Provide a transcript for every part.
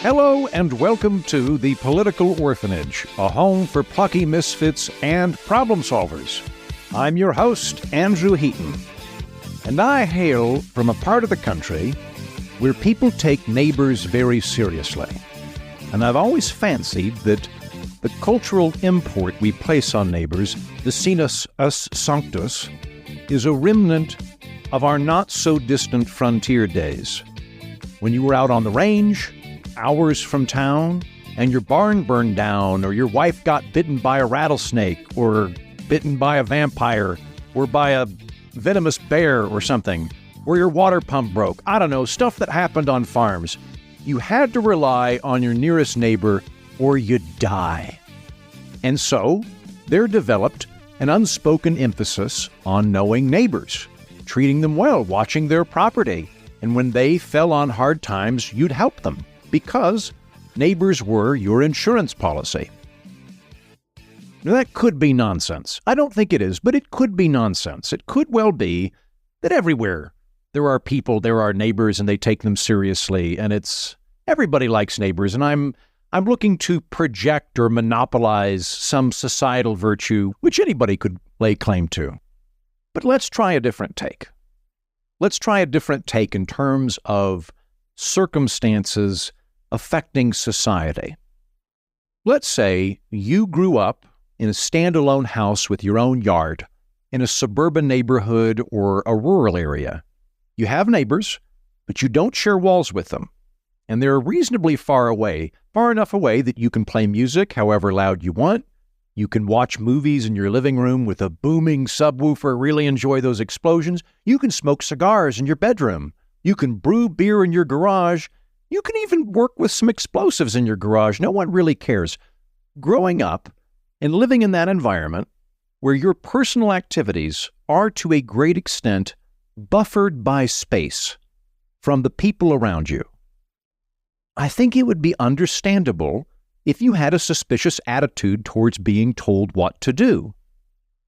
Hello and welcome to the Political Orphanage, a home for plucky misfits and problem solvers. I'm your host, Andrew Heaton, and I hail from a part of the country where people take neighbors very seriously. And I've always fancied that the cultural import we place on neighbors, the sinus us sanctus, is a remnant of our not-so-distant frontier days. When you were out on the range, hours from town, and your barn burned down, or your wife got bitten by a rattlesnake, or bitten by a vampire, or by a venomous bear or something, or your water pump broke. I don't know, stuff that happened on farms. You had to rely on your nearest neighbor or you'd die. And so, there developed an unspoken emphasis on knowing neighbors, treating them well, watching their property, and when they fell on hard times, you'd help them, because neighbors were your insurance policy. Now, that could be nonsense. I don't think it is, but it could be nonsense. It could well be that everywhere there are people, there are neighbors, and they take them seriously, and everybody likes neighbors, and I'm looking to project or monopolize some societal virtue which anybody could lay claim to. But let's try a different take. Let's try a different take in terms of circumstances affecting society. Let's say you grew up in a standalone house with your own yard in a suburban neighborhood or a rural area. You have neighbors, but you don't share walls with them. And they're reasonably far enough away that you can play music however loud you want. You can watch movies in your living room with a booming subwoofer, really enjoy those explosions. You can smoke cigars in your bedroom. You can brew beer in your garage. You can even work with some explosives in your garage. No one really cares. Growing up and living in that environment where your personal activities are to a great extent buffered by space from the people around you, I think it would be understandable if you had a suspicious attitude towards being told what to do.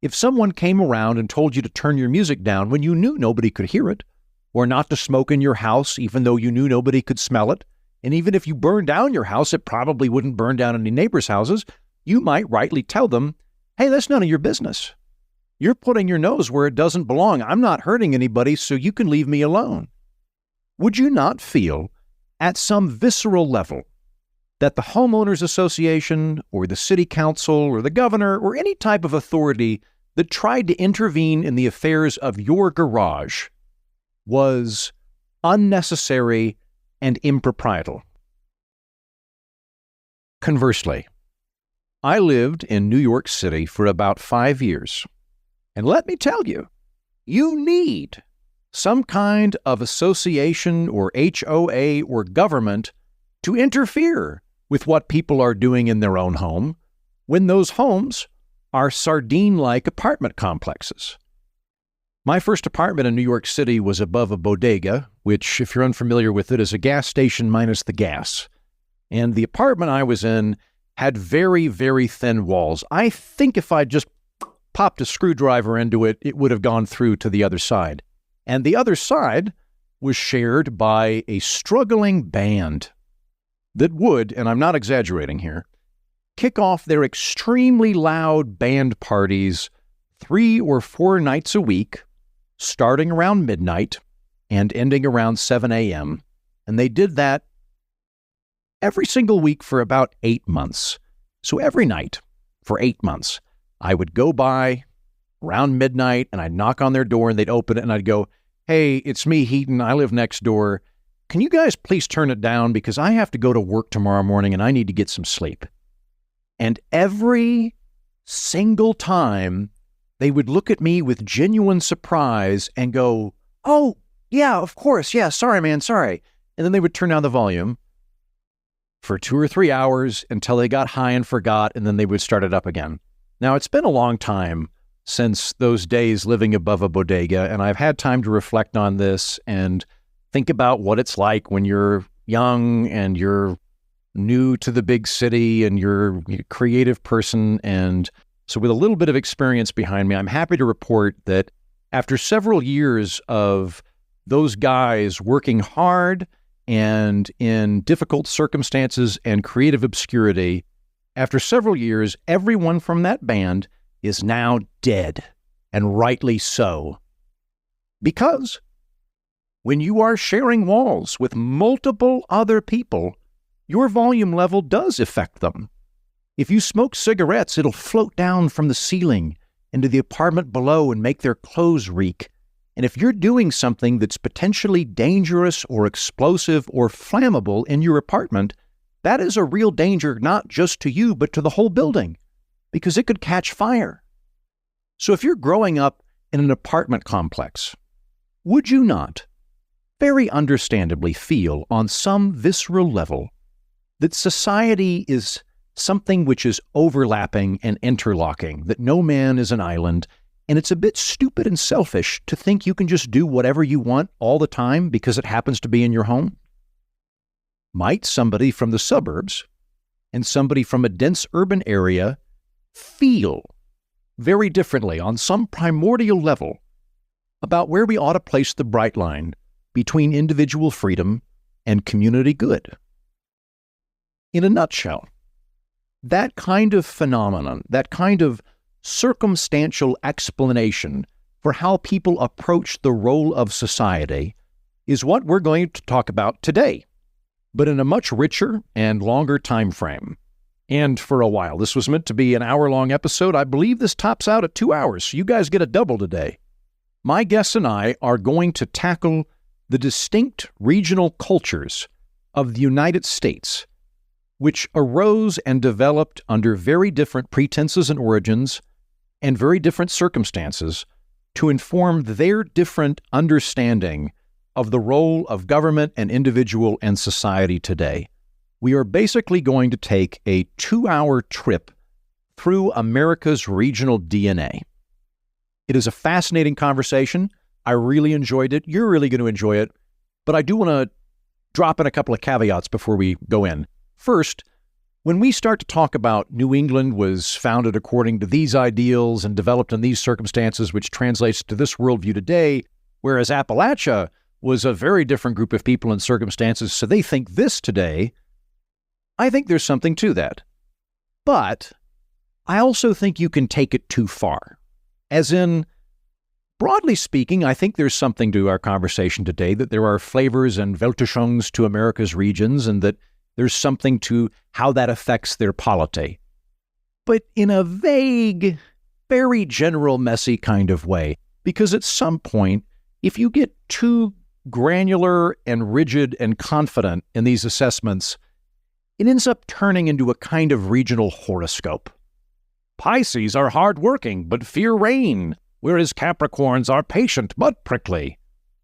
If someone came around and told you to turn your music down when you knew nobody could hear it, or not to smoke in your house even though you knew nobody could smell it, and even if you burned down your house, it probably wouldn't burn down any neighbors' houses, you might rightly tell them, hey, that's none of your business. You're putting your nose where it doesn't belong. I'm not hurting anybody, so you can leave me alone. Would you not feel, at some visceral level, that the homeowners association or the city council or the governor or any type of authority that tried to intervene in the affairs of your garage was unnecessary and improprietal? Conversely, I lived in New York City for about 5 years, and let me tell you, you need some kind of association or HOA or government to interfere with what people are doing in their own home when those homes are sardine-like apartment complexes. My first apartment in New York City was above a bodega, which, if you're unfamiliar with it, is a gas station minus the gas. And the apartment I was in had very, very thin walls. I think if I just popped a screwdriver into it, it would have gone through to the other side. And the other side was shared by a struggling band that would, and I'm not exaggerating here, kick off their extremely loud band parties 3 or 4 nights a week, starting around midnight and ending around 7 a.m. And they did that every single week for about 8 months. So every night for 8 months, I would go by around midnight and I'd knock on their door and they'd open it and I'd go, hey, it's me, Heaton. I live next door. Can you guys please turn it down because I have to go to work tomorrow morning and I need to get some sleep? And every single time, they would look at me with genuine surprise and go, oh, yeah, of course. Yeah, sorry, man, sorry. And then they would turn down the volume for 2 or 3 hours until they got high and forgot, and then they would start it up again. Now, it's been a long time since those days living above a bodega, and I've had time to reflect on this and think about what it's like when you're young and you're new to the big city and you're a creative person. And so with a little bit of experience behind me, I'm happy to report that after several years of those guys working hard and in difficult circumstances and creative obscurity, after several years, everyone from that band is now dead, and rightly so. Because when you are sharing walls with multiple other people, your volume level does affect them. If you smoke cigarettes, it'll float down from the ceiling into the apartment below and make their clothes reek. And if you're doing something that's potentially dangerous or explosive or flammable in your apartment, that is a real danger not just to you, but to the whole building, because it could catch fire. So if you're growing up in an apartment complex, would you not very understandably feel on some visceral level that society is something which is overlapping and interlocking, that no man is an island, and it's a bit stupid and selfish to think you can just do whatever you want all the time because it happens to be in your home? Might somebody from the suburbs and somebody from a dense urban area feel very differently on some primordial level about where we ought to place the bright line between individual freedom and community good? In a nutshell, that kind of phenomenon, that kind of circumstantial explanation for how people approach the role of society is what we're going to talk about today, but in a much richer and longer time frame. And for a while. This was meant to be an hour-long episode. I believe this tops out at 2 hours, so you guys get a double today. My guests and I are going to tackle the distinct regional cultures of the United States, which arose and developed under very different pretenses and origins and very different circumstances to inform their different understanding of the role of government and individual and society today. We are basically going to take a 2-hour trip through America's regional DNA. It is a fascinating conversation. I really enjoyed it. You're really going to enjoy it. But I do want to drop in a couple of caveats before we go in. First, when we start to talk about New England was founded according to these ideals and developed in these circumstances, which translates to this worldview today, whereas Appalachia was a very different group of people and circumstances, so they think this today, I think there's something to that. But I also think you can take it too far. As in, broadly speaking, I think there's something to our conversation today, that there are flavors and Weltanschauungs to America's regions, and that there's something to how that affects their polity. But in a vague, very general, messy kind of way, because at some point, if you get too granular and rigid and confident in these assessments, it ends up turning into a kind of regional horoscope. Pisces are hardworking but fear rain, whereas Capricorns are patient but prickly.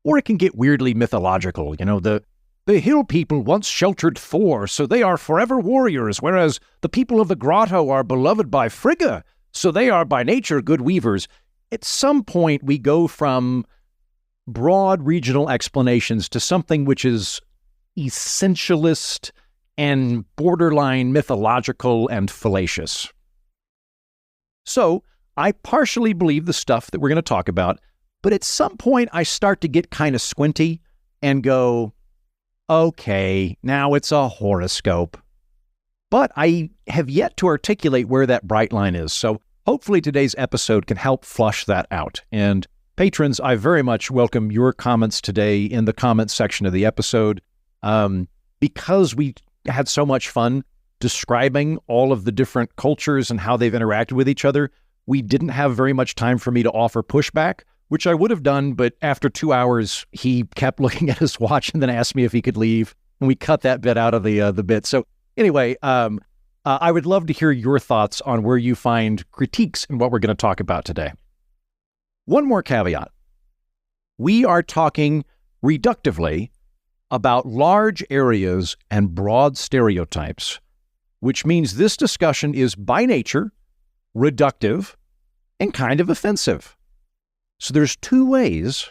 Or it can get weirdly mythological. The hill people once sheltered Thor, so they are forever warriors, whereas the people of the grotto are beloved by Frigga, so they are by nature good weavers. At some point, we go from broad regional explanations to something which is essentialist and borderline mythological and fallacious. So, I partially believe the stuff that we're going to talk about, but at some point I start to get kind of squinty and go, okay, now it's a horoscope. But I have yet to articulate where that bright line is, so hopefully today's episode can help flush that out. And patrons, I very much welcome your comments today in the comments section of the episode. Because we had so much fun describing all of the different cultures and how they've interacted with each other, we didn't have very much time for me to offer pushback, which I would have done, but after 2 hours, he kept looking at his watch and then asked me if he could leave, and we cut that bit out of the bit. So anyway, I would love to hear your thoughts on where you find critiques in what we're going to talk about today. One more caveat. We are talking reductively about large areas and broad stereotypes, which means this discussion is by nature reductive and kind of offensive. So there's two ways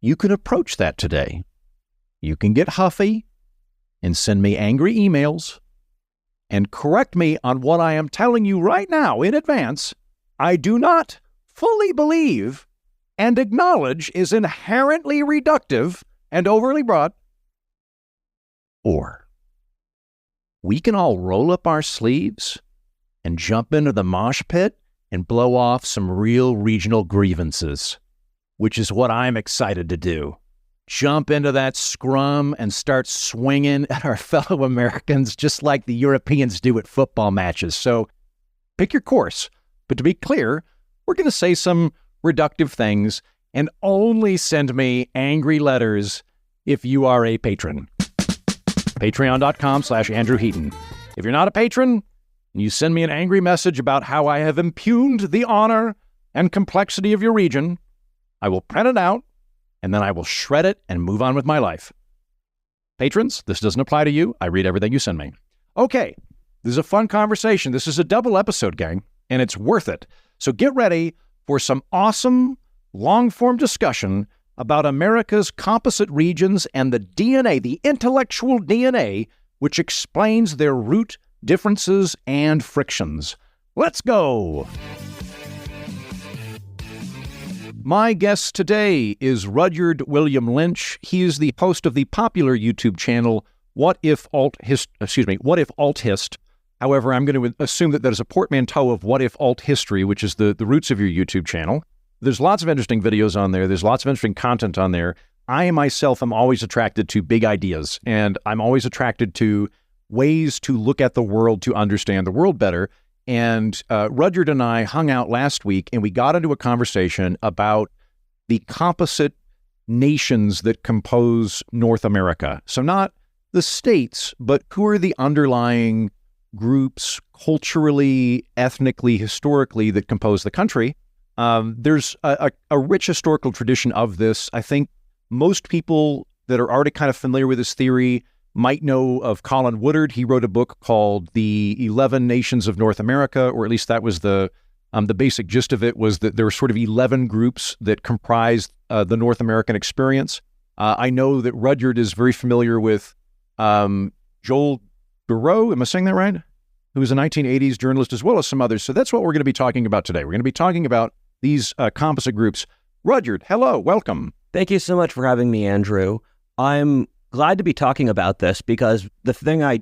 you can approach that today. You can get huffy and send me angry emails and correct me on what I am telling you right now in advance I do not fully believe and acknowledge is inherently reductive and overly broad. Or we can all roll up our sleeves and jump into the mosh pit and blow off some real regional grievances, which is what I'm excited to do. Jump into that scrum and start swinging at our fellow Americans just like the Europeans do at football matches. So pick your course. But to be clear, we're going to say some reductive things and only send me angry letters if you are a patron. Patreon.com/Andrew Heaton. If you're not a patron and you send me an angry message about how I have impugned the honor and complexity of your region, I will print it out and then I will shred it and move on with my life. Patrons, this doesn't apply to you. I read everything you send me. Okay, this is a fun conversation. This is a double episode, gang, and it's worth it. So get ready for some awesome long-form discussion about America's composite regions and the DNA, the intellectual DNA, which explains their root differences and frictions. Let's go! My guest today is Rudyard William Lynch. He is the host of the popular YouTube channel WhatifAlHist. However, I'm going to assume that is a portmanteau of WhatifAlHistory, which is the roots of your YouTube channel. There's lots of interesting videos on there. There's lots of interesting content on there. I myself am always attracted to big ideas, and I'm always attracted to ways to look at the world to understand the world better. And Rudyard and I hung out last week, and we got into a conversation about the composite nations that compose North America. So not the states, but who are the underlying groups culturally, ethnically, historically that compose the country. There's a rich historical tradition of this. I think most people that are already kind of familiar with this theory might know of Colin Woodard. He wrote a book called The 11 Nations of North America, or at least that was the basic gist of it, was that there were sort of 11 groups that comprised the North American experience. I know that Rudyard is very familiar with Joel Garreau, am I saying that right? Who was a 1980s journalist, as well as some others. So that's what we're going to be talking about today. We're going to be talking about these composite groups. Rudyard, hello, welcome. Thank you so much for having me, Andrew. I'm glad to be talking about this because the thing I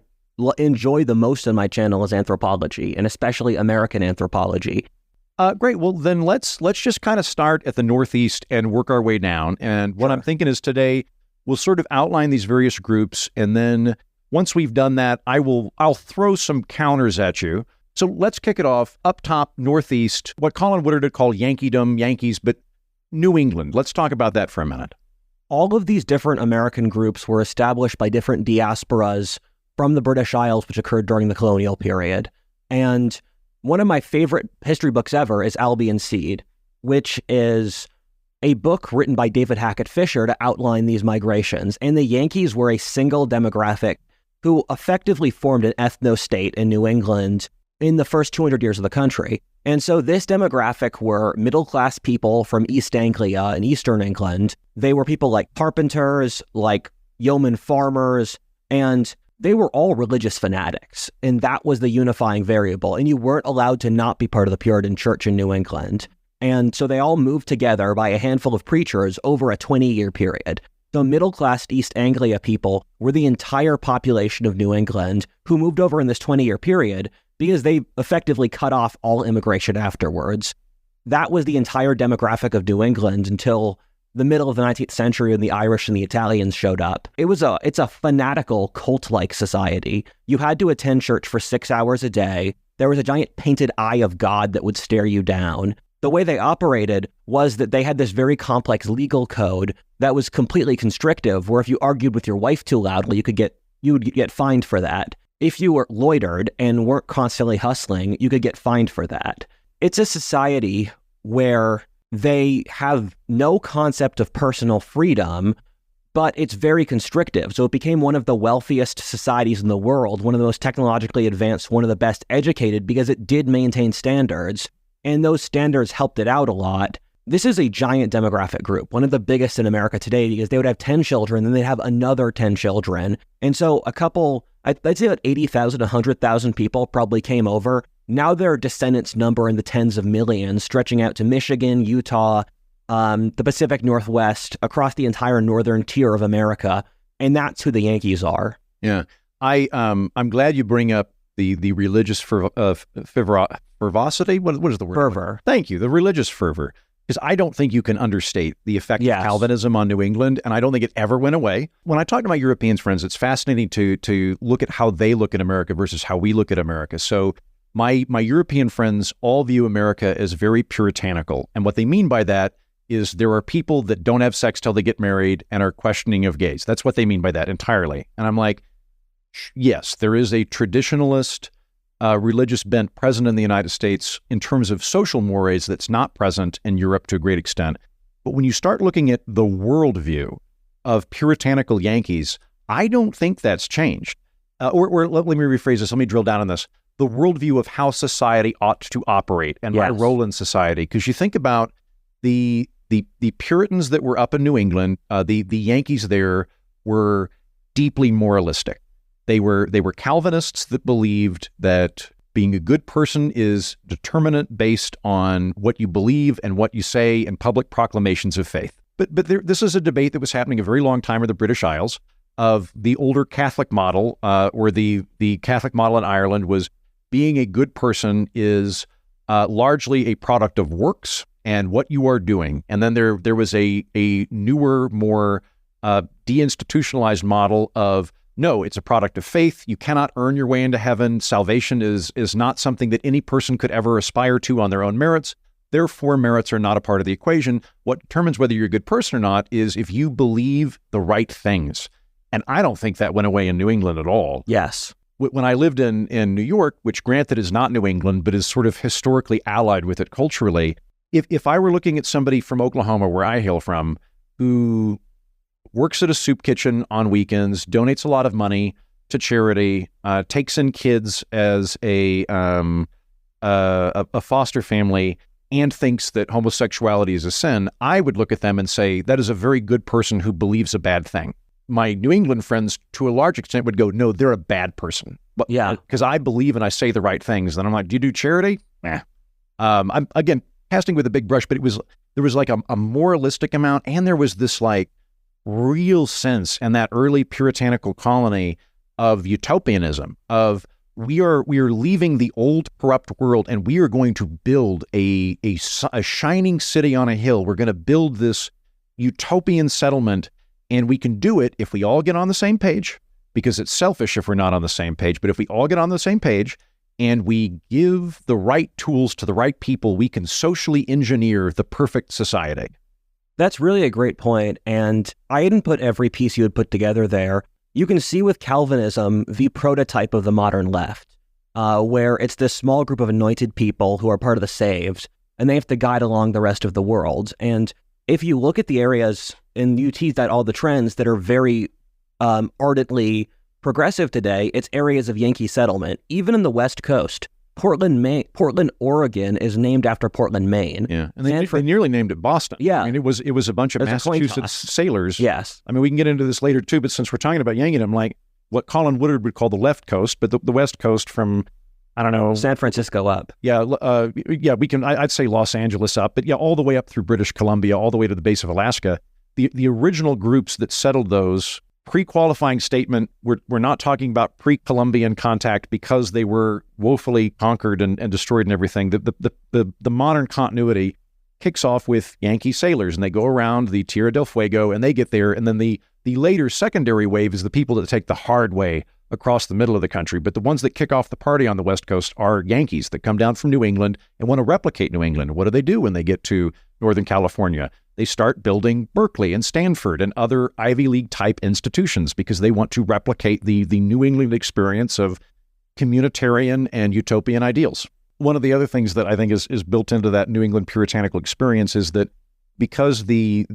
enjoy the most on my channel is anthropology, and especially American anthropology. Great. Well, then let's just kind of start at the Northeast and work our way down. And what I'm thinking is today we'll sort of outline these various groups, and then once we've done that, I'll throw some counters at you. So let's kick it off up top, Northeast, what Colin Woodard had called Yankeedom, Yankees, but New England. Let's talk about that for a minute. All of these different American groups were established by different diasporas from the British Isles, which occurred during the colonial period. And one of my favorite history books ever is Albion Seed, which is a book written by David Hackett Fisher to outline these migrations. And the Yankees were a single demographic who effectively formed an ethno-state in New England in the first 200 years of the country. And so this demographic were middle-class people from East Anglia and Eastern England. They were people like carpenters, like yeoman farmers, and they were all religious fanatics. And that was the unifying variable. And you weren't allowed to not be part of the Puritan Church in New England. And so they all moved together by a handful of preachers over a 20-year period. The middle-class East Anglia people were the entire population of New England who moved over in this 20-year period because they effectively cut off all immigration afterwards. That was the entire demographic of New England until the middle of the 19th century when the Irish and the Italians showed up. It's a fanatical, cult-like society. You had to attend church for 6 hours a day. There was a giant painted eye of God that would stare you down. The way they operated was that they had this very complex legal code that was completely constrictive, where if you argued with your wife too loudly, you would get fined for that. If you were loitered and weren't constantly hustling, you could get fined for that. It's a society where they have no concept of personal freedom, but it's very constrictive. So it became one of the wealthiest societies in the world, one of the most technologically advanced, one of the best educated, because it did maintain standards, and those standards helped it out a lot. This is a giant demographic group, one of the biggest in America today, because they would have 10 children, then they'd have another 10 children. And so I'd say about 80,000, 100,000 people probably came over. Now their descendants number in the tens of millions, stretching out to Michigan, Utah, the Pacific Northwest, across the entire northern tier of America. And that's who the Yankees are. Yeah. I'm glad you bring up the religious fervosity. What is the word? Fervor. Thank you. The religious fervor. Because I don't think you can understate the effect of Calvinism on New England, and I don't think it ever went away. When I talk to my European friends, it's fascinating to look at how they look at America versus how we look at America. So my European friends all view America as very puritanical. And what they mean by that is there are people that don't have sex till they get married and are questioning of gays. That's what they mean by that entirely. And I'm like, yes, there is a traditionalist religious bent present in the United States in terms of social mores that's not present in Europe to a great extent. But when you start looking at the worldview of puritanical Yankees, I don't think that's changed. Or let me rephrase this. Let me drill down on this. The worldview of how society ought to operate and my role in society. Because you think about the Puritans that were up in New England, the Yankees there were deeply moralistic. They were Calvinists that believed that being a good person is determinate based on what you believe and what you say in public proclamations of faith. But this is a debate that was happening a very long time in the British Isles of the older Catholic model, or the Catholic model in Ireland was being a good person is largely a product of works and what you are doing. And then there was a newer, more deinstitutionalized model of, no, it's a product of faith. You cannot earn your way into heaven. Salvation is not something that any person could ever aspire to on their own merits. Therefore, merits are not a part of the equation. What determines whether you're a good person or not is if you believe the right things. And I don't think that went away in New England at all. Yes. When I lived in New York, which granted is not New England, but is sort of historically allied with it culturally, if I were looking at somebody from Oklahoma, where I hail from, who works at a soup kitchen on weekends, donates a lot of money to charity, takes in kids as a foster family, and thinks that homosexuality is a sin, I would look at them and say, that is a very good person who believes a bad thing. My New England friends, to a large extent, would go, no, they're a bad person. But because I believe and I say the right things. Then I'm like, do you do charity? Nah. I'm, again, casting with a big brush, but there was like a moralistic amount, and there was this like real sense in that early puritanical colony of utopianism, of we are leaving the old corrupt world and we are going to build a shining city on a hill. We're going to build this utopian settlement, and we can do it if we all get on the same page, because it's selfish if we're not on the same page. But if we all get on the same page and we give the right tools to the right people, we can socially engineer the perfect society. That's really a great point, and I didn't put every piece you had put together there. You can see with Calvinism the prototype of the modern left, where it's this small group of anointed people who are part of the saved, and they have to guide along the rest of the world. And if you look at the areas, and you tease out all the trends that are very ardently progressive today, it's areas of Yankee settlement. Even in the West Coast, Portland, Oregon is named after Portland, Maine. Yeah, and they nearly named it Boston. Yeah. I mean, it was a bunch of Massachusetts sailors. Yes. I mean, we can get into this later too, but since we're talking about Yankeedom, like what Colin Woodard would call the left coast, but the West Coast from, I don't know, San Francisco up. Yeah, we can. I'd say Los Angeles up, but yeah, all the way up through British Columbia, all the way to the base of Alaska. The original groups that settled those, pre-qualifying statement, we're not talking about pre-Columbian contact because they were woefully conquered and destroyed and everything. The modern continuity kicks off with Yankee sailors, and they go around the Tierra del Fuego, and they get there, and then the later secondary wave is the people that take the hard way across the middle of the country. But the ones that kick off the party on the West Coast are Yankees that come down from New England and want to replicate New England. What do they do when they get to Northern California? They start building Berkeley and Stanford and other Ivy League type institutions because they want to replicate the New England experience of communitarian and utopian ideals. One of the other things that I think is built into that New England puritanical experience is that because the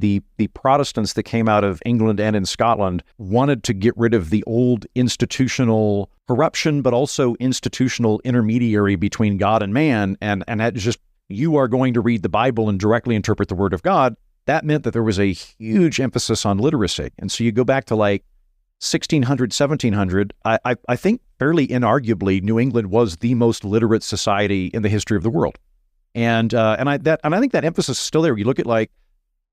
Protestants that came out of England and in Scotland wanted to get rid of the old institutional corruption, but also institutional intermediary between God and man, and that just, you are going to read the Bible and directly interpret the Word of God, that meant that there was a huge emphasis on literacy. And so you go back to like 1600, 1700, I think fairly inarguably, New England was the most literate society in the history of the world. And I think that emphasis is still there. You look at like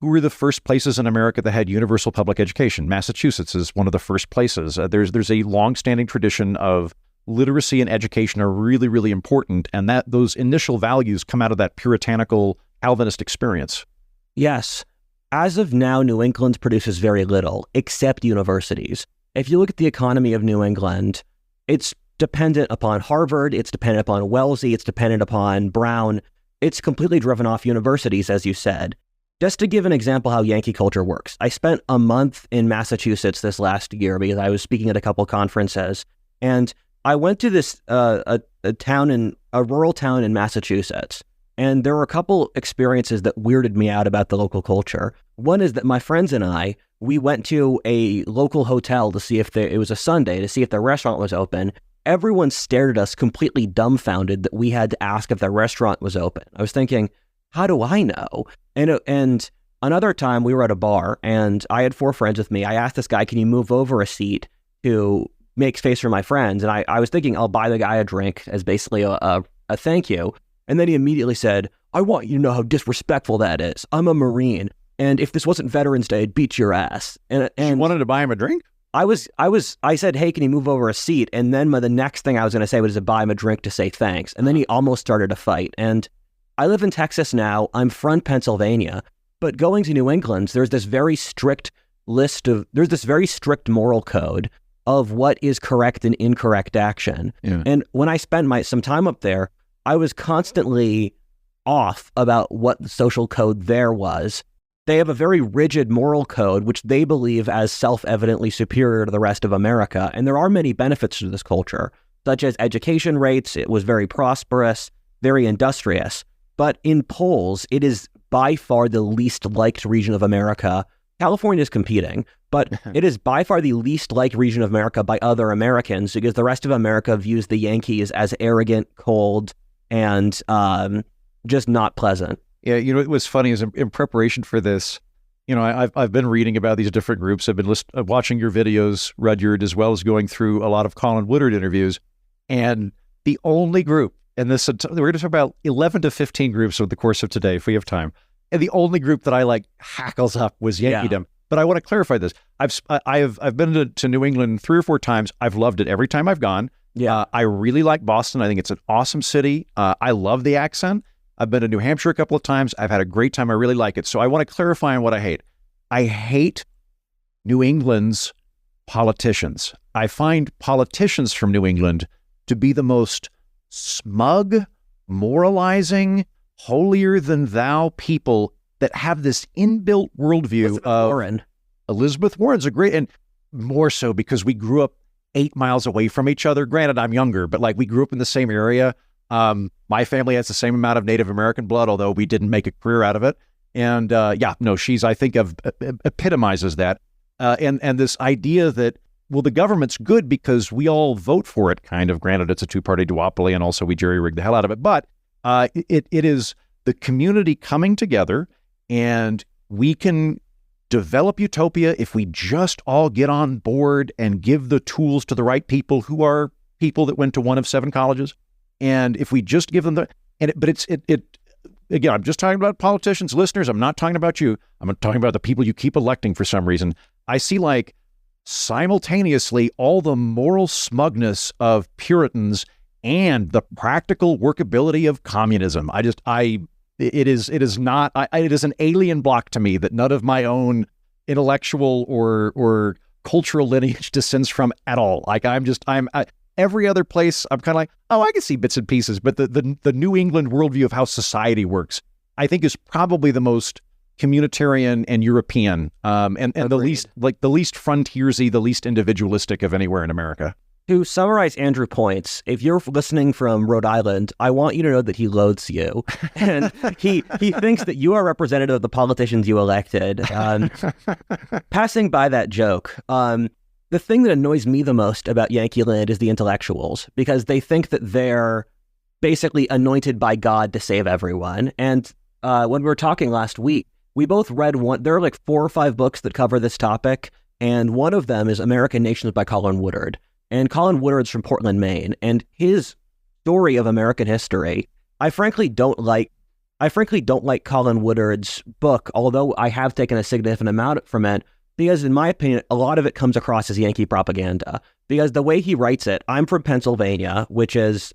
who were the first places in America that had universal public education? Massachusetts is one of the first places. There's a long-standing tradition of literacy and education are really, really important, and that those initial values come out of that puritanical Calvinist experience. Yes. As of now, New England produces very little, except universities. If you look at the economy of New England, it's dependent upon Harvard, it's dependent upon Wellesley, it's dependent upon Brown. It's completely driven off universities, as you said. Just to give an example how Yankee culture works, I spent a month in Massachusetts this last year because I was speaking at a couple conferences, and I went to this a rural town in Massachusetts, and there were a couple experiences that weirded me out about the local culture. One is that my friends and I, we went to a local hotel to see if it was a Sunday, to see if their restaurant was open. Everyone stared at us completely dumbfounded that we had to ask if their restaurant was open. I was thinking, how do I know? And another time we were at a bar and I had 4 friends with me. I asked this guy, can you move over a seat to make space for my friends? And I was thinking I'll buy the guy a drink as basically a thank you. And then he immediately said, I want you to know how disrespectful that is. I'm a Marine. And if this wasn't Veterans Day, I'd beat your ass. And you wanted to buy him a drink? I said, hey, can you move over a seat? And then the next thing I was going to say was to buy him a drink to say thanks. And then he almost started a fight. And I live in Texas now. I'm from Pennsylvania. But going to New England, there's this very strict moral code of what is correct and incorrect action. Yeah. And when I spent some time up there, I was constantly off about what the social code there was. They have a very rigid moral code, which they believe as self-evidently superior to the rest of America. And there are many benefits to this culture, such as education rates. It was very prosperous, very industrious. But in polls, it is by far the least liked region of America. California is competing, but it is by far the least liked region of America by other Americans because the rest of America views the Yankees as arrogant, cold, and just not pleasant. Yeah, it was funny is in preparation for this, I've been reading about these different groups. I've been watching your videos, Rudyard, as well as going through a lot of Colin Woodard interviews. And the only group, and we're going to talk about 11 to 15 groups over the course of today, if we have time. And the only group that I hackles up was Yankeedom. Yeah. But I want to clarify this. I've been to New England 3 or 4 times. I've loved it every time I've gone. Yeah, I really like Boston. I think it's an awesome city. I love the accent. I've been to New Hampshire a couple of times. I've had a great time. I really like it. So I want to clarify on what I hate. I hate New England's politicians. I find politicians from New England to be the most smug, moralizing, holier-than-thou people that have this inbuilt worldview of Elizabeth Warren's a great, and more so because we grew up 8 miles away from each other. Granted, I'm younger, but we grew up in the same area. My family has the same amount of Native American blood, although we didn't make a career out of it. And she's, I think, epitomizes that. And this idea that, well, the government's good because we all vote for it, kind of. Granted, it's a 2-party duopoly, and also we jury-rig the hell out of it. But it is the community coming together, and we can develop utopia if we just all get on board and give the tools to the right people who are people that went to one of 7 colleges. And if we just give them again, I'm just talking about politicians, listeners. I'm not talking about you. I'm talking about the people you keep electing for some reason. I see simultaneously all the moral smugness of Puritans and the practical workability of communism. It is an alien block to me that none of my own intellectual or cultural lineage descends from at all. Every other place, I'm kind of I can see bits and pieces, but the New England worldview of how society works, I think, is probably the most communitarian and European, and the least frontiersy, the least individualistic of anywhere in America. To summarize Andrew's points, if you're listening from Rhode Island, I want you to know that he loathes you, and he thinks that you are representative of the politicians you elected. Passing by that joke, the thing that annoys me the most about Yankee Land is the intellectuals, because they think that they're basically anointed by God to save everyone. And when we were talking last week, we both read one. There are 4 or 5 books that cover this topic, and one of them is American Nations by Colin Woodard. And Colin Woodard's from Portland, Maine, and his story of American history, I frankly don't like I frankly don't like Colin Woodard's book, although I have taken a significant amount from it, because in my opinion, a lot of it comes across as Yankee propaganda. Because the way he writes it, I'm from Pennsylvania, which is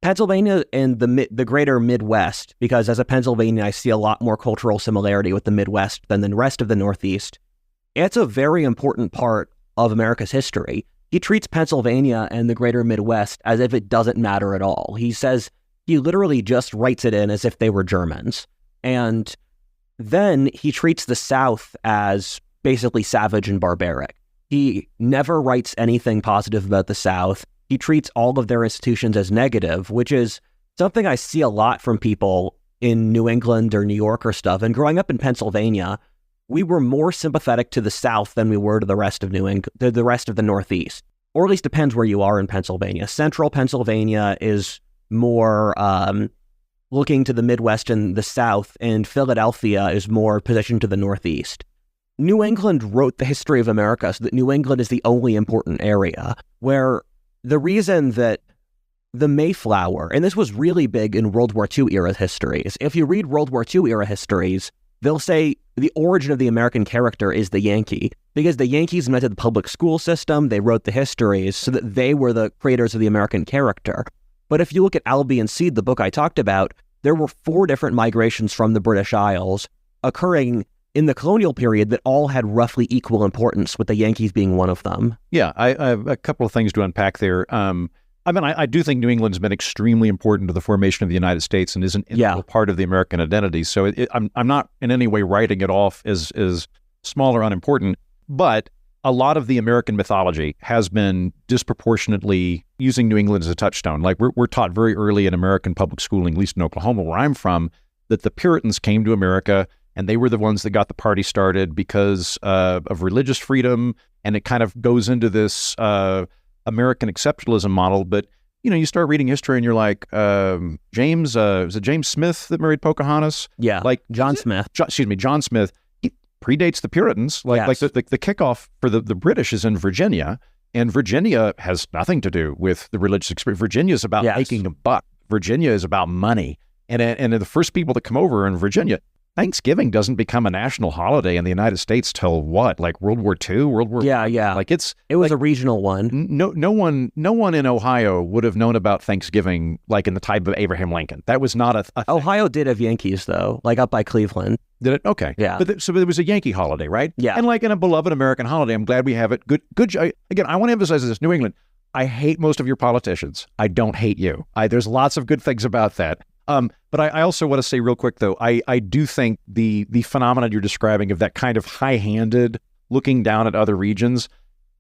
Pennsylvania and the greater Midwest, because as a Pennsylvanian, I see a lot more cultural similarity with the Midwest than the rest of the Northeast. It's a very important part of America's history. He treats Pennsylvania and the greater Midwest as if it doesn't matter at all. He says he literally just writes it in as if they were Germans. And then he treats the South as basically savage and barbaric. He never writes anything positive about the South. He treats all of their institutions as negative, which is something I see a lot from people in New England or New York or stuff. And growing up in Pennsylvania, we were more sympathetic to the South than we were to the rest of New England, the rest of the Northeast. Or at least depends where you are in Pennsylvania. Central Pennsylvania is more looking to the Midwest and the South, and Philadelphia is more positioned to the Northeast. New England wrote the history of America so that New England is the only important area, where the reason that the Mayflower, and this was really big in World War II era histories, if you read World War II era histories, they'll say the origin of the American character is the Yankee, because the Yankees invented the public school system, they wrote the histories so that they were the creators of the American character. But if you look at Albie and Seed, the book I talked about, there were 4 different migrations from the British Isles occurring in the colonial period that all had roughly equal importance, with the Yankees being one of them. Yeah, I have a couple of things to unpack there. I do think New England's been extremely important to the formation of the United States and is an integral part of the American identity. So I'm not in any way writing it off as small or unimportant, but a lot of the American mythology has been disproportionately using New England as a touchstone. Like we're taught very early in American public schooling, at least in Oklahoma, where I'm from, that the Puritans came to America and they were the ones that got the party started because of religious freedom. And it kind of goes into this American exceptionalism model. But, you know, you start reading history and you're like, was it James Smith that married Pocahontas? Yeah, like John Smith. John Smith. He predates the Puritans. Like the kickoff for the British is in Virginia. And Virginia has nothing to do with the religious experience. Virginia is about making a buck. Virginia is about money. And the first people that come over in Virginia, Thanksgiving doesn't become a national holiday in the United States till what? Like World War II, World War Yeah. Like it was a regional one. No one in Ohio would have known about Thanksgiving like in the time of Abraham Lincoln. That was not a thing. Ohio did have Yankees though, like up by Cleveland. Did it? Okay. Yeah. So it was a Yankee holiday, right? Yeah. And like in a beloved American holiday, I'm glad we have it. Good. Again, I want to emphasize this, New England. I hate most of your politicians. I don't hate you. There's lots of good things about that. But I also want to say real quick, though, I do think the phenomenon you're describing of that kind of high-handed looking down at other regions,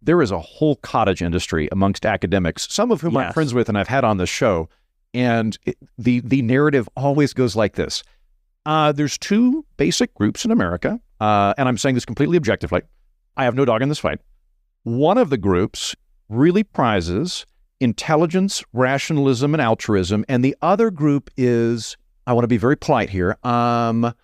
there is a whole cottage industry amongst academics, some of whom I'm friends with and I've had on the show. And the narrative always goes like this. There's 2 basic groups in America, and I'm saying this completely objectively. I have no dog in this fight. One of the groups really prizes intelligence, rationalism, and altruism. And the other group is, I want to be very polite here, an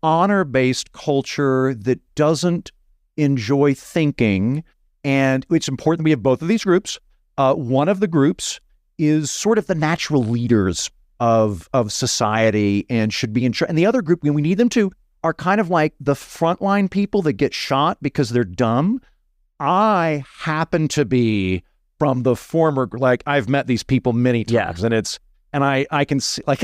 honor-based culture that doesn't enjoy thinking. And it's important we have both of these groups. One of the groups is sort of the natural leaders of society and should be in charge. And the other group, when we need them to, are kind of like the frontline people that get shot because they're dumb. I happen to be from the former, like I've met these people many times, and I can see, like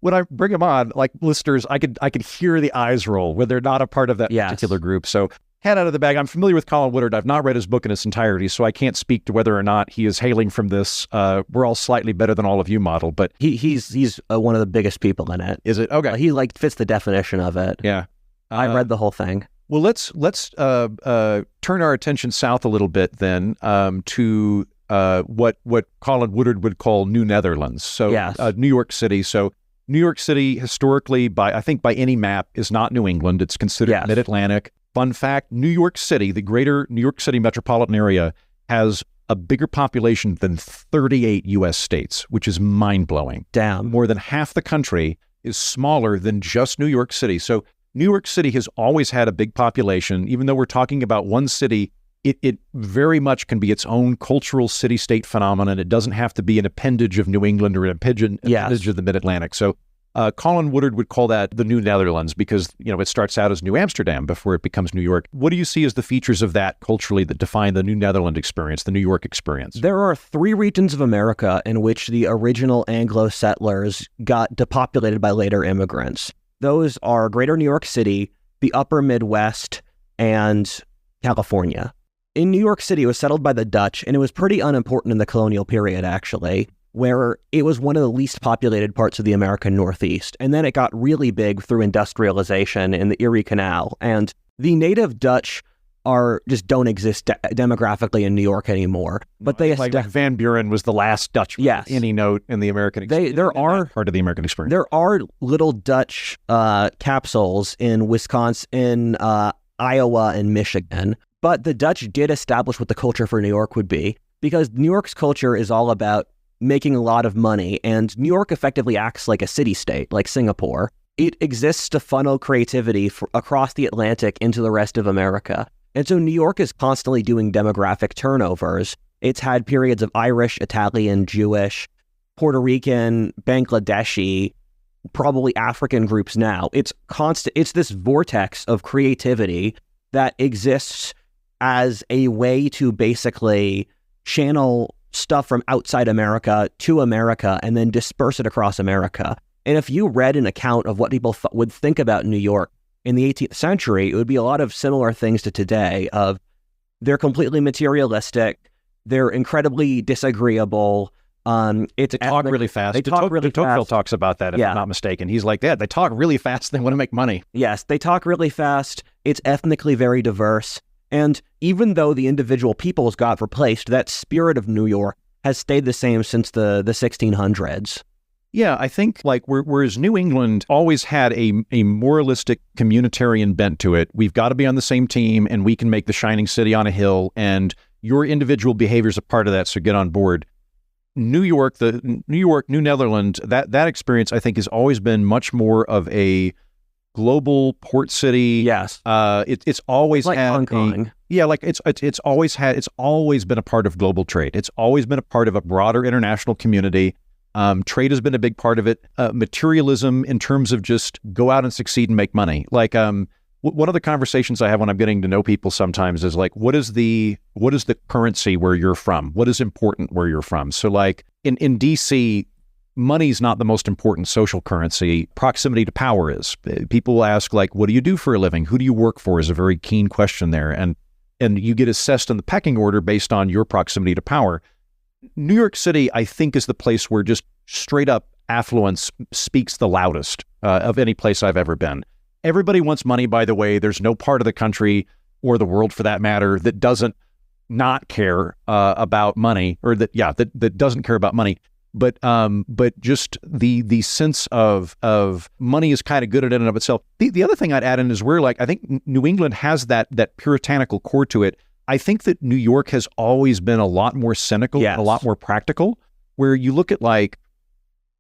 when I bring them on, like listeners, I could hear the eyes roll when they're not a part of that particular group. So head out of the bag. I'm familiar with Colin Woodard. I've not read his book in its entirety, so I can't speak to whether or not he is hailing from this we're all slightly better than all of you model, but he's one of the biggest people in it. Is it? Okay. He fits the definition of it. Yeah. I read the whole thing. Well, let's turn our attention south a little bit then to what Colin Woodard would call New Netherlands. So New York City. So New York City historically, by any map, is not New England. It's considered mid-Atlantic. Fun fact, New York City, the greater New York City metropolitan area, has a bigger population than 38 U.S. states, which is mind-blowing. Damn. More than half the country is smaller than just New York City. So New York City has always had a big population. Even though we're talking about one city, it very much can be its own cultural city-state phenomenon. It doesn't have to be an appendage of New England or an appendage of the Mid-Atlantic. So Colin Woodard would call that the New Netherlands because, it starts out as New Amsterdam before it becomes New York. What do you see as the features of that culturally that define the New Netherland experience, the New York experience? There are 3 regions of America in which the original Anglo settlers got depopulated by later immigrants. Those are Greater New York City, the Upper Midwest, and California. In New York City, it was settled by the Dutch, and it was pretty unimportant in the colonial period, actually, where it was one of the least populated parts of the American Northeast. And then it got really big through industrialization in the Erie Canal. And the native Dutch just don't exist demographically in New York anymore. But they like Van Buren was the last Dutch. Yes. Any note in the American experience. There are part of the American experience. There are little Dutch capsules in Wisconsin, in Iowa, and Michigan. But the Dutch did establish what the culture for New York would be, because New York's culture is all about making a lot of money, and New York effectively acts like a city-state, like Singapore. It exists to funnel creativity across the Atlantic into the rest of America. And so New York is constantly doing demographic turnovers. It's had periods of Irish, Italian, Jewish, Puerto Rican, Bangladeshi, probably African groups now. It's constant. It's this vortex of creativity that exists as a way to basically channel stuff from outside America to America and then disperse it across America. And if you read an account of what people would think about New York in the 18th century, it would be a lot of similar things to today of they're completely materialistic, they're incredibly disagreeable. They talk really fast. They talk really fast. Tocqueville talks about that, if I'm not mistaken. He's like, they talk really fast, they want to make money. Yes, they talk really fast. It's ethnically very diverse. And even though the individual peoples got replaced, that spirit of New York has stayed the same since the 1600s. Yeah, I think whereas New England always had a moralistic communitarian bent to it, we've got to be on the same team and we can make the shining city on a hill, and your individual behavior is a part of that, so get on board. New York, New Netherlands, that experience I think has always been much more of a global port city. Yes. It's always like had Hong Kong. It's always been a part of global trade. It's always been a part of a broader international community. Trade has been a big part of it. Materialism in terms of just go out and succeed and make money. One of the conversations I have when I'm getting to know people sometimes is what is the currency where you're from? What is important where you're from? So in DC, money's not the most important social currency. Proximity to power is. People will ask what do you do for a living? Who do you work for is a very keen question there. And you get assessed in the pecking order based on your proximity to power. New York City, I think, is the place where just straight up affluence speaks the loudest of any place I've ever been. Everybody wants money, by the way. There's no part of the country or the world for that matter that doesn't not care about money, or that doesn't care about money. But just the sense of money is kind of good in and of itself. The other thing I'd add in is where I think New England has that puritanical core to it. I think that New York has always been a lot more cynical, and a lot more practical, where you look at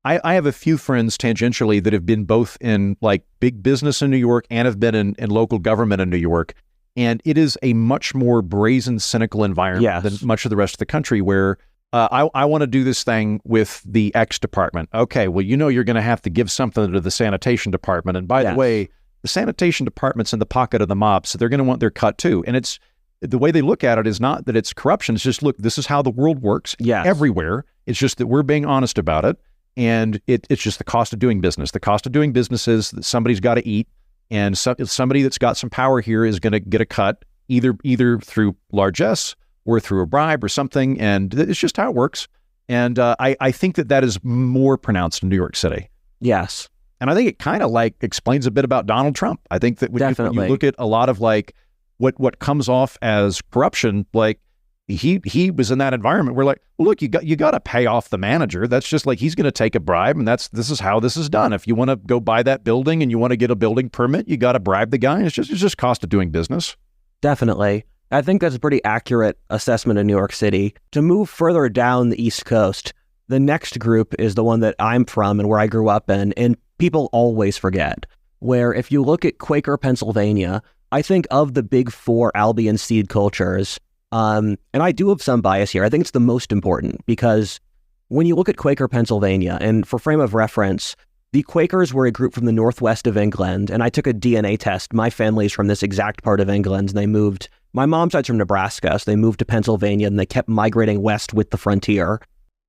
I have a few friends tangentially that have been both in big business in New York and have been in local government in New York. And it is a much more brazen, cynical environment than much of the rest of the country, where I want to do this thing with the X department. Okay, well, you're going to have to give something to the sanitation department. And by the way, the sanitation department's in the pocket of the mob, so they're going to want their cut too. And it's the way they look at it is not that it's corruption. It's just, look, this is how the world works everywhere. It's just that we're being honest about it. And it's just the cost of doing business. The cost of doing business is that somebody's got to eat. And somebody that's got some power here is going to get a cut, either through largesse or through a bribe or something. And it's just how it works. And I think that is more pronounced in New York City. Yes. And I think it kind of explains a bit about Donald Trump. I think that when you look at a lot of what comes off as corruption, he was in that environment where look, you got to pay off the manager. That's just he's going to take a bribe, and this is how this is done. If you want to go buy that building and you want to get a building permit, you got to bribe the guy. It's just cost of doing business. Definitely. I think that's a pretty accurate assessment of New York City. To move further down the East Coast, the next group is the one that I'm from and where I grew up in, and people always forget, where if you look at Quaker, Pennsylvania, I think of the big four Albion seed cultures, and I do have some bias here. I think it's the most important because when you look at Quaker, Pennsylvania, and for frame of reference, the Quakers were a group from the northwest of England, and I took a DNA test. My family's from this exact part of England, and they moved. My mom's side's from Nebraska, so they moved to Pennsylvania, and they kept migrating west with the frontier.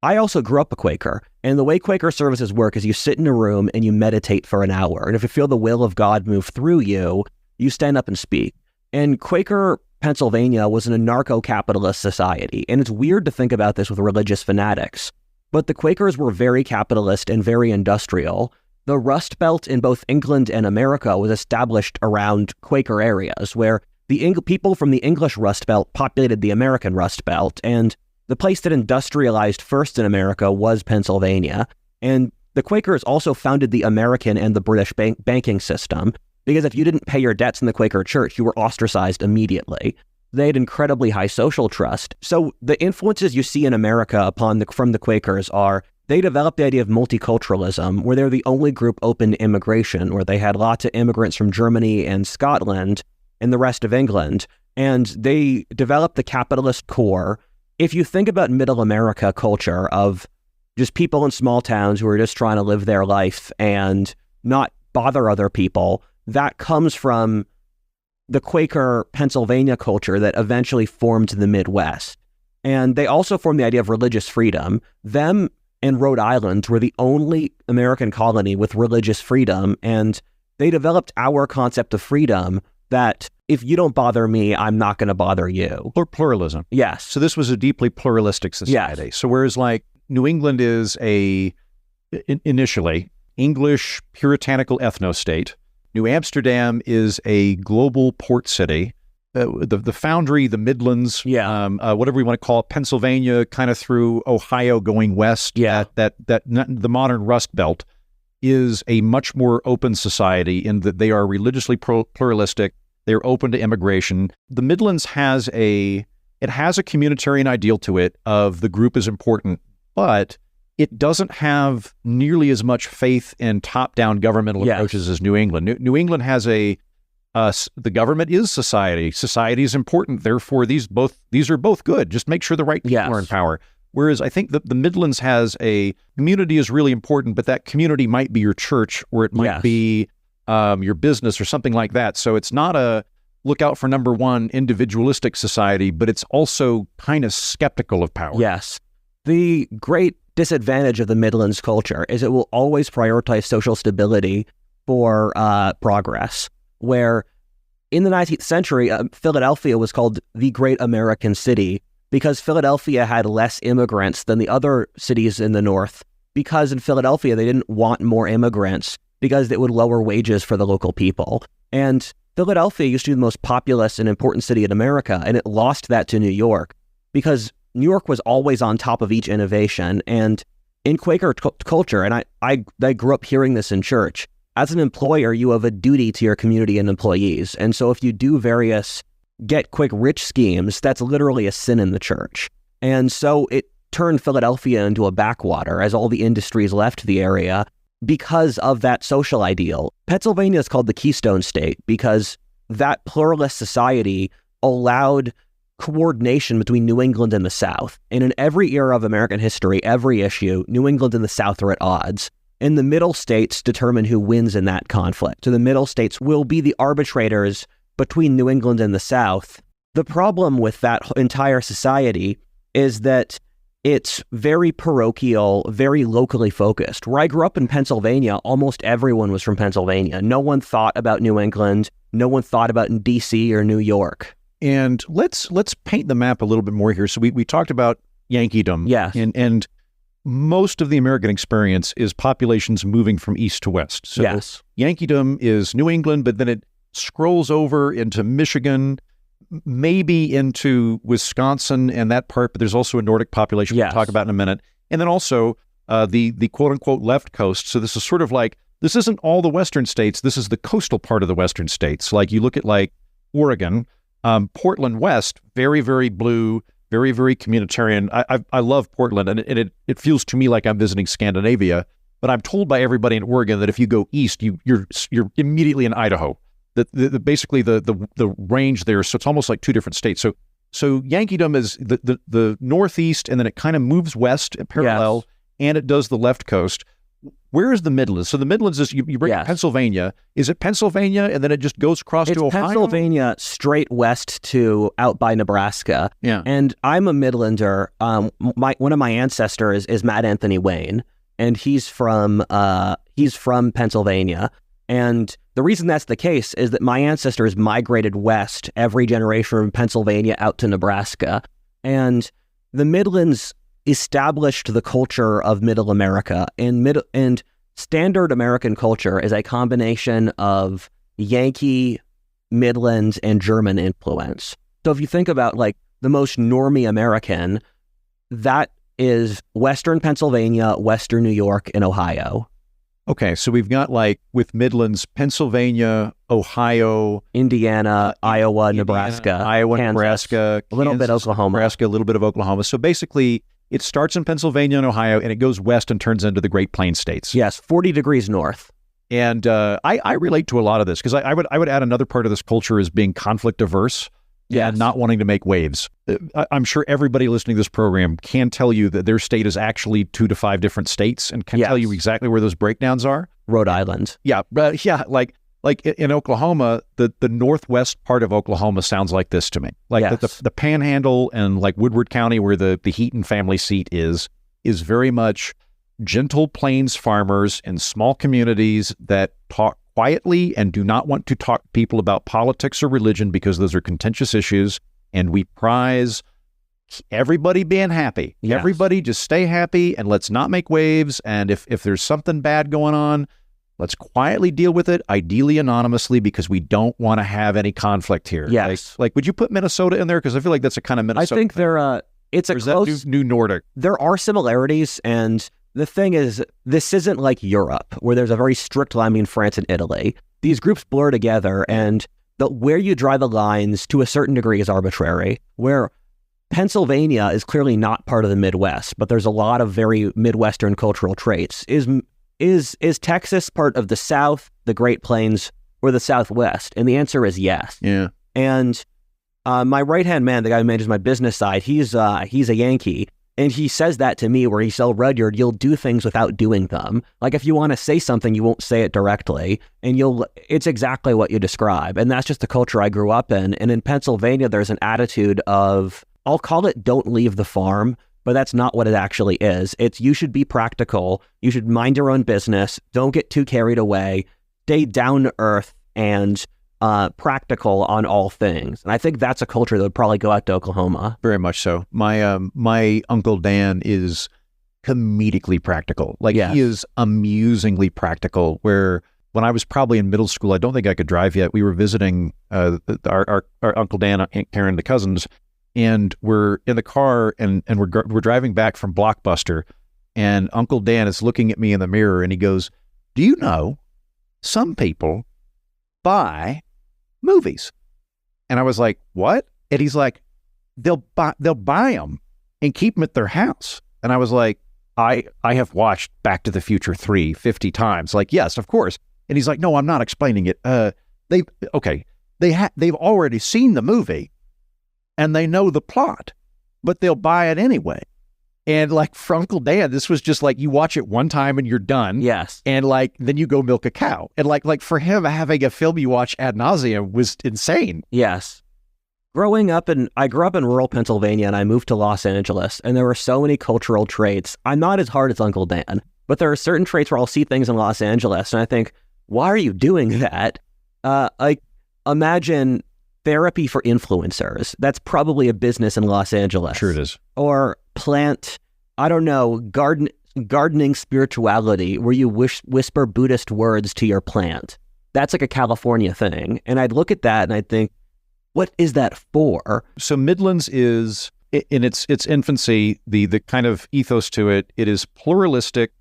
I also grew up a Quaker, and the way Quaker services work is you sit in a room and you meditate for an hour, and if you feel the will of God move through you, you stand up and speak. And Quaker Pennsylvania was an anarcho-capitalist society, and it's weird to think about this with religious fanatics, but the Quakers were very capitalist and very industrial. The Rust Belt in both England and America was established around Quaker areas, where the people from the English Rust Belt populated the American Rust Belt, and the place that industrialized first in America was Pennsylvania. And the Quakers also founded the American and the British banking system, because if you didn't pay your debts in the Quaker Church, you were ostracized immediately. They had incredibly high social trust. So the influences you see in America from the Quakers are, they developed the idea of multiculturalism, where they're the only group open to immigration, where they had lots of immigrants from Germany and Scotland and the rest of England. And they developed the capitalist core. If you think about middle America culture of just people in small towns who are just trying to live their life and not bother other people, that comes from the Quaker Pennsylvania culture that eventually formed the Midwest. And they also formed the idea of religious freedom. Them and Rhode Island were the only American colony with religious freedom, and they developed our concept of freedom that if you don't bother me, I'm not going to bother you. Pluralism. Yes. So this was a deeply pluralistic society. Yes. So whereas like New England is initially English puritanical ethno-state, New Amsterdam is a global port city. The Foundry, the Midlands, whatever we want to call it, Pennsylvania, kind of through Ohio going west, the modern Rust Belt is a much more open society in that they are religiously pluralistic. They're open to immigration. The Midlands has a communitarian ideal to it of the group is important, but it doesn't have nearly as much faith in top-down governmental approaches as New England. New England has the government is society. Society is important. Therefore, these are both good. Just make sure the right people are in power. Whereas I think the Midlands has a community is really important, but that community might be your church or it might be your business or something like that. So it's not a look out for number one individualistic society, but it's also kind of skeptical of power. Yes. The great disadvantage of the Midlands culture is it will always prioritize social stability for progress, where in the 19th century, Philadelphia was called the Great American City because Philadelphia had less immigrants than the other cities in the North, because in Philadelphia, they didn't want more immigrants because it would lower wages for the local people. And Philadelphia used to be the most populous and important city in America, and it lost that to New York because New York was always on top of each innovation. And in Quaker culture, and I grew up hearing this in church, as an employer, you have a duty to your community and employees. And so if you do various get-quick-rich schemes, that's literally a sin in the church. And so it turned Philadelphia into a backwater as all the industries left the area because of that social ideal. Pennsylvania is called the Keystone State because that pluralist society allowed coordination between New England and the South. And in every era of American history, every issue, New England and the South are at odds. And the middle states determine who wins in that conflict. So the middle states will be the arbitrators between New England and the South. The problem with that entire society is that it's very parochial, very locally focused. Where I grew up in Pennsylvania, almost everyone was from Pennsylvania. No one thought about New England. No one thought about DC or New York. And let's paint the map a little bit more here. So we talked about Yankeedom. Yes. And most of the American experience is populations moving from east to west. So yes. Yankeedom is New England, but then it scrolls over into Michigan, maybe into Wisconsin and that part, but there's also a Nordic population we'll talk about in a minute. And then also the quote-unquote left coast. So this is sort of like, this isn't all the western states. This is the coastal part of the western states. Like you look at like Oregon, Portland West, very, very blue, very, very communitarian. I love Portland, and it feels to me like I'm visiting Scandinavia, but I'm told by everybody in Oregon that if you go east, you're immediately in Idaho. Basically the range there, so it's almost like two different states. So Yankeedom is the northeast, and then it kind of moves west parallel, and it does the left coast. where is the Midlands? So the Midlands is, you bring Pennsylvania. Is it Pennsylvania and then it just goes across to Ohio? Pennsylvania straight west to out by Nebraska. Yeah. And I'm a Midlander. One of my ancestors is Matt Anthony Wayne, and he's from Pennsylvania. And the reason that's the case is that my ancestors migrated west every generation from Pennsylvania out to Nebraska. And the Midlands established the culture of Middle America, and standard American culture is a combination of Yankee, Midland, and German influence. So if you think about like the most normie American, that is Western Pennsylvania, Western New York, and Ohio. Okay, so we've got like with Midlands, Pennsylvania, Ohio, Indiana, Iowa, Nebraska, Kansas, Nebraska, a little bit Oklahoma. Nebraska, a little bit of Oklahoma. So basically, it starts in Pennsylvania and Ohio, and it goes west and turns into the Great Plains states. Yes, 40 degrees north. And I relate to a lot of this because I would add another part of this culture is being conflict averse. Yes. And not wanting to make waves. I'm sure everybody listening to this program can tell you that their state is actually 2 to 5 different states and can tell you exactly where those breakdowns are. Rhode Island. Yeah, but like in Oklahoma, the northwest part of Oklahoma sounds like this to me. Like the Panhandle and like Woodard County, where the Heaton family seat is very much gentle plains farmers in small communities that talk quietly and do not want to talk to people about politics or religion because those are contentious issues, and we prize everybody being happy. Yes. Everybody just stay happy and let's not make waves, and if there's something bad going on, let's quietly deal with it, ideally anonymously, because we don't want to have any conflict here. Yes. Like would you put Minnesota in there? Because I feel like that's a kind of Minnesota I think thing. It's a close... New Nordic? There are similarities, and the thing is, this isn't like Europe, where there's a very strict line between France and Italy. These groups blur together, and where you draw the lines, to a certain degree, is arbitrary. Where Pennsylvania is clearly not part of the Midwest, but there's a lot of very Midwestern cultural traits. Is Texas part of the South, the Great Plains, or the Southwest? And the answer is yes. Yeah. And my right-hand man, the guy who manages my business side, he's a Yankee. And he says that to me, where he said, Rudyard, you'll do things without doing them. Like if you want to say something, you won't say it directly, and it's exactly what you describe. And that's just the culture I grew up in. And in Pennsylvania, there's an attitude of, I'll call it don't leave the farm, but that's not what it actually is. It's you should be practical. You should mind your own business. Don't get too carried away. Stay down to earth and practical on all things. And I think that's a culture that would probably go out to Oklahoma. Very much so. My Uncle Dan is comedically practical. Like he is amusingly practical, where when I was probably in middle school, I don't think I could drive yet. We were visiting our Uncle Dan, Aunt Karen, the cousins, and we're in the car and we're driving back from Blockbuster, and Uncle Dan is looking at me in the mirror and he goes, "Do you know some people buy movies?" And I was like, "What?" And he's like, they'll buy them and keep them at their house. And I was like, I have watched Back to the Future 3 50 times. Like, yes, of course. And he's like, "No, I'm not explaining it. They've already seen the movie and they know the plot, but they'll buy it anyway." And like for Uncle Dan, this was just like you watch it one time and you're done. Yes. And like then you go milk a cow. And like for him, having a film you watch ad nauseum was insane. Yes. I grew up in rural Pennsylvania, and I moved to Los Angeles, and there were so many cultural traits. I'm not as hard as Uncle Dan, but there are certain traits where I'll see things in Los Angeles and I think, why are you doing that? Like imagine therapy for influencers. That's probably a business in Los Angeles. Sure it is. Or gardening spirituality, where you whisper Buddhist words to your plant. That's like a California thing. And I'd look at that and I'd think, what is that for? So Midlands is, in its infancy, the kind of ethos to it, it is pluralistic,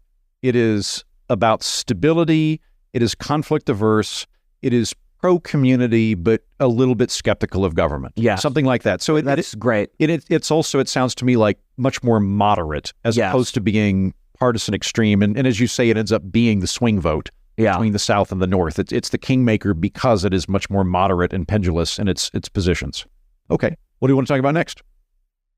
it is about stability, it is conflict averse, it is pro-community, but a little bit skeptical of government. Yeah. Something like that. So that's great. It's also, it sounds to me like much more moderate as opposed to being partisan extreme. And as you say, it ends up being the swing vote between the South and the North. It's the kingmaker because it is much more moderate and pendulous in its positions. Okay. What do you want to talk about next?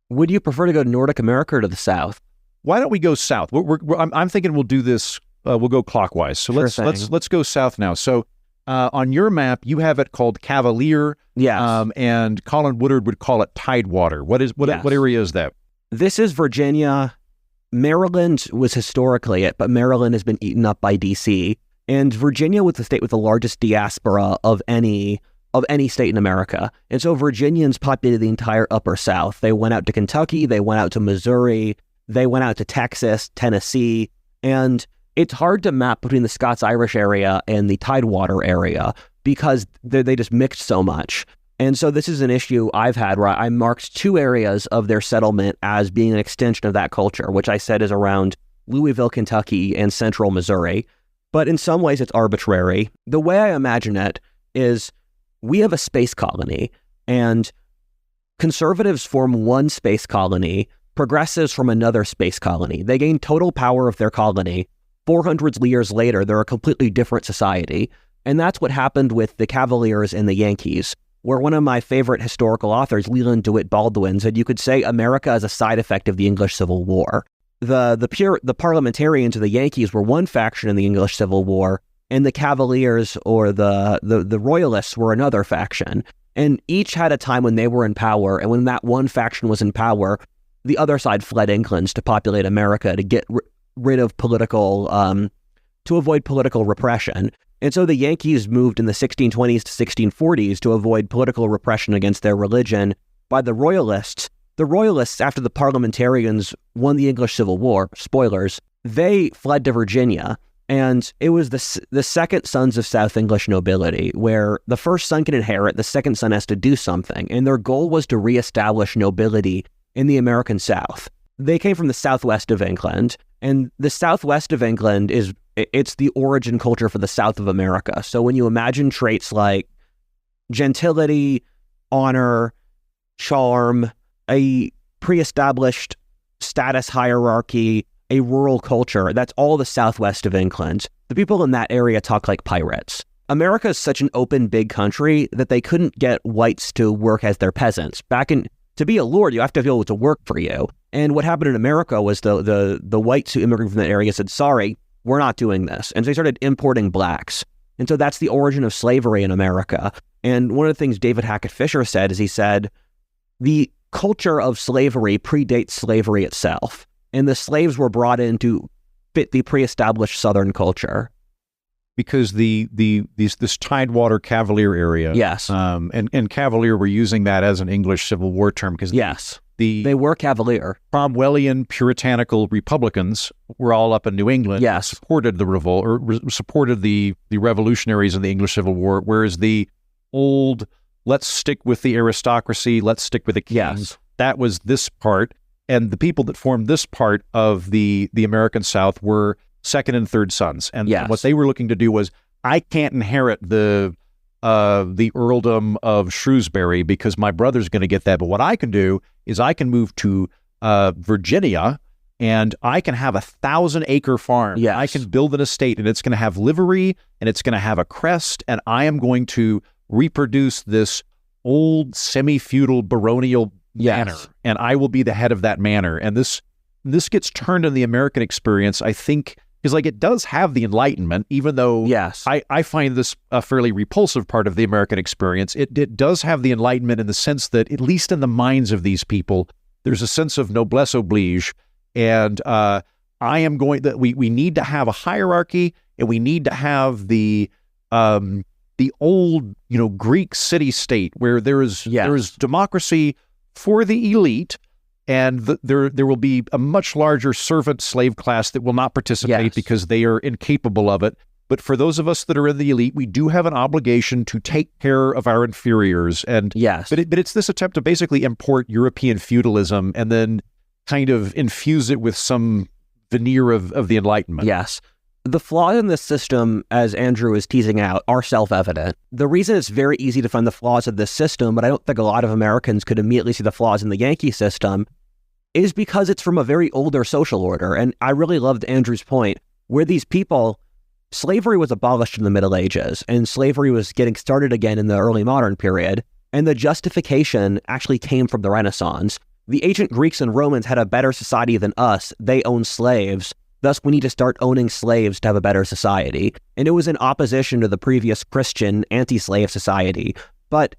Would you prefer to go to Nordic America or to the South? Why don't we go south? I'm thinking we'll do this we'll go clockwise. So let's go south now. So on your map, you have it called Cavalier. Yes. And Colin Woodard would call it Tidewater. What area is that? This is Virginia. Maryland was historically it, but Maryland has been eaten up by D.C. And Virginia was the state with the largest diaspora of any state in America. And so Virginians populated the entire upper South. They went out to Kentucky, they went out to Missouri, they went out to Texas, Tennessee, and it's hard to map between the Scots-Irish area and the Tidewater area because they just mixed so much. And so this is an issue I've had where I marked 2 areas of their settlement as being an extension of that culture, which I said is around Louisville, Kentucky, and central Missouri. But in some ways, it's arbitrary. The way I imagine it is we have a space colony, and conservatives form one space colony, progressives from another space colony. They gain total power of their colony. 400 years later, they're a completely different society. And that's what happened with the Cavaliers and the Yankees, where one of my favorite historical authors, Leland DeWitt Baldwin, said you could say America is a side effect of the English Civil War. The parliamentarians of the Yankees were one faction in the English Civil War, and the Cavaliers or the Royalists were another faction. And each had a time when they were in power, and when that one faction was in power, the other side fled England to populate America to get rid of to avoid political repression. And so the Yankees moved in the 1620s to 1640s to avoid political repression against their religion by the Royalists. The Royalists, after the parliamentarians won the English Civil War, spoilers, they fled to Virginia. And it was the second sons of South English nobility, where the first son can inherit, the second son has to do something. And their goal was to reestablish nobility in the American South. They came from the southwest of England, and the southwest of England it's the origin culture for the South of America. So when you imagine traits like gentility, honor, charm, a pre-established status hierarchy, a rural culture, that's all the southwest of England. The people in that area talk like pirates. America is such an open, big country that they couldn't get whites to work as their peasants. To be a lord, you have to be able to work for you. And what happened in America was the whites who immigrated from that area said, sorry, we're not doing this. And so they started importing blacks. And so that's the origin of slavery in America. And one of the things David Hackett Fisher said is he said, the culture of slavery predates slavery itself. And the slaves were brought in to fit the pre-established Southern culture. Because this Tidewater Cavalier area, yes, and Cavalier, we're using that as an English Civil War term because yes, they were Cavalier. Cromwellian puritanical Republicans were all up in New England, yes, supported the revolt or supported the revolutionaries in the English Civil War, whereas the old let's stick with the aristocracy, let's stick with the kings, yes, that was this part, and the people that formed this part of the American South were second and third sons. And yes, what they were looking to do was, I can't inherit the earldom of Shrewsbury because my brother's going to get that. But what I can do is I can move to Virginia and I can have 1,000-acre farm. Yes. I can build an estate and it's going to have livery and it's going to have a crest and I am going to reproduce this old semi-feudal baronial manor, and I will be the head of that manor. And this gets turned in the American experience, I think, because it does have the Enlightenment, even though I find this a fairly repulsive part of the American experience. It does have the Enlightenment in the sense that, at least in the minds of these people, there's a sense of noblesse oblige, and we need to have a hierarchy, and we need to have the old Greek city-state where there is democracy for the elite. And there will be a much larger servant slave class that will not participate because they are incapable of it. But for those of us that are in the elite, we do have an obligation to take care of our inferiors. And but it's this attempt to basically import European feudalism and then kind of infuse it with some veneer of the Enlightenment. Yes. The flaws in this system, as Andrew is teasing out, are self-evident. The reason it's very easy to find the flaws of this system, but I don't think a lot of Americans could immediately see the flaws in the Yankee system, is because it's from a very older social order. And I really loved Andrew's point, where these people, slavery was abolished in the Middle Ages, and slavery was getting started again in the early modern period, and the justification actually came from the Renaissance. The ancient Greeks and Romans had a better society than us. They owned slaves. Thus, we need to start owning slaves to have a better society. And it was in opposition to the previous Christian anti-slave society. But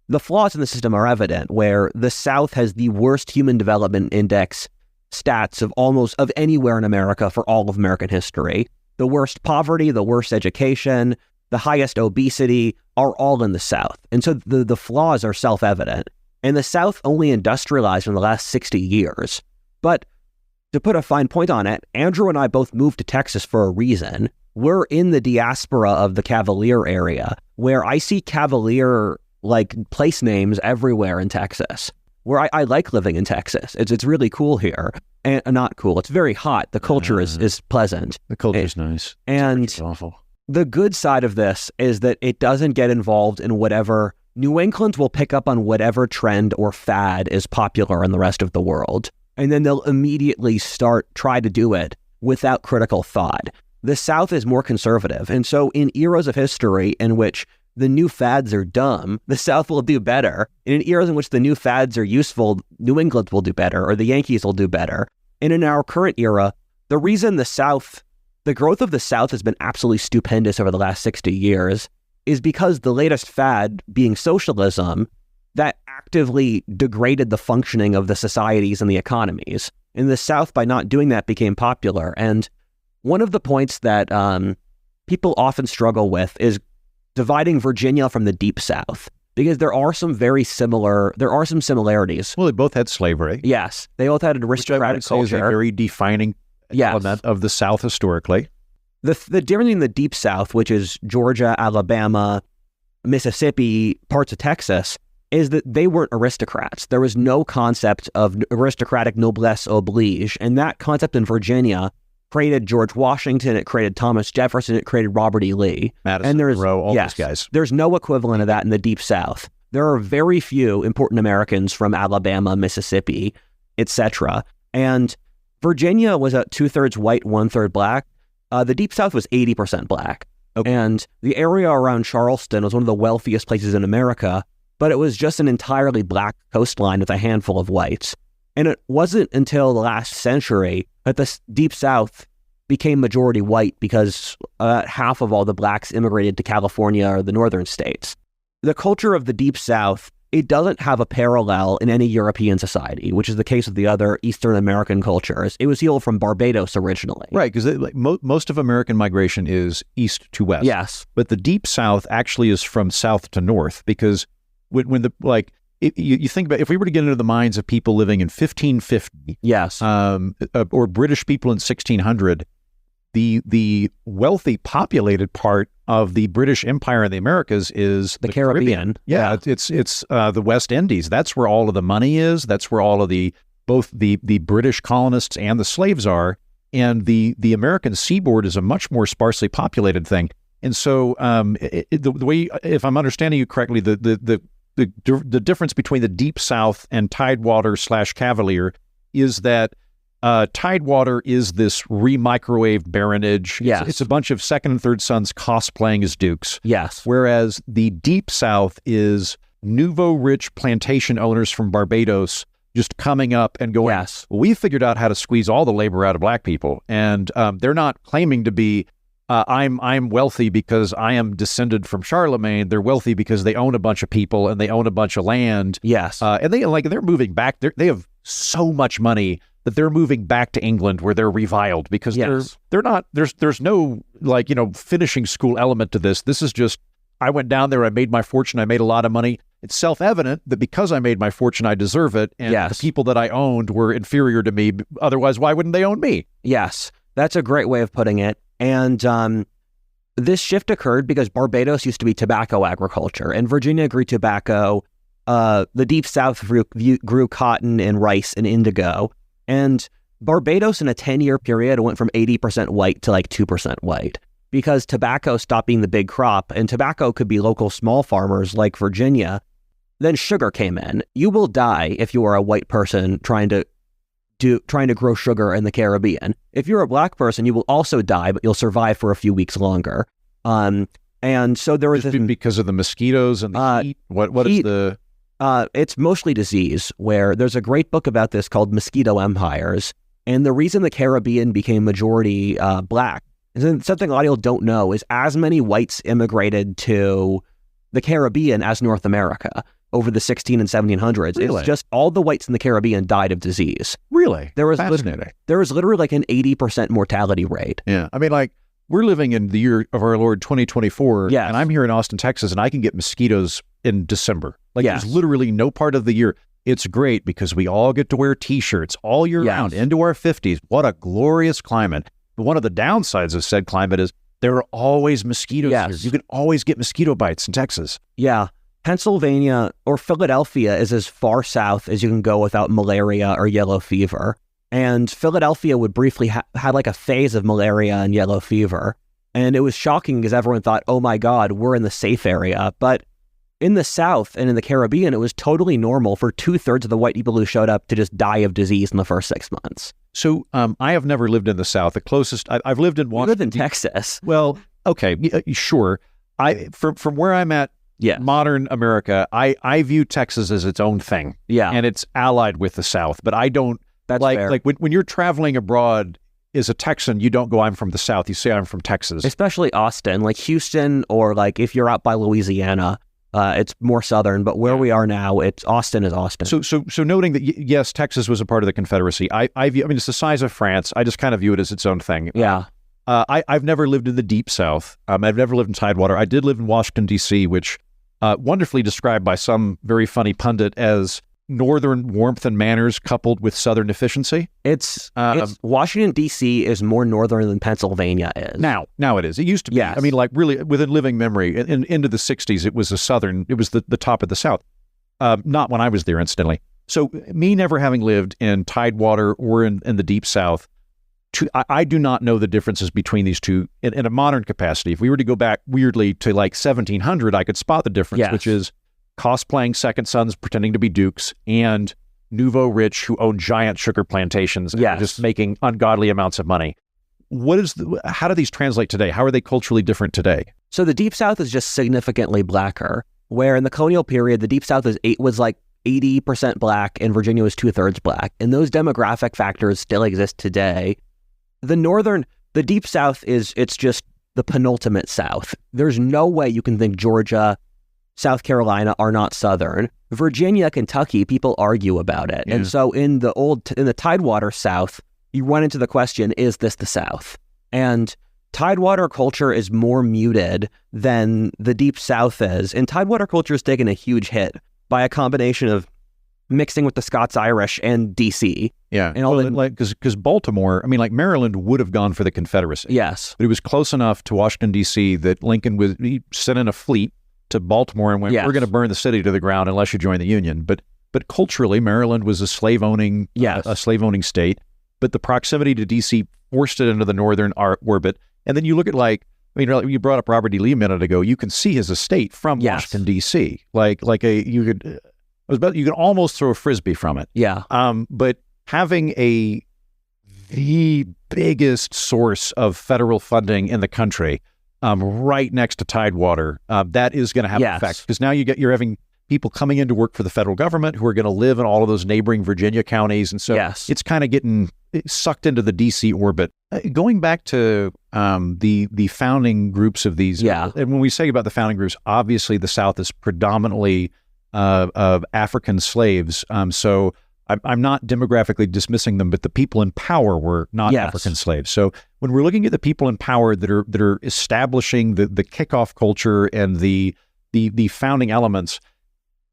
the flaws in the system are evident, where the South has the worst human development index stats of anywhere in America for all of American history. The worst poverty, the worst education, the highest obesity are all in the South. And so the flaws are self-evident. And the South only industrialized in the last 60 years. But to put a fine point on it, Andrew and I both moved to Texas for a reason. We're in the diaspora of the Cavalier area, where I see Cavalier place names everywhere in Texas, where I like living in Texas. It's really cool here. And not cool. It's very hot. The culture is pleasant. The culture's nice. And it's awful. The good side of this is that it doesn't get involved in whatever New England will pick up on whatever trend or fad is popular in the rest of the world. And then they'll immediately try to do it without critical thought. The South is more conservative. And so in eras of history in which the new fads are dumb, the South will do better. And in eras in which the new fads are useful, New England will do better, or the Yankees will do better. And in our current era, the reason the growth of the South has been absolutely stupendous over the last 60 years is because the latest fad, being socialism, that actively degraded the functioning of the societies and the economies. In the South, by not doing that, became popular. And one of the points that people often struggle with is dividing Virginia from the Deep South, because there are some similarities. Well, they both had slavery. Yes, they both had an aristocratic culture. Is a very defining element of the South historically. The difference in the Deep South, which is Georgia, Alabama, Mississippi, parts of Texas, is that they weren't aristocrats. There was no concept of aristocratic noblesse oblige. And that concept in Virginia created George Washington, it created Thomas Jefferson, it created Robert E. Lee. Madison, Monroe, all these guys. There's no equivalent of that in the Deep South. There are very few important Americans from Alabama, Mississippi, etc. And Virginia was 2/3 white, 1/3 black. The Deep South was 80% black. Okay. And the area around Charleston was one of the wealthiest places in America, but it was just an entirely black coastline with a handful of whites. And it wasn't until the last century that the Deep South became majority white, because half of all the blacks immigrated to California or the northern states. The culture of the Deep South, it doesn't have a parallel in any European society, which is the case of the other Eastern American cultures. It was hailed from Barbados originally. Right, because most of American migration is east to west. Yes. But the Deep South actually is from south to north, because when you think about, if we were to get into the minds of people living in 1550, yes, or British people in 1600, the wealthy populated part of the British Empire in the Americas is the Caribbean. Yeah, it's the West Indies. That's where all of the money is. That's where all of both the British colonists and the slaves are. And the American seaboard is a much more sparsely populated thing. And so the way, if I'm understanding you correctly, the difference between the Deep South and Tidewater / Cavalier is that Tidewater is this re-microwaved baronage. Yes. It's a bunch of second and third sons cosplaying as dukes. Yes. Whereas the Deep South is nouveau rich plantation owners from Barbados just coming up and going, yes, we figured out how to squeeze all the labor out of black people. And they're not claiming to be, I'm wealthy because I am descended from Charlemagne. They're wealthy because they own a bunch of people and they own a bunch of land. Yes. And they're moving back. They have so much money that they're moving back to England, where they're reviled, because they're not, there's no finishing school element to this. This is just, I went down there, I made my fortune, I made a lot of money. It's self-evident that because I made my fortune, I deserve it. And the people that I owned were inferior to me. Otherwise, why wouldn't they own me? Yes. That's a great way of putting it. And this shift occurred because Barbados used to be tobacco agriculture, and Virginia grew tobacco. The Deep South grew cotton and rice and indigo. And Barbados in a 10-year period went from 80% white to 2% white, because tobacco stopped being the big crop, and tobacco could be local small farmers like Virginia. Then sugar came in. You will die if you are a white person trying to grow sugar in the Caribbean. If you're a black person, you will also die, but you'll survive for a few weeks longer. And so there was because of the mosquitoes and the heat. What heat, is the? It's mostly disease. Where there's a great book about this called Mosquito Empires, And the reason the Caribbean became majority black, and something a lot of people don't know, is as many whites immigrated to the Caribbean as North America over the 16 and 1700s. Really? It's just all the whites in the Caribbean died of disease. Really? There was Fascinating. there was literally like an 80% mortality rate. Yeah. I mean, like, we're living in the year of our Lord 2024, Yes. and I'm here in Austin, Texas, and I can get mosquitoes in December. Like, Yes. there's literally no part of the year. It's great because we all get to wear T-shirts all year Yes. round into our 50s. What a glorious climate. But one of the downsides of said climate is there are always mosquitoes Yes. here. You can always get mosquito bites in Texas. Yeah. Pennsylvania or Philadelphia is as far south as you can go without malaria or yellow fever. And Philadelphia would briefly had like a phase of malaria and yellow fever. And it was shocking because everyone thought, oh my God, we're in the safe area. But in the South and in the Caribbean, it was totally normal for 2/3 of the white people who showed up to just die of disease in the first 6 months. So I have never lived in the South. The closest I've lived in You Washington. lived in Texas. Well, okay, sure. From where I'm at, Yeah. modern America, I view Texas as its own thing. Yeah. And it's allied with the South. But I don't That's like fair. like when you're traveling abroad as a Texan, you don't go, I'm from the South. You say I'm from Texas. Especially Austin, like Houston, or like if you're out by Louisiana, it's more southern. But where we are now, Austin is Austin. So noting that yes, Texas was a part of the Confederacy. I view, I mean, it's the size of France. I just kind of view it as its own thing. Yeah. I've never lived in the deep South. I've never lived in Tidewater. I did live in Washington, D.C., which wonderfully described by some very funny pundit as northern warmth and manners coupled with southern efficiency. It's Washington, D.C. is more northern than Pennsylvania is. Now it is. It used to be. Yes. I mean, like really within living memory, into the 60s, it was the top of the South. Not when I was there, incidentally. So me never having lived in Tidewater or in the deep South, I do not know the differences between these two in a modern capacity. If we were to go back weirdly to like 1700, I could spot the difference, Yes. which is cosplaying second sons pretending to be dukes and nouveau rich who own giant sugar plantations and Yes. are just making ungodly amounts of money. How do these translate today? How are they culturally different today? So the Deep South is just significantly blacker, where in the colonial period, the Deep South was like 80% black and Virginia was 2/3 black. And those demographic factors still exist today. The Deep South it's just the penultimate South. There's no way you can think Georgia, South Carolina are not Southern. Virginia, Kentucky, people argue about it. Yeah. And so in the Tidewater South, you run into the question, is this the South? And Tidewater culture is more muted than the Deep South is. And Tidewater culture has taken a huge hit by a combination of mixing with the Scots-Irish and D.C. Yeah, And all the- like because Baltimore, I mean, like Maryland would have gone for the Confederacy. Yes. But it was close enough to Washington, D.C. that Lincoln he sent in a fleet to Baltimore and went, Yes. we're going to burn the city to the ground unless you join the Union. But culturally, Maryland was a slave-owning Yes. a slave-owning state. But the proximity to D.C. forced it into the northern orbit. And then you look at you brought up Robert E. Lee a minute ago. You can see his estate from Yes. Washington, D.C. You could almost throw a frisbee from it. Yeah. But having the biggest source of federal funding in the country right next to Tidewater, that is going to have an Yes. effect. Because now you're having people coming in to work for the federal government who are going to live in all of those neighboring Virginia counties. And so Yes. it's kind of getting sucked into the D.C. orbit. Going back to the founding groups of these, Yeah. and when we say about the founding groups, obviously the South is predominantly of African slaves. So I'm not demographically dismissing them, but the people in power were not Yes. African slaves. So when we're looking at the people in power that are establishing the kickoff culture and the founding elements,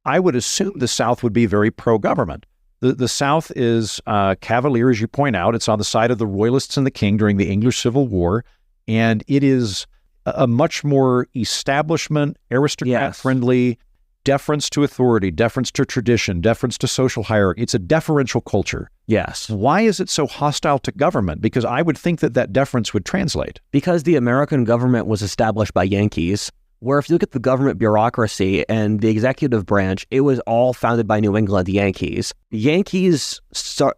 I would assume the South would be very pro-government. The South is cavalier, as you point out. It's on the side of the Royalists and the King during the English Civil War, and it is a much more establishment, aristocrat-friendly, deference to authority, deference to tradition, deference to social hierarchy. It's a deferential culture. Yes. Why is it so hostile to government? Because I would think that deference would translate. Because the American government was established by Yankees, where if you look at the government bureaucracy and the executive branch, it was all founded by New England Yankees. Yankees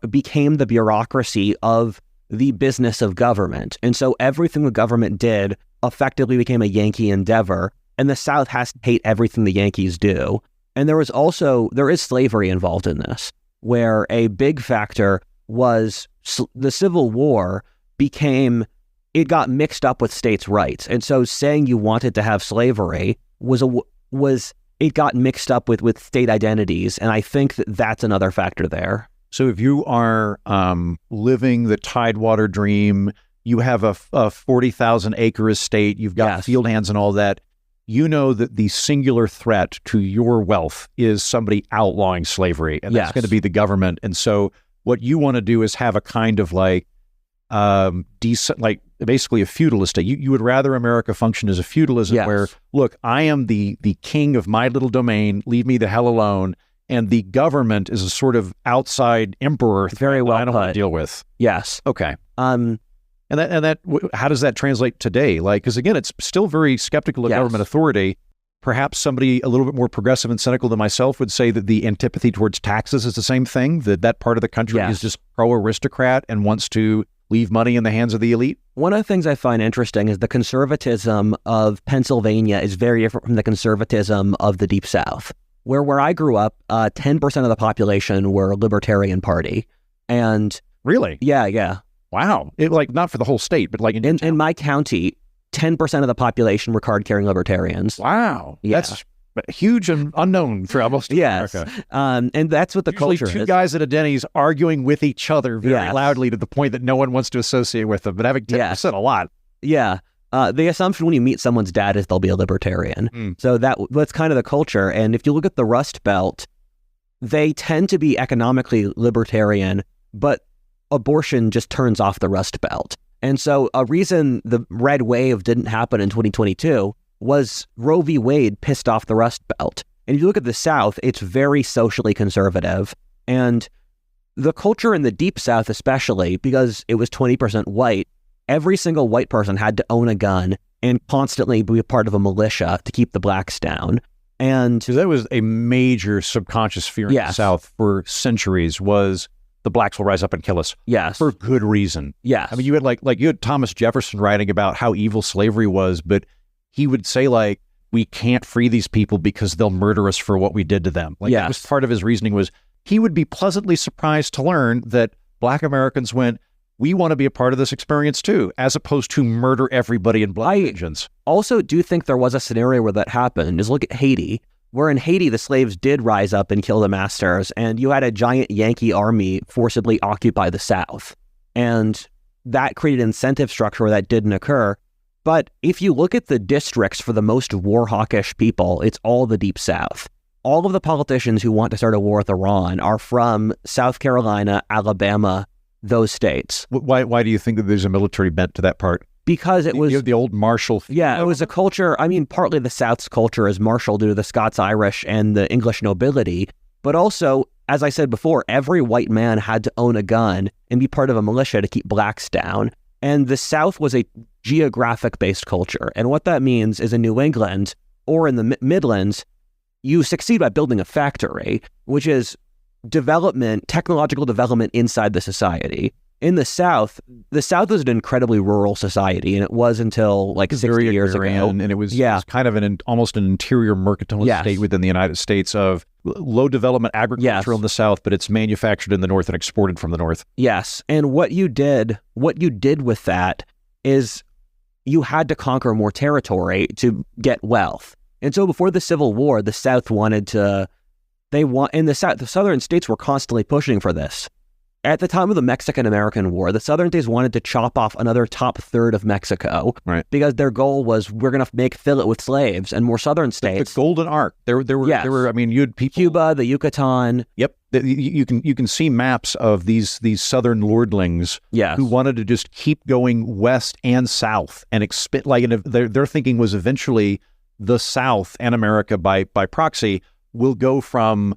became the bureaucracy of the business of government. And so everything the government did effectively became a Yankee endeavor. And the South has to hate everything the Yankees do. And there is slavery involved in this, where a big factor was the Civil War it got mixed up with states' rights. And so saying you wanted to have slavery it got mixed up with state identities. And I think that's another factor there. So if you are living the Tidewater dream, you have a 40,000 acre estate, you've got field hands and all that, you know that the singular threat to your wealth is somebody outlawing slavery, and that's going to be the government. And so what you want to do is have a kind of like decent, like basically a feudal estate. You would rather America function as a feudalism where, look, I am the king of my little domain, leave me the hell alone, and the government is a sort of outside emperor very well I don't want to deal with. Yes. Okay. And that how does that translate today? Like, because again, it's still very skeptical of government authority. Perhaps somebody a little bit more progressive and cynical than myself would say that the antipathy towards taxes is the same thing, that part of the country is just pro-aristocrat and wants to leave money in the hands of the elite. One of the things I find interesting is the conservatism of Pennsylvania is very different from the conservatism of the Deep South. Where I grew up, 10% of the population were Libertarian Party. And really? Yeah. Wow. Like not for the whole state, but like in my county, 10% of the population were card-carrying libertarians. Wow. Yeah. That's huge and unknown for almost America. And that's what the usually culture is. Two guys at a Denny's arguing with each other very loudly to the point that no one wants to associate with them, but having 10% a lot. Yeah. The assumption when you meet someone's dad is they'll be a libertarian. So that's kind of the culture. And if you look at the Rust Belt, they tend to be economically libertarian, but abortion just turns off the Rust Belt. And so a reason the red wave didn't happen in 2022 was Roe v. Wade pissed off the Rust Belt. And if you look at the South, it's very socially conservative. And the culture in the Deep South especially, because it was 20% white, every single white person had to own a gun and constantly be a part of a militia to keep the blacks down. And so that was a major subconscious fear in the South for centuries, was the blacks will rise up and kill us. Yes. For good reason. Yes. I mean, you had you had Thomas Jefferson writing about how evil slavery was, but he would say like, we can't free these people because they'll murder us for what we did to them. Like that was part of his reasoning, was he would be pleasantly surprised to learn that black Americans went, we want to be a part of this experience too, as opposed to murder everybody in blood vengeance. Also do think there was a scenario where that happened. Is look at Haiti, where in Haiti, the slaves did rise up and kill the masters, and you had a giant Yankee army forcibly occupy the South. And that created an incentive structure where that didn't occur. But if you look at the districts for the most war hawkish people, it's all the Deep South. All of the politicians who want to start a war with Iran are from South Carolina, Alabama, those states. Why do you think that there's a military bent to that part? Because it was the old martial. Yeah, it was a culture. I mean, partly the South's culture is martial due to the Scots-Irish and the English nobility, but also, as I said before, every white man had to own a gun and be part of a militia to keep blacks down. And the South was a geographic-based culture. And what that means is in New England or in the Midlands, you succeed by building a factory, which is development, technological development inside the society. In the South was an incredibly rural society, and it was until like 60 years ago. And it was kind of almost an interior mercantilist state within the United States of low development agriculture in the South, but it's manufactured in the North and exported from the North. Yes. And what you did with that is you had to conquer more territory to get wealth. And so before the Civil War, the South the Southern states were constantly pushing for this. At the time of the Mexican-American War, the Southern states wanted to chop off another top third of Mexico, because their goal was, we're going to fill it with slaves, and more Southern states. The Golden Arc. There were. I mean, you had people. Cuba, the Yucatan. Yep. You can see maps of these Southern lordlings who wanted to just keep going west and south and expand. Their thinking was eventually the South and America by proxy will go from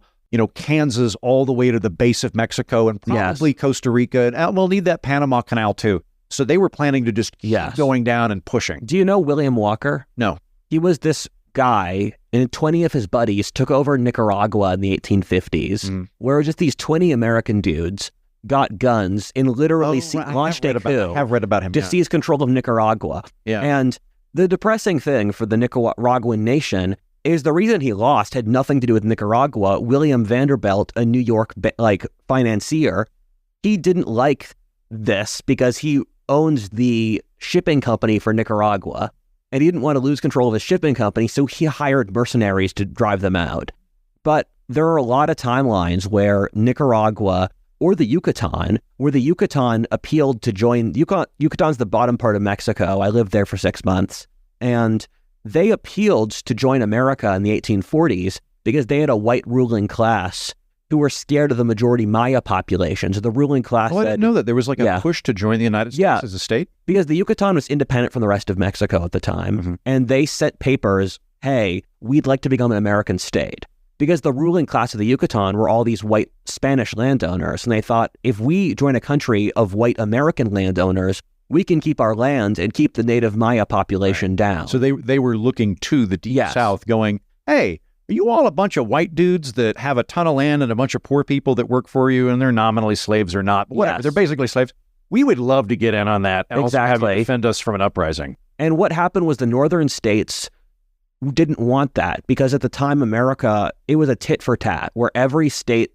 Kansas all the way to the base of Mexico and probably Costa Rica. And we'll need that Panama Canal too. So they were planning to just keep going down and pushing. Do you know William Walker? No. He was this guy, and 20 of his buddies took over Nicaragua in the 1850s, where just these 20 American dudes got guns and literally launched a coup. I have read about him. To seize control of Nicaragua. Yeah. And the depressing thing for the Nicaraguan nation is the reason he lost had nothing to do with Nicaragua. William Vanderbilt, a New York financier, he didn't like this because he owns the shipping company for Nicaragua, and he didn't want to lose control of his shipping company, so he hired mercenaries to drive them out. But there are a lot of timelines where Nicaragua or the Yucatan, where the Yucatan appealed to join. Yucatan's the bottom part of Mexico. I lived there for 6 months, and they appealed to join America in the 1840s because they had a white ruling class who were scared of the majority Maya population. So the ruling class I didn't know that. There was like a push to join the United States as a state? Because the Yucatan was independent from the rest of Mexico at the time, and they sent papers, hey, we'd like to become an American state. Because the ruling class of the Yucatan were all these white Spanish landowners, and they thought, if we join a country of white American landowners, we can keep our land and keep the native Maya population down. So they were looking to the deep south going, hey, are you all a bunch of white dudes that have a ton of land and a bunch of poor people that work for you and they're nominally slaves or not? Whatever. They're basically slaves. We would love to get in on that and also have you defend us from an uprising. And what happened was the northern states didn't want that because at the time America, it was a tit for tat where every state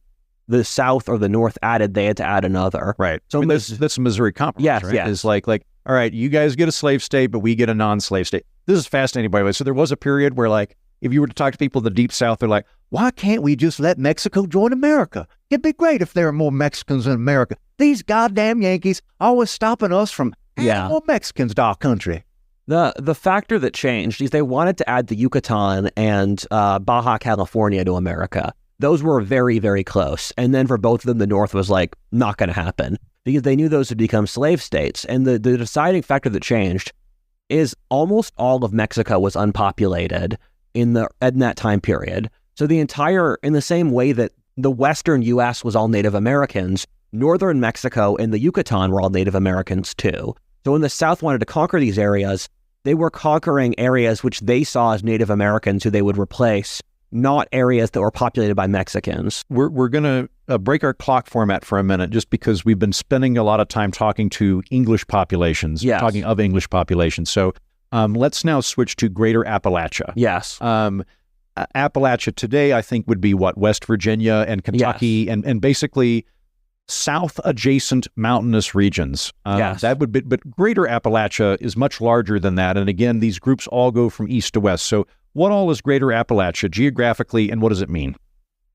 the South or the North added, they had to add another. Right. So I mean, that's Missouri Compromise, right? Yes. It's like, all right, you guys get a slave state, but we get a non-slave state. This is fascinating, by the way. So there was a period where, like, if you were to talk to people in the Deep South, they're like, why can't we just let Mexico join America? It'd be great if there were more Mexicans in America. These goddamn Yankees always stopping us from adding more Mexicans to our country. The factor that changed is they wanted to add the Yucatan and Baja California to America. Those were very, very close. And then for both of them, the North was like, not going to happen because they knew those would become slave states. And the deciding factor that changed is almost all of Mexico was unpopulated in that time period. So in the same way that the Western U.S. was all Native Americans, Northern Mexico and the Yucatan were all Native Americans too. So when the South wanted to conquer these areas, they were conquering areas which they saw as Native Americans who they would replace, not areas that were populated by Mexicans. We're going to break our clock format for a minute just because we've been spending a lot of time talking to English populations, talking of English populations. So let's now switch to Greater Appalachia. Yes. Appalachia today, I think, would be West Virginia and Kentucky and basically south adjacent mountainous regions. That would be, but Greater Appalachia is much larger than that. And again, these groups all go from east to west. So what all is Greater Appalachia geographically, and what does it mean?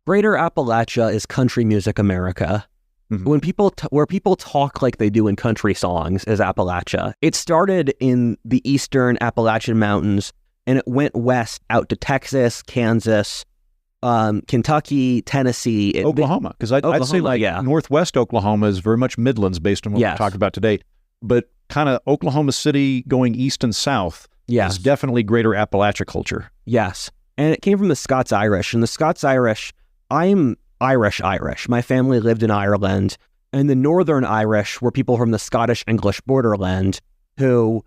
Greater Appalachia is country music America. When where people talk like they do in country songs is Appalachia. It started in the eastern Appalachian Mountains, and it went west out to Texas, Kansas, Kentucky, Tennessee, Oklahoma. Because I'd say northwest Oklahoma is very much Midlands based on what we talked about today. But kind of Oklahoma City going east and south is definitely Greater Appalachia culture. Yes. And it came from the Scots-Irish. And the Scots-Irish, I'm Irish. My family lived in Ireland. And the Northern Irish were people from the Scottish-English borderland who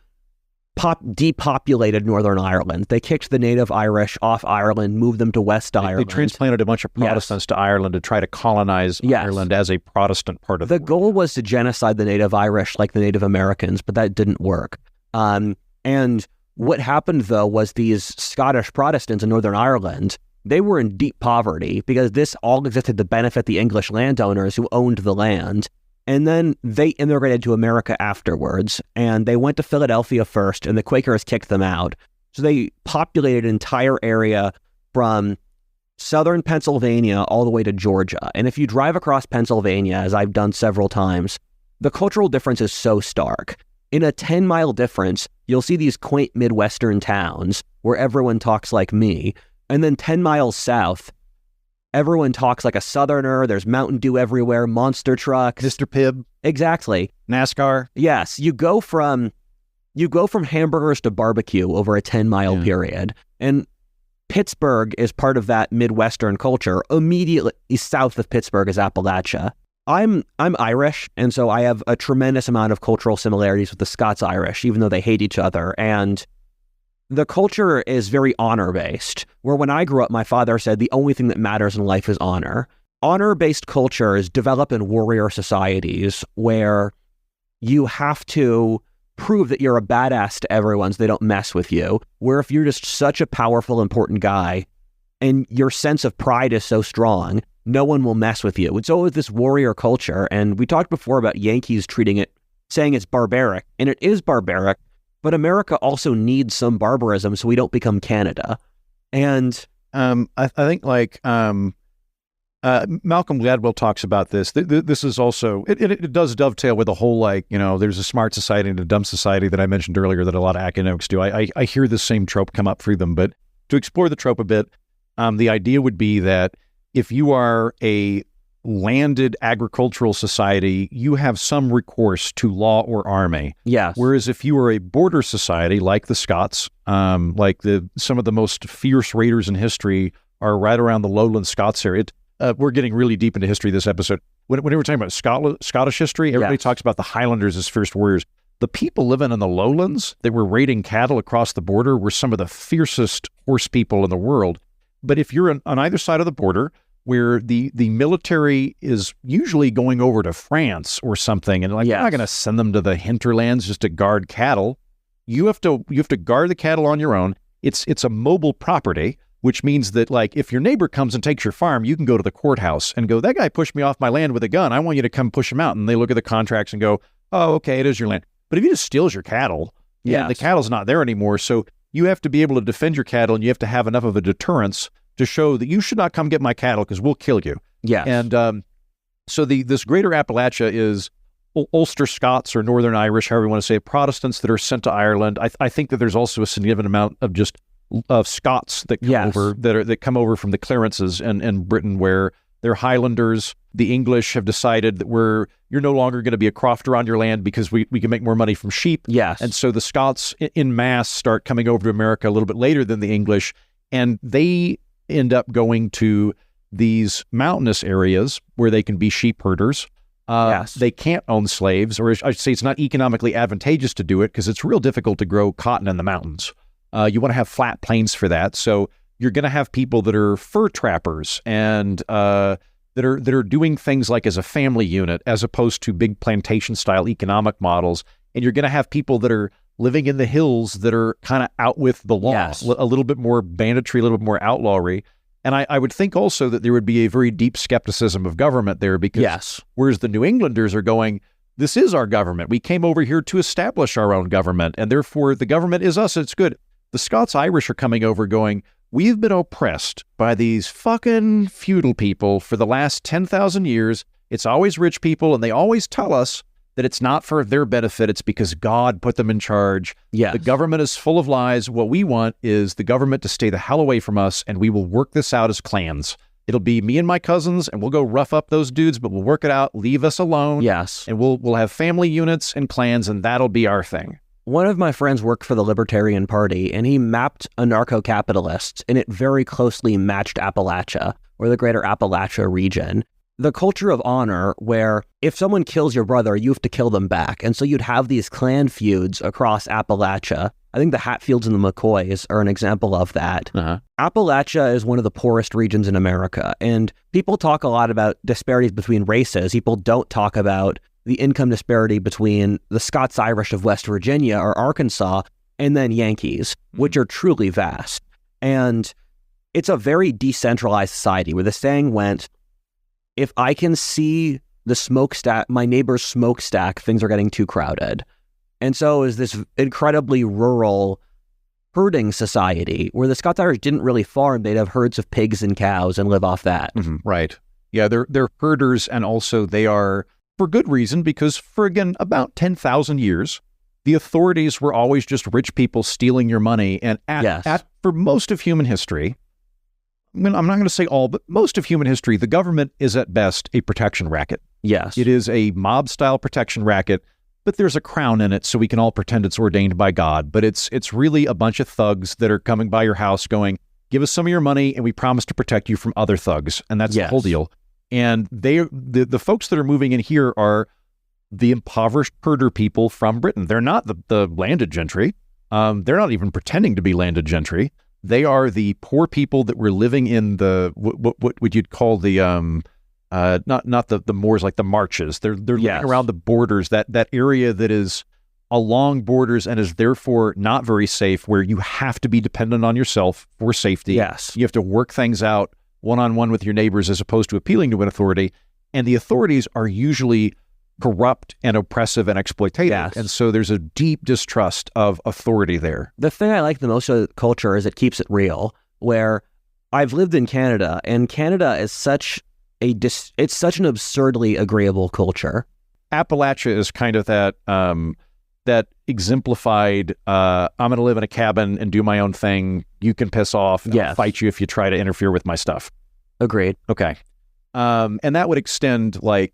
depopulated Northern Ireland. They kicked the native Irish off Ireland, moved them to West Ireland. They transplanted a bunch of Protestants to Ireland to try to colonize Ireland as a Protestant part of the world. Goal was to genocide the native Irish like the Native Americans, but that didn't work. And what happened, though, was these Scottish Protestants in Northern Ireland, they were in deep poverty because this all existed to benefit the English landowners who owned the land. And then they immigrated to America afterwards, and they went to Philadelphia first, and the Quakers kicked them out. So they populated an entire area from southern Pennsylvania all the way to Georgia. And if you drive across Pennsylvania, as I've done several times, the cultural difference is so stark. In a 10-mile difference, you'll see these quaint Midwestern towns where everyone talks like me. And then 10 miles south, everyone talks like a Southerner. There's Mountain Dew everywhere, monster trucks. Mr. Pibb. Exactly. NASCAR. Yes. You go from hamburgers to barbecue over a 10-mile period. And Pittsburgh is part of that Midwestern culture. Immediately south of Pittsburgh is Appalachia. I'm Irish, and so I have a tremendous amount of cultural similarities with the Scots-Irish, even though they hate each other. And the culture is very honor-based, where when I grew up, my father said the only thing that matters in life is honor. Honor-based cultures develop in warrior societies where you have to prove that you're a badass to everyone so they don't mess with you, where if you're just such a powerful, important guy and your sense of pride is so strong, no one will mess with you. And so with this warrior culture, and we talked before about Yankees saying it's barbaric, and it is barbaric, but America also needs some barbarism so we don't become Canada. And I think Malcolm Gladwell talks about this. This is also, it does dovetail with the whole, there's a smart society and a dumb society that I mentioned earlier that a lot of academics do. I hear the same trope come up through them, but to explore the trope a bit, the idea would be that if you are a landed agricultural society, you have some recourse to law or army. yes, Whereas if you are a border society like the Scots, some of the most fierce raiders in history are right around the lowland Scots area. We're getting really deep into history this episode. When we're talking about Scottish history, everybody talks about the Highlanders as fierce warriors. The people living in the lowlands that were raiding cattle across the border were some of the fiercest horse people in the world. But if you're on either side of the border, where the military is usually going over to France or something, and you're not going to send them to the hinterlands just to guard cattle. You have to guard the cattle on your own. It's a mobile property, which means that if your neighbor comes and takes your farm, you can go to the courthouse and go, that guy pushed me off my land with a gun. I want you to come push him out. And they look at the contracts and go, oh, okay, it is your land. But if he just steals your cattle, the cattle's not there anymore. So you have to be able to defend your cattle, and you have to have enough of a deterrence to show that you should not come get my cattle because we'll kill you. Yes. And so this greater Appalachia is Ulster Scots or Northern Irish, however you want to say it, Protestants that are sent to Ireland. I think that there's also a significant amount of just of Scots that come over that come over from the clearances in Britain, where they're Highlanders. The English have decided that you're no longer going to be a crofter on your land because we can make more money from sheep. Yes. And so the Scots in mass start coming over to America a little bit later than the English, and they end up going to these mountainous areas where they can be sheep herders. They can't own slaves, or I should say it's not economically advantageous to do it because it's real difficult to grow cotton in the mountains. You want to have flat plains for that. So you're going to have people that are fur trappers and that are doing things like as a family unit as opposed to big plantation style economic models. And you're going to have people that are living in the hills that are kind of out with the law, a little bit more banditry, a little bit more outlawry. And I would think also that there would be a very deep skepticism of government there because whereas the New Englanders are going, this is our government. We came over here to establish our own government, and therefore the government is us. It's good. The Scots-Irish are coming over going, we've been oppressed by these fucking feudal people for the last 10,000 years. It's always rich people, and they always tell us that it's not for their benefit, it's because God put them in charge. Yes. The government is full of lies. What we want is the government to stay the hell away from us, and we will work this out as clans. It'll be me and my cousins, and we'll go rough up those dudes, but we'll work it out, leave us alone. Yes. And we'll have family units and clans, and that'll be our thing. One of my friends worked for the Libertarian Party, and he mapped anarcho-capitalists, and it very closely matched Appalachia, or the greater Appalachia region. The culture of honor, where if someone kills your brother, you have to kill them back. And so you'd have these clan feuds across Appalachia. I think the Hatfields and the McCoys are an example of that. Appalachia is one of the poorest regions in America. And people talk a lot about disparities between races. People don't talk about the income disparity between the Scots-Irish of West Virginia or Arkansas and then Yankees, which are truly vast. And it's a very decentralized society where the saying went, if I can see the smokestack, my neighbor's smokestack, things are getting too crowded. And so is this incredibly rural herding society where the Scots-Irish didn't really farm. They'd have herds of pigs and cows and live off that. Right. Yeah, they're herders, and also they are, for good reason, because for, again, about 10,000 years, the authorities were always just rich people stealing your money. And for most of human history, I'm not going to say all, but most of human history, the government is at best a protection racket. Yes. It is a mob-style protection racket, but there's a crown in it, so we can all pretend it's ordained by God. But it's really a bunch of thugs that are coming by your house going, give us some of your money, and we promise to protect you from other thugs. And that's the whole deal. And the folks that are moving in here are the impoverished herder people from Britain. They're not the landed gentry. They're not even pretending to be landed gentry. They are the poor people that were living in the what would you'd call the not the moors, like the marches. They're living around the borders, that area that is along borders and is therefore not very safe, where you have to be dependent on yourself for safety. Yes. You have to work things out one-on-one with your neighbors as opposed to appealing to an authority. And the authorities are usually corrupt and oppressive and exploitative. Yes. And so there's a deep distrust of authority there. The thing I like the most of the culture is it keeps it real, where I've lived in Canada, and Canada is such an absurdly agreeable culture. Appalachia is kind of that exemplified, I'm going to live in a cabin and do my own thing. You can piss off and I'll fight you if you try to interfere with my stuff. Agreed. Okay. And that would extend like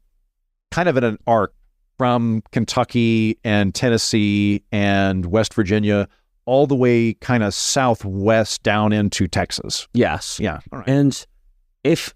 kind of in an arc from Kentucky and Tennessee and West Virginia all the way kind of southwest down into Texas. Yes. Yeah. All right. And if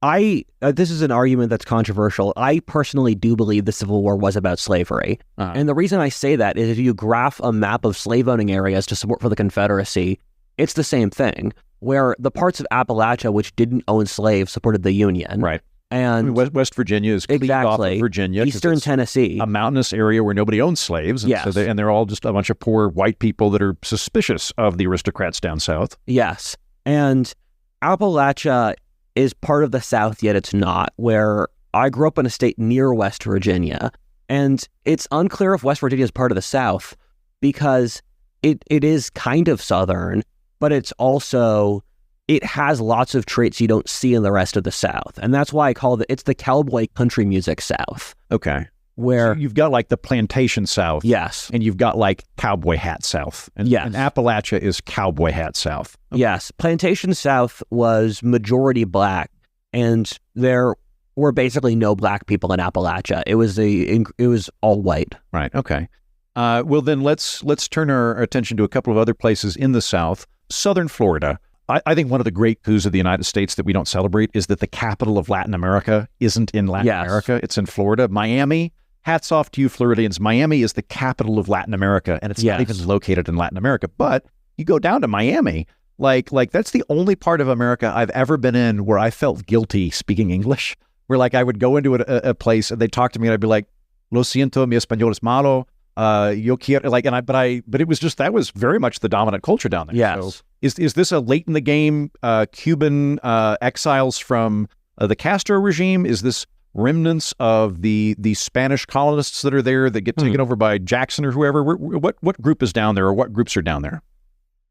this is an argument that's controversial. I personally do believe the Civil War was about slavery. And the reason I say that is if you graph a map of slave-owning areas to support for the Confederacy, it's the same thing, where the parts of Appalachia which didn't own slaves supported the Union. Right. And West Virginia is cleaved off of Virginia. Eastern Tennessee. A mountainous area where nobody owns slaves. And, yes. and they're all just a bunch of poor white people that are suspicious of the aristocrats down south. Yes. And Appalachia is part of the South, yet it's not, where I grew up in a state near West Virginia. And it's unclear if West Virginia is part of the South because it is kind of Southern, but it's also... it has lots of traits you don't see in the rest of the South. And that's why I call it's the cowboy country music South. Okay. Where so you've got like the plantation South. Yes. And you've got like cowboy hat South. And, yes. And Appalachia is cowboy hat South. Okay. Yes. Plantation South was majority black, and there were basically no black people in Appalachia. It was all white. Right. Okay. Well, then let's turn our attention to a couple of other places in the South. Southern Florida. I think one of the great coups of the United States that we don't celebrate is that the capital of Latin America isn't in Latin America. It's in Florida. Miami, hats off to you Floridians. Miami is the capital of Latin America, and it's not even located in Latin America. But you go down to Miami, like that's the only part of America I've ever been in where I felt guilty speaking English, where like I would go into a place and they'd talk to me and I'd be like, lo siento, mi español es malo. Yo quiero, like, but it was just, that was very much the dominant culture down there. Yes. So is this a late in the game Cuban exiles from the Castro regime? Is this remnants of the Spanish colonists that are there that get taken over by Jackson or whoever? What group is down there, or what groups are down there?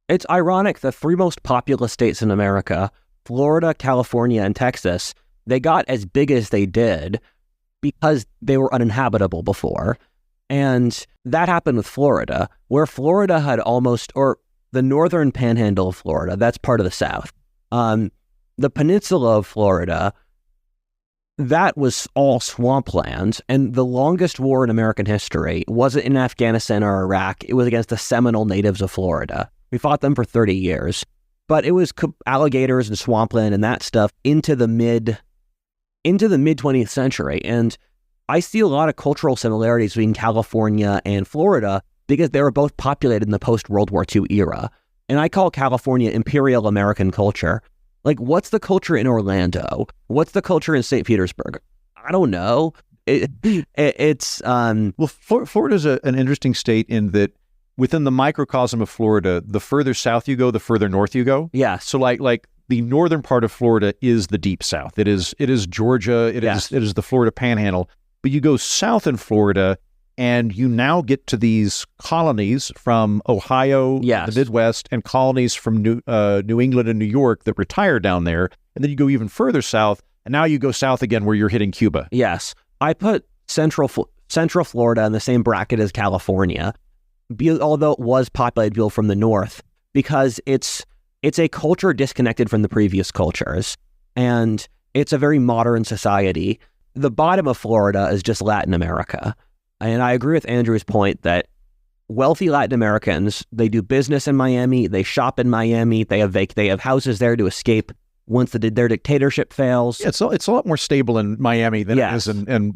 It's ironic. The three most populous states in America, Florida, California, and Texas, they got as big as they did because they were uninhabitable before. And that happened with Florida, where Florida had or the northern panhandle of Florida, that's part of the South. The peninsula of Florida, that was all swampland. And the longest war in American history wasn't in Afghanistan or Iraq. It was against the Seminole natives of Florida. We fought them for 30 years. But it was alligators and swampland and that stuff into the mid 20th century. And I see a lot of cultural similarities between California and Florida because they were both populated in the post-World War II era. And I call California imperial American culture. Like, what's the culture in Orlando? What's the culture in St. Petersburg? I don't know. Florida's an interesting state in that within the microcosm of Florida, the further south you go, the further north you go. Yeah. So like the northern part of Florida is the deep south. It is Georgia. It is the Florida Panhandle. But you go south in Florida, and you now get to these colonies from Ohio, the Midwest, and colonies from New England and New York that retire down there. And then you go even further south, and now you go south again where you're hitting Cuba. Yes. I put Central Florida in the same bracket as California, although it was populated people from the north, because it's a culture disconnected from the previous cultures, and it's a very modern society. The bottom of Florida is just Latin America. And I agree with Andrew's point that wealthy Latin Americans, they do business in Miami, they shop in Miami, they have houses there to escape once their dictatorship fails. Yeah, it's a lot more stable in Miami than it is in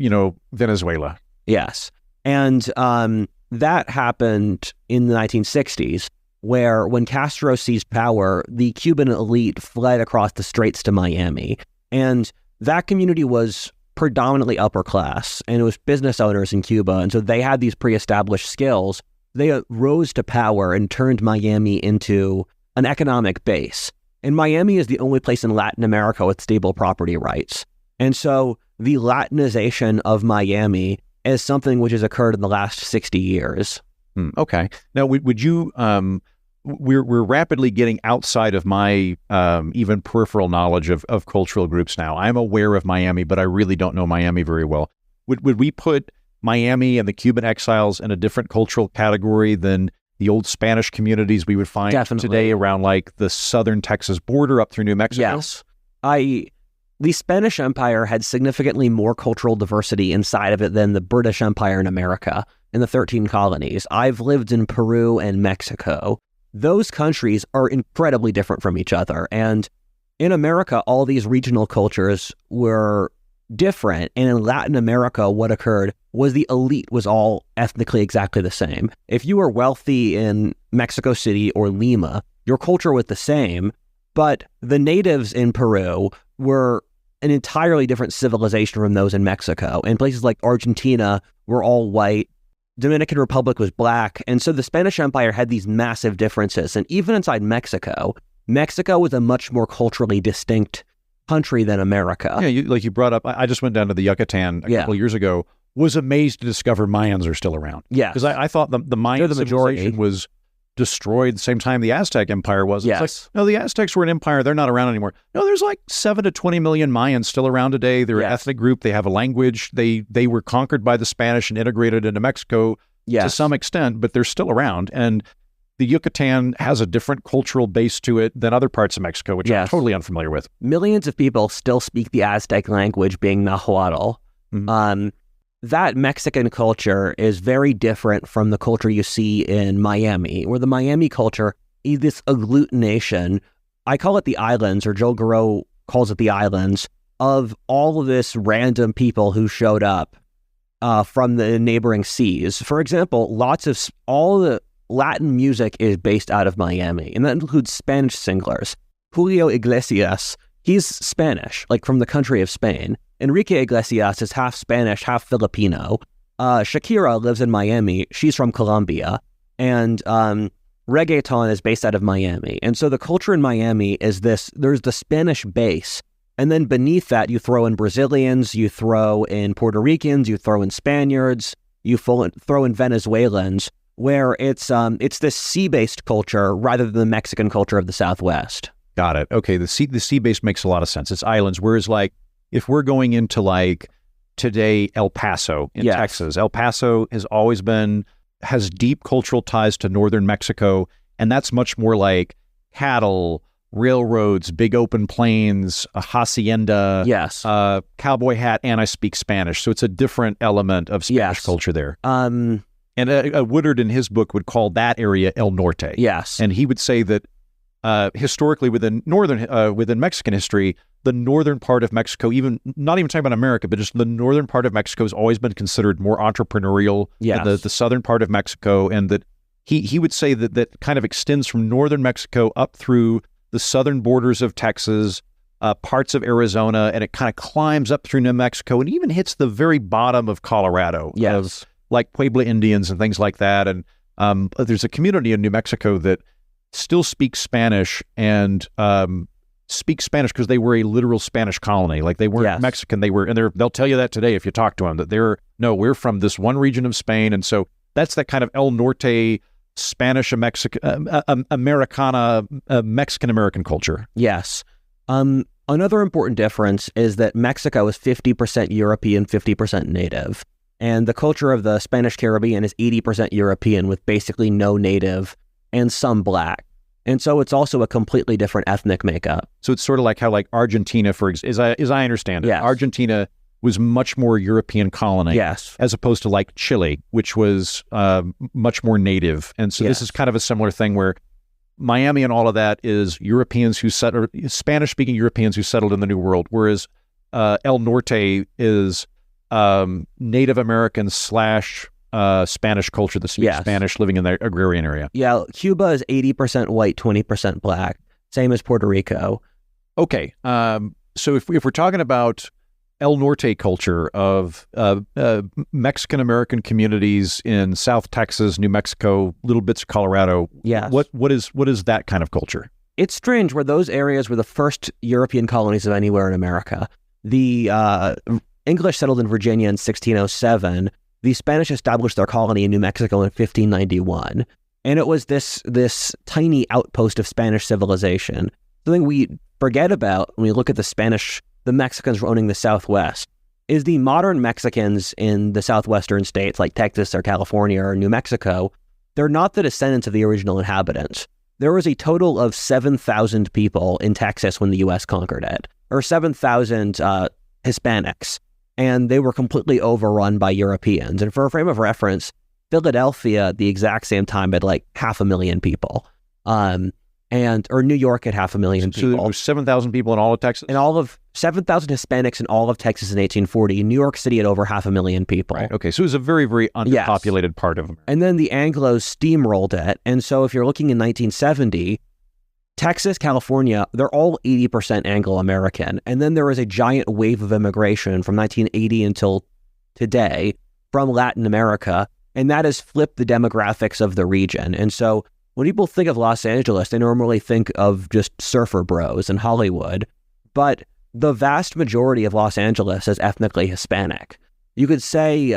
Venezuela. Yes. And that happened in the 1960s, where when Castro seized power, the Cuban elite fled across the straits to Miami. And that community was predominantly upper class, and it was business owners in Cuba. And so they had these pre-established skills. They rose to power and turned Miami into an economic base. And Miami is the only place in Latin America with stable property rights. And so the Latinization of Miami is something which has occurred in the last 60 years. Okay. Now, would you, we're rapidly getting outside of my even peripheral knowledge of cultural groups now. I'm aware of Miami, but I really don't know Miami very well. Would we put Miami and the Cuban exiles in a different cultural category than the old Spanish communities we would find today around like the southern Texas border up through New Mexico? Yes. The Spanish Empire had significantly more cultural diversity inside of it than the British Empire in America in the 13 colonies. I've lived in Peru and Mexico. Those countries are incredibly different from each other. And in America, all these regional cultures were different. And in Latin America, what occurred was the elite was all ethnically exactly the same. If you were wealthy in Mexico City or Lima, your culture was the same, but the natives in Peru were an entirely different civilization from those in Mexico. And places like Argentina were all white. Dominican Republic was black. And so the Spanish Empire had these massive differences. And even inside Mexico, Mexico was a much more culturally distinct country than America. Yeah, you brought up, I just went down to the Yucatan a couple of years ago, was amazed to discover Mayans are still around. Yeah. Because I thought the Mayan civilization was destroyed the same time the Aztec Empire was. Yes. It's like, no, the Aztecs were an empire. They're not around anymore. No, there's like 7 to 20 million Mayans still around today. They're an ethnic group. They have a language. They were conquered by the Spanish and integrated into Mexico to some extent, but they're still around. And the Yucatan has a different cultural base to it than other parts of Mexico, which I'm totally unfamiliar with. Millions of people still speak the Aztec language, being Nahuatl. Mm-hmm. That Mexican culture is very different from the culture you see in Miami, where the Miami culture is this agglutination. I call it the islands, or Joel Garreau calls it the islands, of all of this random people who showed up from the neighboring seas. For example, all the Latin music is based out of Miami, and that includes Spanish singers. Julio Iglesias, he's Spanish, like from the country of Spain. Enrique Iglesias is half Spanish, half Filipino. Shakira lives in Miami. She's from Colombia. And reggaeton is based out of Miami. And so the culture in Miami is this, there's the Spanish base. And then beneath that, you throw in Brazilians, you throw in Puerto Ricans, you throw in Spaniards, you throw in Venezuelans, where it's this sea-based culture rather than the Mexican culture of the Southwest. Got it. Okay, the sea-based makes a lot of sense. It's islands, whereas like, if we're going into like today, El Paso in Texas, El Paso has deep cultural ties to northern Mexico, and that's much more like cattle, railroads, big open plains, a hacienda, cowboy hat, and I speak Spanish. So it's a different element of Spanish culture there. And Woodard in his book would call that area El Norte. Yes. And he would say that historically within Mexican history, the northern part of Mexico, not even talking about America, but just the northern part of Mexico has always been considered more entrepreneurial than the southern part of Mexico. And that he would say that kind of extends from northern Mexico up through the southern borders of Texas, parts of Arizona, and it kind of climbs up through New Mexico and even hits the very bottom of Colorado, of like Puebla Indians and things like that. And there's a community in New Mexico that still speaks Spanish and speak Spanish because they were a literal Spanish colony. Like they weren't Mexican. They'll tell you that today if you talk to them, that we're from this one region of Spain. And so that's that kind of El Norte, Spanish, Americana, Mexican-American culture. Yes. Another important difference is that Mexico is 50% European, 50% native. And the culture of the Spanish Caribbean is 80% European with basically no native and some black. And so it's also a completely different ethnic makeup. So it's sort of like how like Argentina, as I understand it, Argentina was much more European colony as opposed to like Chile, which was much more native. And so this is kind of a similar thing where Miami and all of that is Europeans who settled, Spanish-speaking Europeans who settled in the New World, whereas El Norte is Native American / Spanish culture that speaks Spanish living in the agrarian area. Yeah, Cuba is 80% white, 20% black, same as Puerto Rico. Okay, so if we're talking about El Norte culture of Mexican-American communities in South Texas, New Mexico, little bits of Colorado, what is that kind of culture? it's strange where those areas were the first European colonies of anywhere in America. The English settled in Virginia in 1607. The Spanish established their colony in New Mexico in 1591. And it was this tiny outpost of Spanish civilization. Something we forget about when we look at the Mexicans owning the Southwest, is the modern Mexicans in the southwestern states like Texas or California or New Mexico. They're not the descendants of the original inhabitants. There was a total of 7,000 people in Texas when the U.S. conquered it, or 7,000 Hispanics, and they were completely overrun by Europeans. And for a frame of reference, Philadelphia at the exact same time had like 500,000 people. Or New York had 500,000 people. So there were 7,000 people in all of Texas? And all of 7,000 Hispanics in all of Texas in 1840. New York City had over 500,000 people. Right. Okay, so it was a very, very underpopulated part of America. And then the Anglos steamrolled it. And so if you're looking in 1970, Texas, California, they're all 80% Anglo-American. And then there was a giant wave of immigration from 1980 until today from Latin America. And that has flipped the demographics of the region. And so when people think of Los Angeles, they normally think of just surfer bros and Hollywood, but the vast majority of Los Angeles is ethnically Hispanic. You could say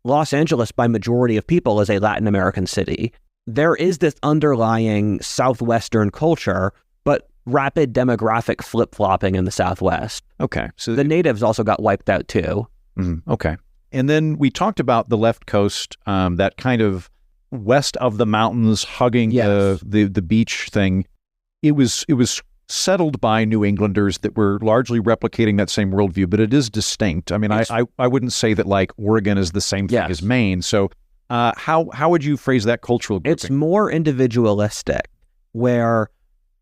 Los Angeles, by majority of people, is a Latin American city. There is this underlying Southwestern culture, but rapid demographic flip-flopping in the Southwest. Okay. So the natives also got wiped out too. Okay. And then we talked about the left coast, that kind of west of the mountains, hugging the beach thing. It was settled by New Englanders that were largely replicating that same worldview, but it is distinct. I mean, yes. I wouldn't say that like Oregon is the same thing as Maine. So how would you phrase that cultural grouping? It's more individualistic, where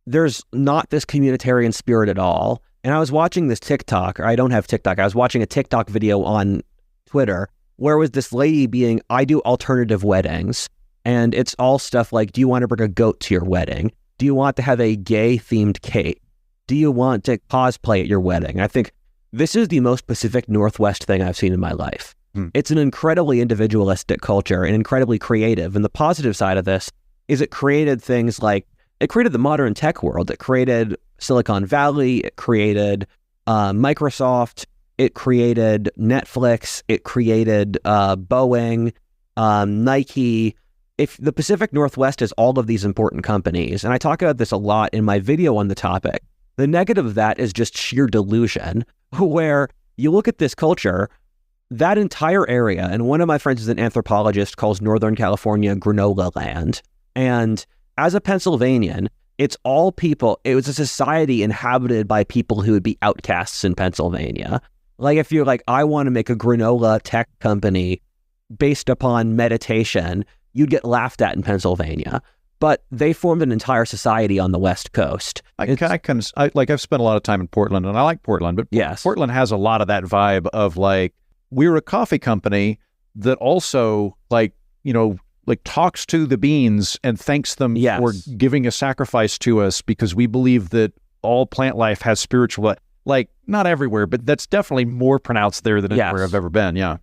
there's not this communitarian spirit at all. And I was watching this TikTok, or I don't have TikTok, I was watching a TikTok video on Twitter where it was this lady I do alternative weddings. And it's all stuff like, do you want to bring a goat to your wedding? Do you want to have a gay-themed cake? Do you want to cosplay at your wedding? I think this is the most Pacific Northwest thing I've seen in my life. It's an incredibly individualistic culture and incredibly creative. And the positive side of this is it created things like, it created the modern tech world. It created Silicon Valley. It created Microsoft. It created Netflix. It created Boeing, Nike. If the Pacific Northwest is all of these important companies, and I talk about this a lot in my video on the topic, the negative of that is just sheer delusion, where you look at this culture, that entire area, and one of my friends is an anthropologist, calls Northern California granola land. And as a Pennsylvanian, it's all people, it was a society inhabited by people who would be outcasts in Pennsylvania. Like if you're like, I want to make a granola tech company based upon meditation, you'd get laughed at in Pennsylvania. But they formed an entire society on the West Coast. I've spent a lot of time in Portland, and I like Portland, but Portland has a lot of that vibe of like, we're a coffee company that also talks to the beans and thanks them for giving a sacrifice to us because we believe that all plant life has spiritual, like not everywhere, but that's definitely more pronounced there than anywhere I've ever been. Yeah.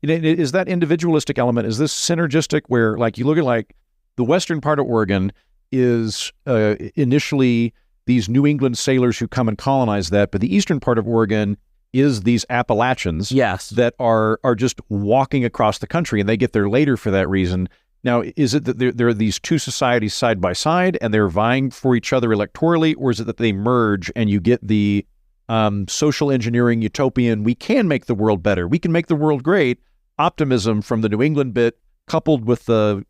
Is that individualistic element, is this synergistic where like you look at like the western part of Oregon is initially these New England sailors who come and colonize that, but the eastern part of Oregon is these Appalachians that are just walking across the country, and they get there later for that reason. Now, is it that there are these two societies side by side and they're vying for each other electorally, or is it that they merge and you get the social engineering utopian, we can make the world better, we can make the world great, optimism from the New England bit, coupled with the,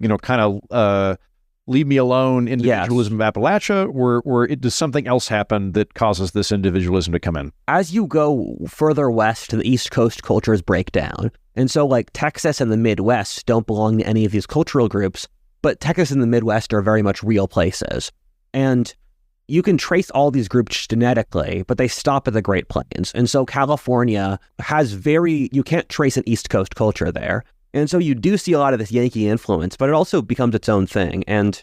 leave me alone individualism of Appalachia, or does something else happen that causes this individualism to come in? As you go further west, the East Coast cultures break down. And so like Texas and the Midwest don't belong to any of these cultural groups, but Texas and the Midwest are very much real places. And you can trace all these groups genetically, but they stop at the Great Plains. And so California has you can't trace an East Coast culture there. And so you do see a lot of this Yankee influence, but it also becomes its own thing. And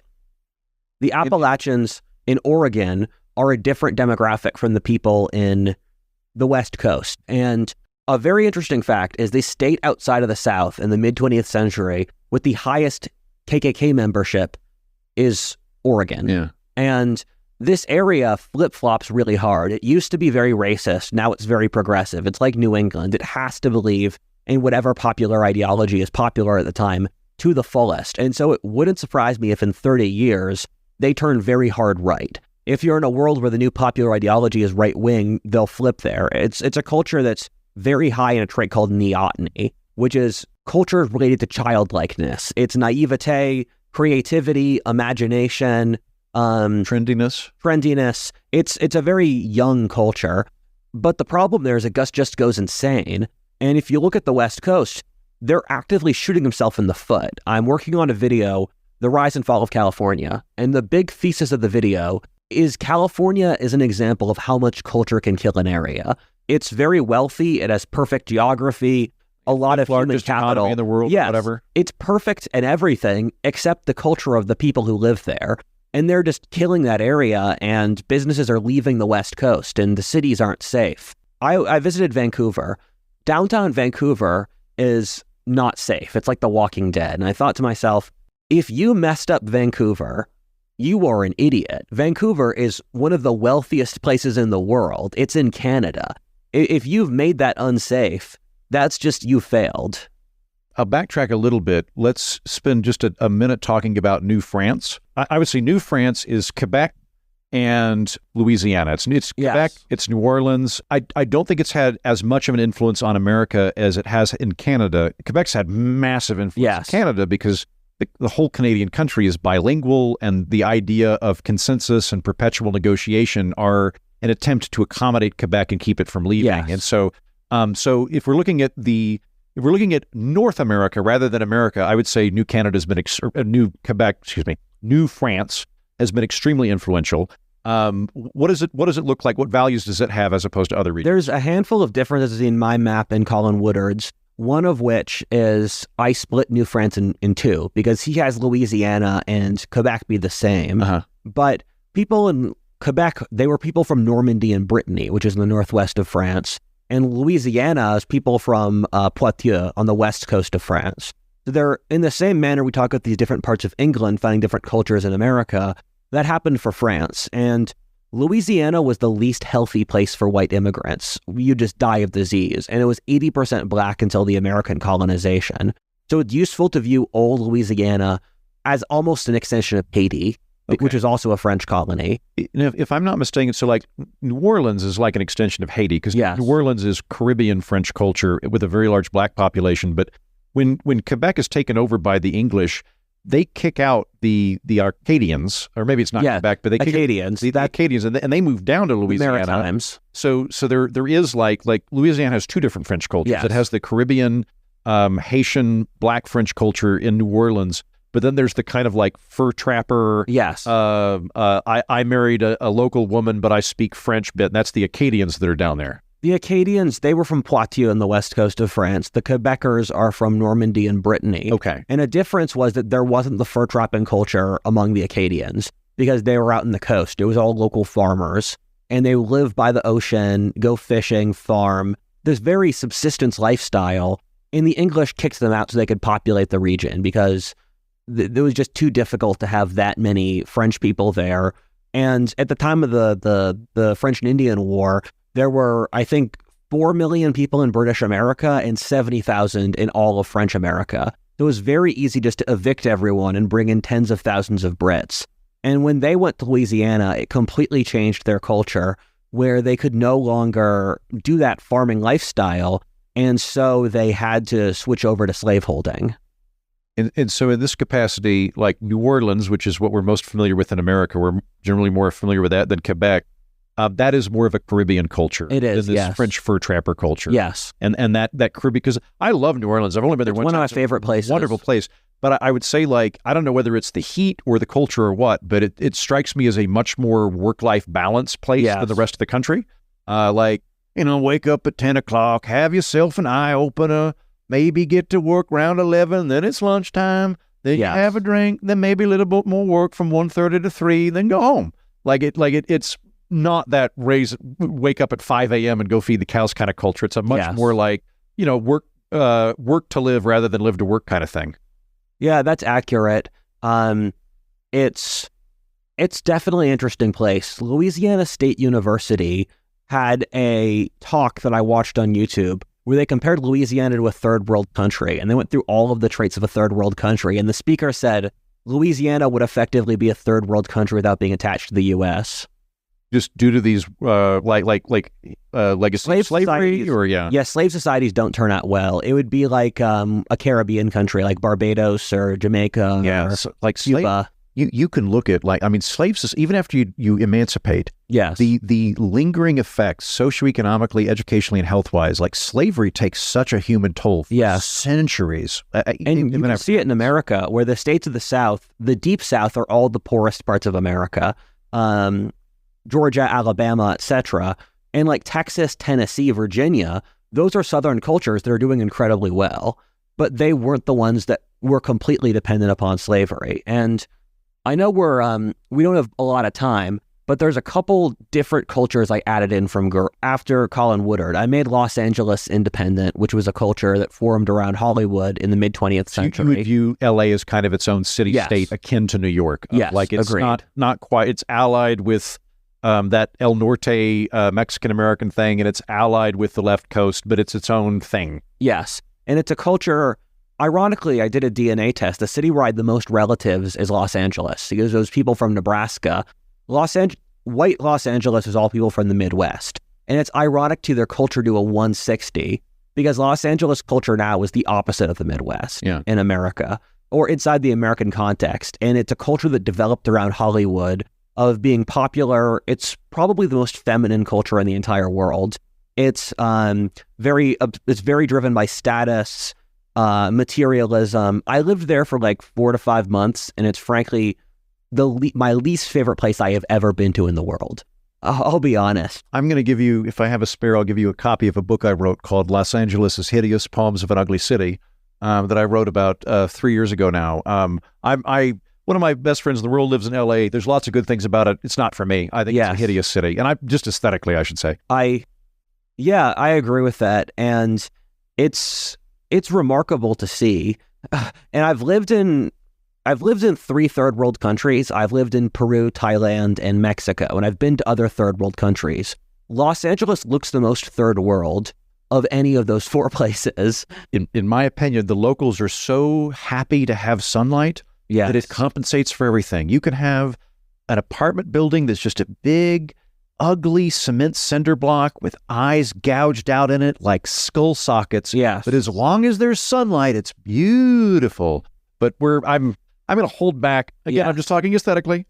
the Appalachians in Oregon are a different demographic from the people in the West Coast. And a very interesting fact is the state outside of the South in the mid-20th century with the highest KKK membership is Oregon. Yeah. And this area flip-flops really hard. It used to be very racist. Now it's very progressive. It's like New England. It has to believe in whatever popular ideology is popular at the time to the fullest. And so it wouldn't surprise me if in 30 years, they turn very hard right. If you're in a world where the new popular ideology is right-wing, they'll flip there. It's a culture that's very high in a trait called neoteny, which is culture related to childlikeness. It's naivete, creativity, imagination, trendiness. It's a very young culture, but the problem there is it just goes insane. And if you look at the West Coast, they're actively shooting themselves in the foot. I'm working on a video, The Rise and Fall of California, and the big thesis of the video is California is an example of how much culture can kill an area. It's very wealthy. It has perfect geography, a lot of human capital in the world, yes, whatever. It's perfect and everything except the culture of the people who live there. And they're just killing that area, and businesses are leaving the West Coast, and the cities aren't safe. I visited Vancouver. Downtown Vancouver is not safe. It's like The Walking Dead. And I thought to myself, if you messed up Vancouver, you are an idiot. Vancouver is one of the wealthiest places in the world. It's in Canada. If you've made that unsafe, that's just you failed. I'll backtrack a little bit. Let's spend just a minute talking about New France. I would say New France is Quebec and Louisiana. It's yes. Quebec, it's New Orleans. I don't think it's had as much of an influence on America as it has in Canada. Quebec's had massive influence in Canada because the whole Canadian country is bilingual, and the idea of consensus and perpetual negotiation are an attempt to accommodate Quebec and keep it from leaving. Yes. And so if we're looking at North America rather than America, I would say New France has been extremely influential. What does it look like? What values does it have as opposed to other regions? There's a handful of differences in my map and Colin Woodard's, one of which is I split New France in two because he has Louisiana and Quebec be the same. Uh-huh. But people in Quebec, they were people from Normandy and Brittany, which is in the northwest of France. And Louisiana is people from Poitiers on the west coast of France. So they're in the same manner we talk about these different parts of England finding different cultures in America. That happened for France. And Louisiana was the least healthy place for white immigrants. You just die of disease. And it was 80% black until the American colonization. So it's useful to view old Louisiana as almost an extension of Haiti, which is also a French colony. If I'm not mistaken, so like New Orleans is like an extension of Haiti because New Orleans is Caribbean French culture with a very large black population. But when Quebec is taken over by the English, they kick out the Acadians, or maybe it's not Quebec, but they kick Acadians. The Acadians, and they move down to Louisiana. Maritimes. So there is like Louisiana has two different French cultures. Yes. It has the Caribbean, Haitian, black French culture in New Orleans, but then there's the kind of like fur trapper. Yes. I married a local woman, but I speak French bit. And that's the Acadians that are down there. The Acadians, they were from Poitiers on the west coast of France. The Quebecers are from Normandy and Brittany. Okay. And a difference was that there wasn't the fur trapping culture among the Acadians because they were out in the coast. It was all local farmers, and they live by the ocean, go fishing, farm. This very subsistence lifestyle, and the English kicked them out so they could populate the region because it was just too difficult to have that many French people there. And at the time of the French and Indian War, there were, I think, 4 million people in British America and 70,000 in all of French America. It was very easy just to evict everyone and bring in tens of thousands of Brits. And when they went to Louisiana, it completely changed their culture, where they could no longer do that farming lifestyle, and so they had to switch over to slaveholding. And so in this capacity, like New Orleans, which is what we're most familiar with in America, we're generally more familiar with that than Quebec. That is more of a Caribbean culture. It is, than this French fur trapper culture. Yes. And that Caribbean, because I love New Orleans. I've only been there once. One of my favorite places. Wonderful place. But I would say, like, I don't know whether it's the heat or the culture or what, but it strikes me as a much more work-life balance place than the rest of the country. Wake up at 10 o'clock, have yourself an eye-opener, maybe get to work around 11, then it's lunchtime, then you have a drink, then maybe a little bit more work from 1:30 to 3, then go home. It's not that wake up at 5 a.m. and go feed the cows kind of culture. It's a much more like, work to live rather than live to work kind of thing. Yeah, that's accurate. It's It's definitely an interesting place. Louisiana State University had a talk that I watched on YouTube where they compared Louisiana to a third world country, and they went through all of the traits of a third world country. And the speaker said Louisiana would effectively be a third world country without being attached to the U.S. Just due to these legacy of slavery, or slave societies don't turn out well. It would be like a Caribbean country like Barbados or Jamaica, or like Cuba. You can look at slaves, even after you emancipate. Yes. The lingering effects socioeconomically, educationally, and health-wise, like slavery takes such a human toll for centuries. And you can see it in America, where the states of the South, the deep South, are all the poorest parts of America. Georgia, Alabama, etc. And like Texas, Tennessee, Virginia, those are Southern cultures that are doing incredibly well, but they weren't the ones that were completely dependent upon slavery. And I know we don't have a lot of time, but there's a couple different cultures I added in from after Colin Woodard. I made Los Angeles independent, which was a culture that formed around Hollywood in the mid-20th century. You would view L.A. as kind of its own city-state, akin to New York. Yes, like it's agreed. not quite. It's allied with that El Norte Mexican-American thing, and it's allied with the left coast, but it's its own thing. Yes, and it's a culture. Ironically, I did a DNA test. The city where I had the most relatives is Los Angeles, because those people from Nebraska. White Los Angeles is all people from the Midwest. And it's ironic to their culture do a 160, because Los Angeles culture now is the opposite of the Midwest in America, or inside the American context. And it's a culture that developed around Hollywood, of being popular. It's probably the most feminine culture in the entire world. It's very driven by status, materialism. I lived there for like 4 to 5 months, and it's frankly my least favorite place I have ever been to in the world. I'll be honest. I'm going to give you, if I have a spare, I'll give you a copy of a book I wrote called Los Angeles is Hideous, Poems of an Ugly City, that I wrote about 3 years ago now. One of my best friends in the world lives in L.A. There's lots of good things about it. It's not for me. I think it's a hideous city. And just aesthetically, I should say. I agree with that. And it's remarkable to see. And I've lived in 3 third world countries. I've lived in Peru, Thailand, and Mexico. And I've been to other third world countries. Los Angeles looks the most third world of any of those 4 places. In my opinion, the locals are so happy to have sunlight. Yes. That it compensates for everything. You can have an apartment building that's just a big, ugly cement cinder block with eyes gouged out in it like skull sockets. Yes. But as long as there's sunlight, it's beautiful. But I'm going to hold back. Again, I'm just talking aesthetically.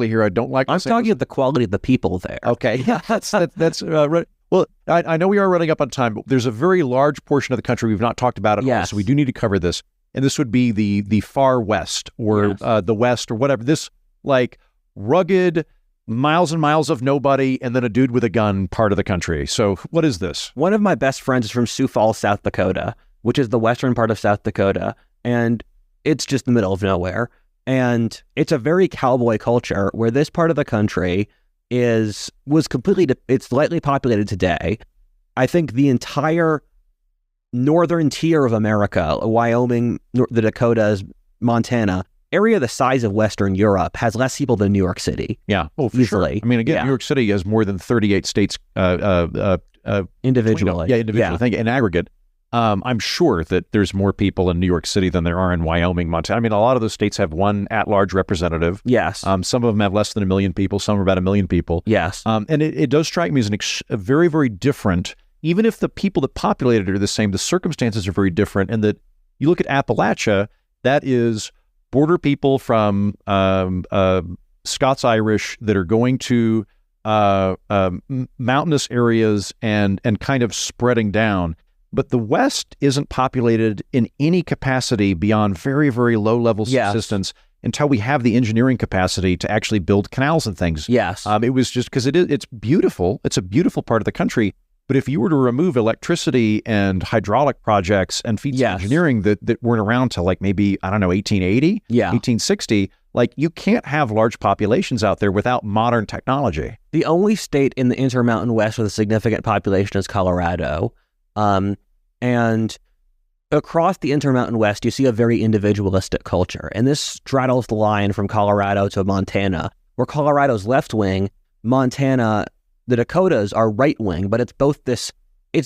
Here. I don't like... I'm talking about the quality of the people there. Okay. Yeah, that's right. Well, I know we are running up on time, but there's a very large portion of the country we've not talked about at all, so we do need to cover this. And this would be the far west, or the west, or whatever. This like rugged, miles and miles of nobody, and then a dude with a gun part of the country. So what is this? One of my best friends is from Sioux Falls, South Dakota, which is the western part of South Dakota, and it's just the middle of nowhere. And it's a very cowboy culture, where this part of the country it's lightly populated today. I think the entire northern tier of America, Wyoming, the Dakotas, Montana, area the size of Western Europe, has less people than New York City. Yeah, for easily. Sure. I mean, again, New York City has more than 38 states individually. I think in aggregate. I'm sure that there's more people in New York City than there are in Wyoming, Montana. I mean, a lot of those states have one at-large representative. Yes. Some of them have less than 1 million people. Some are about 1 million people. Yes. And it does strike me as a very, very different. Even if the people that populated it are the same, the circumstances are very different. And that you look at Appalachia, that is border people from Scots-Irish that are going to mountainous areas and kind of spreading down. But the West isn't populated in any capacity beyond very, very low-level subsistence until we have the engineering capacity to actually build canals and things. Yes. It was just because it's beautiful. It's a beautiful part of the country. But if you were to remove electricity and hydraulic projects and feeds engineering that weren't around till like maybe, 1880, 1860, like you can't have large populations out there without modern technology. The only state in the Intermountain West with a significant population is Colorado. And across the Intermountain West, you see a very individualistic culture. And this straddles the line from Colorado to Montana, where Colorado's left wing, Montana, the Dakotas are right wing, but it's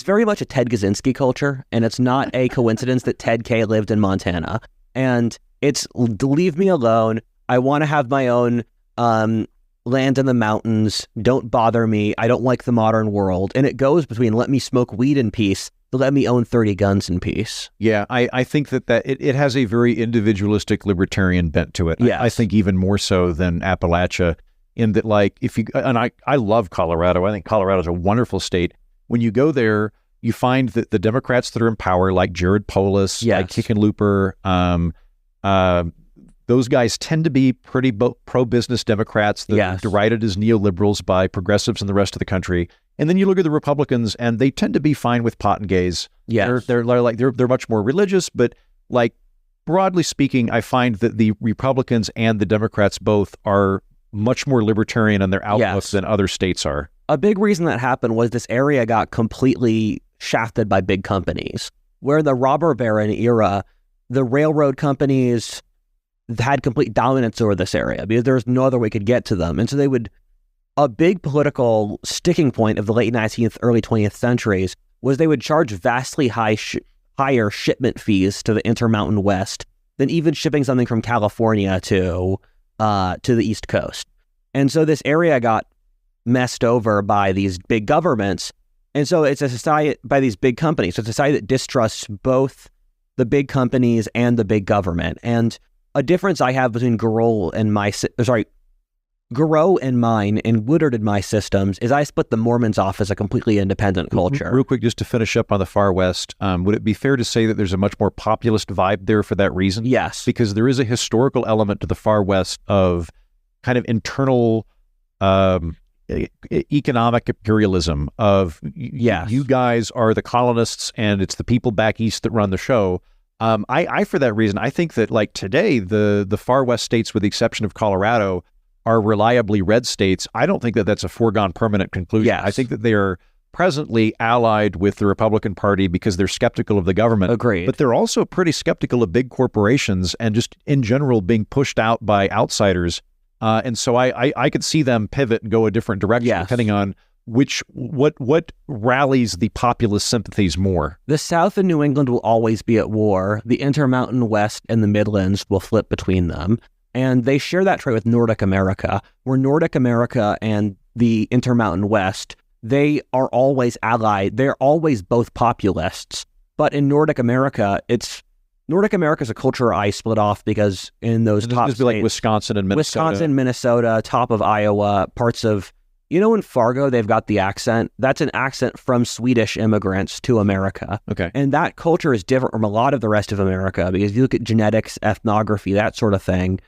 very much a Ted Kaczynski culture, and it's not a coincidence that Ted K lived in Montana. And it's leave me alone. I want to have my own land in the mountains. Don't bother me. I don't like the modern world. And it goes between let me smoke weed in peace to let me own 30 guns in peace. Yeah, I think that it has a very individualistic libertarian bent to it. Yes. I think even more so than Appalachia, in that, like, I love Colorado. I think Colorado's a wonderful state. When you go there, you find that the Democrats that are in power, like Jared Polis, like Hickenlooper, those guys tend to be pretty pro-business Democrats that are derided as neoliberals by progressives in the rest of the country. And then you look at the Republicans, and they tend to be fine with pot and gays. Yes. They're much more religious, but like broadly speaking, I find that the Republicans and the Democrats both are much more libertarian in their outlook than other states are. A big reason that happened was this area got completely shafted by big companies. Where in the robber baron era, the railroad companies had complete dominance over this area because there was no other way you could get to them. And so a big political sticking point of the late 19th, early 20th centuries was they would charge vastly higher shipment fees to the Intermountain West than even shipping something from California to the East Coast. And so this area got messed over by these big governments. And so it's a society by these big companies. So it's a society that distrusts both the big companies and the big government. And a difference I have between Garreau and mine and Woodard and my systems is I split the Mormons off as a completely independent culture. Real quick, just to finish up on the far west, would it be fair to say that there's a much more populist vibe there for that reason? Yes. Because there is a historical element to the far west of kind of internal economic imperialism of you guys are the colonists and it's the people back east that run the show. I for that reason, I think that like today, the far west states, with the exception of Colorado, are reliably red states. I don't think that that's a foregone permanent conclusion. Yes. I think that they are presently allied with the Republican Party because they're skeptical of the government. Agreed. But they're also pretty skeptical of big corporations and just in general being pushed out by outsiders. And so I could see them pivot and go a different direction depending on what rallies the populist sympathies more. The South and New England will always be at war. The Intermountain West and the Midlands will flip between them. And they share that trait with Nordic America, where Nordic America and the Intermountain West, they are always allied. They're always both populists. But in Nordic America, is a culture I split off because in those top states, like Wisconsin and Minnesota, top of Iowa, parts of, in Fargo, they've got the accent. That's an accent from Swedish immigrants to America. Okay. And that culture is different from a lot of the rest of America because if you look at genetics, ethnography, that sort of thing,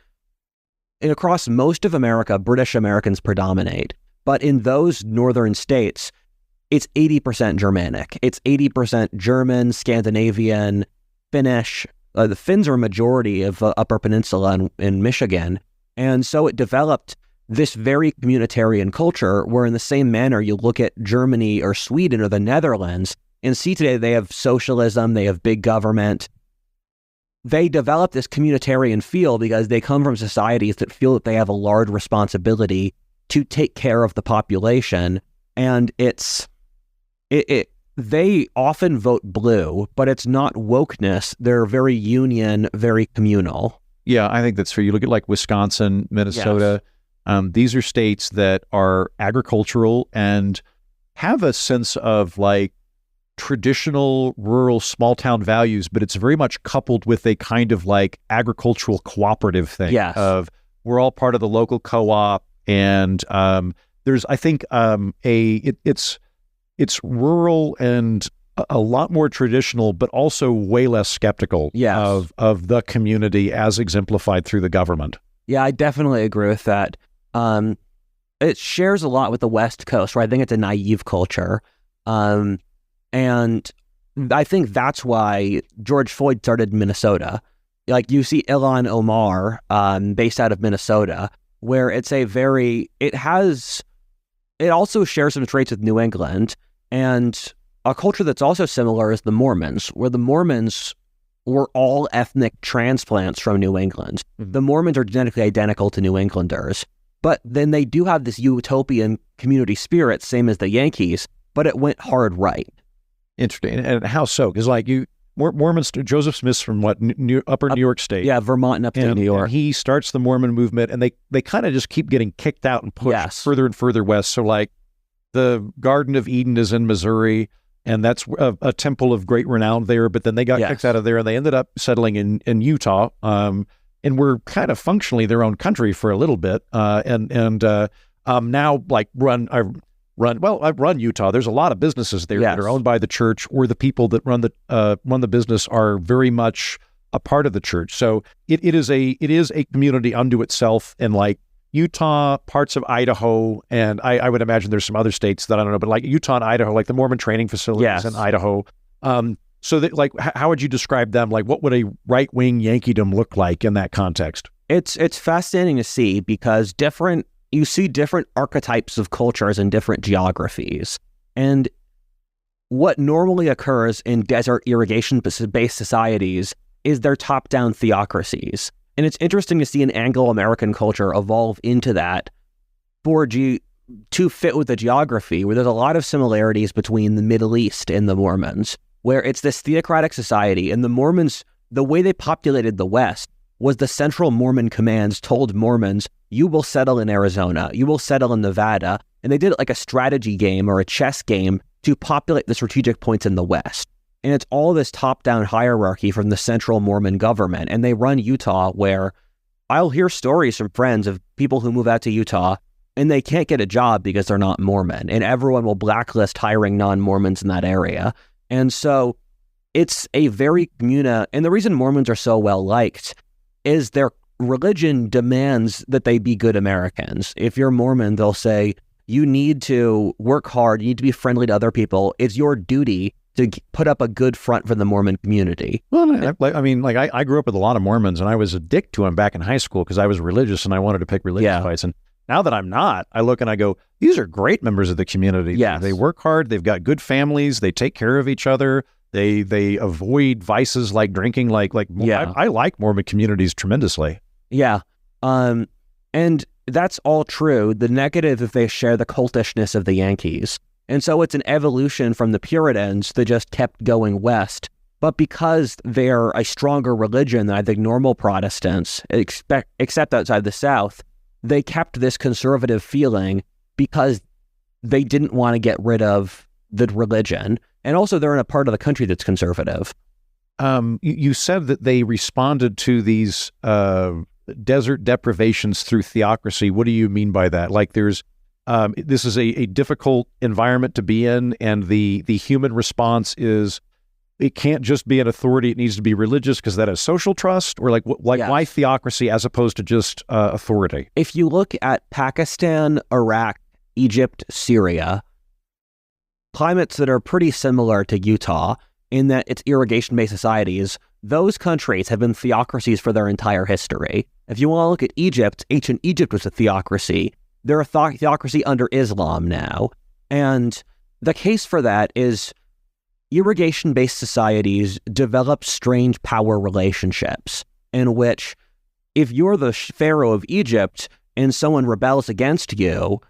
and across most of America, British Americans predominate. But in those northern states, it's 80% Germanic. It's 80% German, Scandinavian, Finnish. The Finns are a majority of the Upper Peninsula in Michigan. And so it developed this very communitarian culture where in the same manner you look at Germany or Sweden or the Netherlands and see today they have socialism, they have big government. They develop this communitarian feel because they come from societies that feel that they have a large responsibility to take care of the population. And they often vote blue, but it's not wokeness. They're very union, very communal. Yeah, I think that's fair. You look at like Wisconsin, Minnesota. Yes. These are states that are agricultural and have a sense of like traditional rural small town values, but it's very much coupled with a kind of like agricultural cooperative thing of we're all part of the local co-op. And there's, I think, it's rural and a lot more traditional, but also way less skeptical of the community as exemplified through the government. Yeah, I definitely agree with that. It shares a lot with the West Coast, where I think it's a naive culture. And I think that's why George Floyd started in Minnesota. Like you see Ilhan Omar, based out of Minnesota, where it also shares some traits with New England, and a culture that's also similar is the Mormons, where the Mormons were all ethnic transplants from New England. The Mormons are genetically identical to New Englanders, but then they do have this utopian community spirit, same as the Yankees, but it went hard right. Interesting. And how so? Because Mormons, Joseph Smith's from what, upper New York State? Yeah, Vermont and upstate New York. And he starts the Mormon movement, and they kind of just keep getting kicked out and pushed further and further west. So the Garden of Eden is in Missouri, and that's a temple of great renown there, but then they got kicked out of there, and they ended up settling in Utah, and were kind of functionally their own country for a little bit, now I've run Utah. There's a lot of businesses there that are owned by the church, or the people that run the business are very much a part of the church. So it is a community unto itself, and Utah, parts of Idaho, and I would imagine there's some other states that I don't know, but Utah and Idaho, the Mormon training facilities in Idaho. So that, how would you describe them? What would a right-wing Yankeedom look like in that context? It's fascinating to see, because you see different archetypes of cultures in different geographies. And what normally occurs in desert irrigation-based societies is their top-down theocracies. And it's interesting to see an Anglo-American culture evolve into that to fit with the geography, where there's a lot of similarities between the Middle East and the Mormons, where it's this theocratic society, and the Mormons, the way they populated the West was the central Mormon commands told Mormons, you will settle in Arizona, you will settle in Nevada. And they did it like a strategy game or a chess game to populate the strategic points in the West. And it's all this top-down hierarchy from the central Mormon government. And they run Utah, where I'll hear stories from friends of people who move out to Utah and they can't get a job because they're not Mormon. And everyone will blacklist hiring non-Mormons in that area. And so it's a very and the reason Mormons are so well liked is their religion demands that they be good Americans. If you're Mormon, they'll say, you need to work hard, you need to be friendly to other people. It's your duty to put up a good front for the Mormon community. Well, I grew up with a lot of Mormons, and I was a dick to them back in high school because I was religious and I wanted to pick religious fights. And now that I'm not, I look and I go, these are great members of the community. Yes. They work hard, they've got good families, they take care of each other. They avoid vices like drinking. I like Mormon communities tremendously. Yeah. And that's all true. The negative is they share the cultishness of the Yankees. And so it's an evolution from the Puritans that just kept going west. But because they're a stronger religion than I think normal Protestants, except outside the South, they kept this conservative feeling because they didn't want to get rid of the religion. And also they're in a part of the country that's conservative. You said that they responded to these desert deprivations through theocracy. What do you mean by that? This is a difficult environment to be in, and the human response is, it can't just be an authority, it needs to be religious because that is social trust, or why theocracy as opposed to just authority? If you look at Pakistan, Iraq, Egypt, Syria, climates that are pretty similar to Utah in that it's irrigation-based societies, those countries have been theocracies for their entire history. If you want to look at Egypt, ancient Egypt was a theocracy. They're a theocracy under Islam now. And the case for that is irrigation-based societies develop strange power relationships in which if you're the pharaoh of Egypt and someone rebels against you,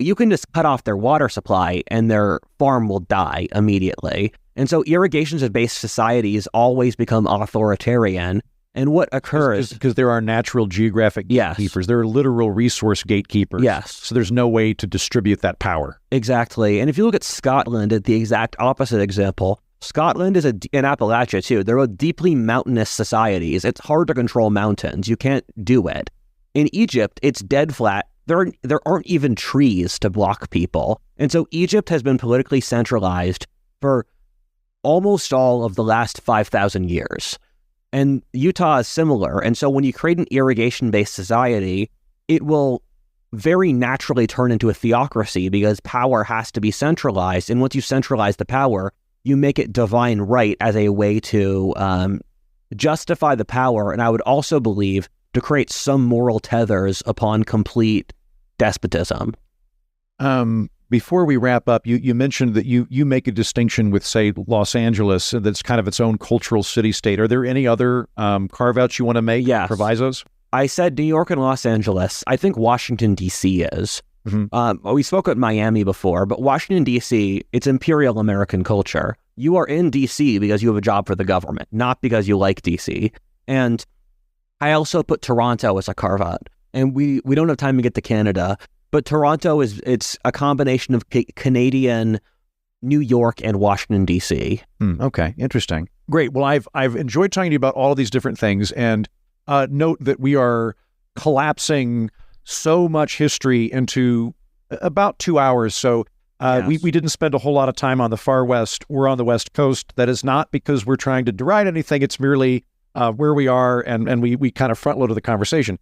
you can just cut off their water supply and their farm will die immediately. And so irrigation-based societies always become authoritarian. And what occurs... Because there are natural geographic gatekeepers. There are literal resource gatekeepers. Yes. So there's no way to distribute that power. Exactly. And if you look at Scotland, at the exact opposite example, Scotland is in Appalachia too. They're deeply mountainous societies. It's hard to control mountains. You can't do it. In Egypt, it's dead flat. There aren't even trees to block people. And so Egypt has been politically centralized for almost all of the last 5,000 years. And Utah is similar. And so when you create an irrigation-based society, it will very naturally turn into a theocracy because power has to be centralized. And once you centralize the power, you make it divine right as a way to justify the power. And I would also believe to create some moral tethers upon complete despotism. before we wrap up, you mentioned that you make a distinction with, say, Los Angeles, that's kind of its own cultural city-state. Are there any other carve-outs you want to make? Yes. Provisos? I said New York and Los Angeles. I think Washington, D.C. is. We spoke at Miami before, but Washington, D.C., it's imperial American culture. You are in D.C. because you have a job for the government, not because you like D.C. And I also put Toronto as a carve-out. And we don't have time to get to Canada, but Toronto it's a combination of Canadian, New York, and Washington, D.C. Okay, interesting. Great. Well, I've enjoyed talking to you about all of these different things, and note that we are collapsing so much history into about 2 hours. So Yes. we didn't spend a whole lot of time on the far west. We're on the West Coast. That is not because we're trying to deride anything. It's merely where we are, and we kind of front-loaded the conversation.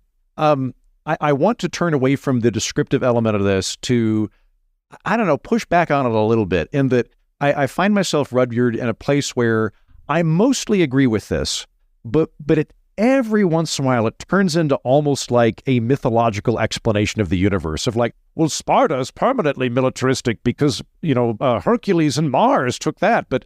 I want to turn away from the descriptive element of this to, I don't know, push back on it a little bit, in that I find myself, Rudyard, in a place where I mostly agree with this, but every once in a while it turns into almost like a mythological explanation of the universe, of like, well, Sparta is permanently militaristic because, Hercules and Mars took that, but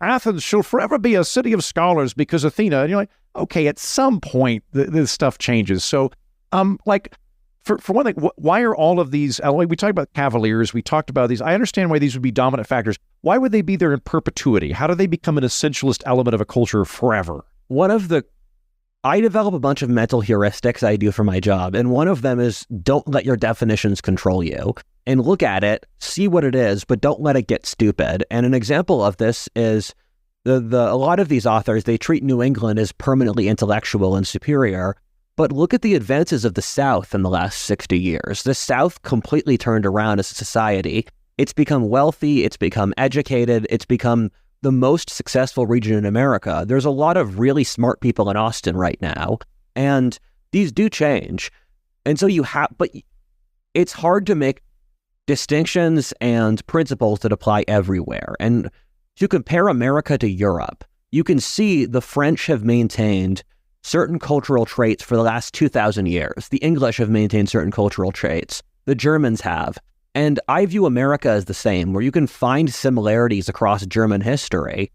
Athens shall forever be a city of scholars because Athena. And you're like, okay, at some point this stuff changes. So, for one thing, why are all of these, we talked about Cavaliers, we talked about these, I understand why these would be dominant factors. Why would they be there in perpetuity? How do they become an essentialist element of a culture forever? I develop a bunch of mental heuristics I do for my job, and one of them is don't let your definitions control you. And look at it, see what it is, but don't let it get stupid. And an example of this is a lot of these authors, they treat New England as permanently intellectual and superior, but look at the advances of the South in the last 60 years. The South completely turned around as a society. It's become wealthy, it's become educated, it's become the most successful region in America. There's a lot of really smart people in Austin right now, and these do change. And so but it's hard to make distinctions and principles that apply everywhere. And to compare America to Europe, you can see the French have maintained certain cultural traits for the last 2,000 years. The English have maintained certain cultural traits. The Germans have. And I view America as the same, where you can find similarities across German history,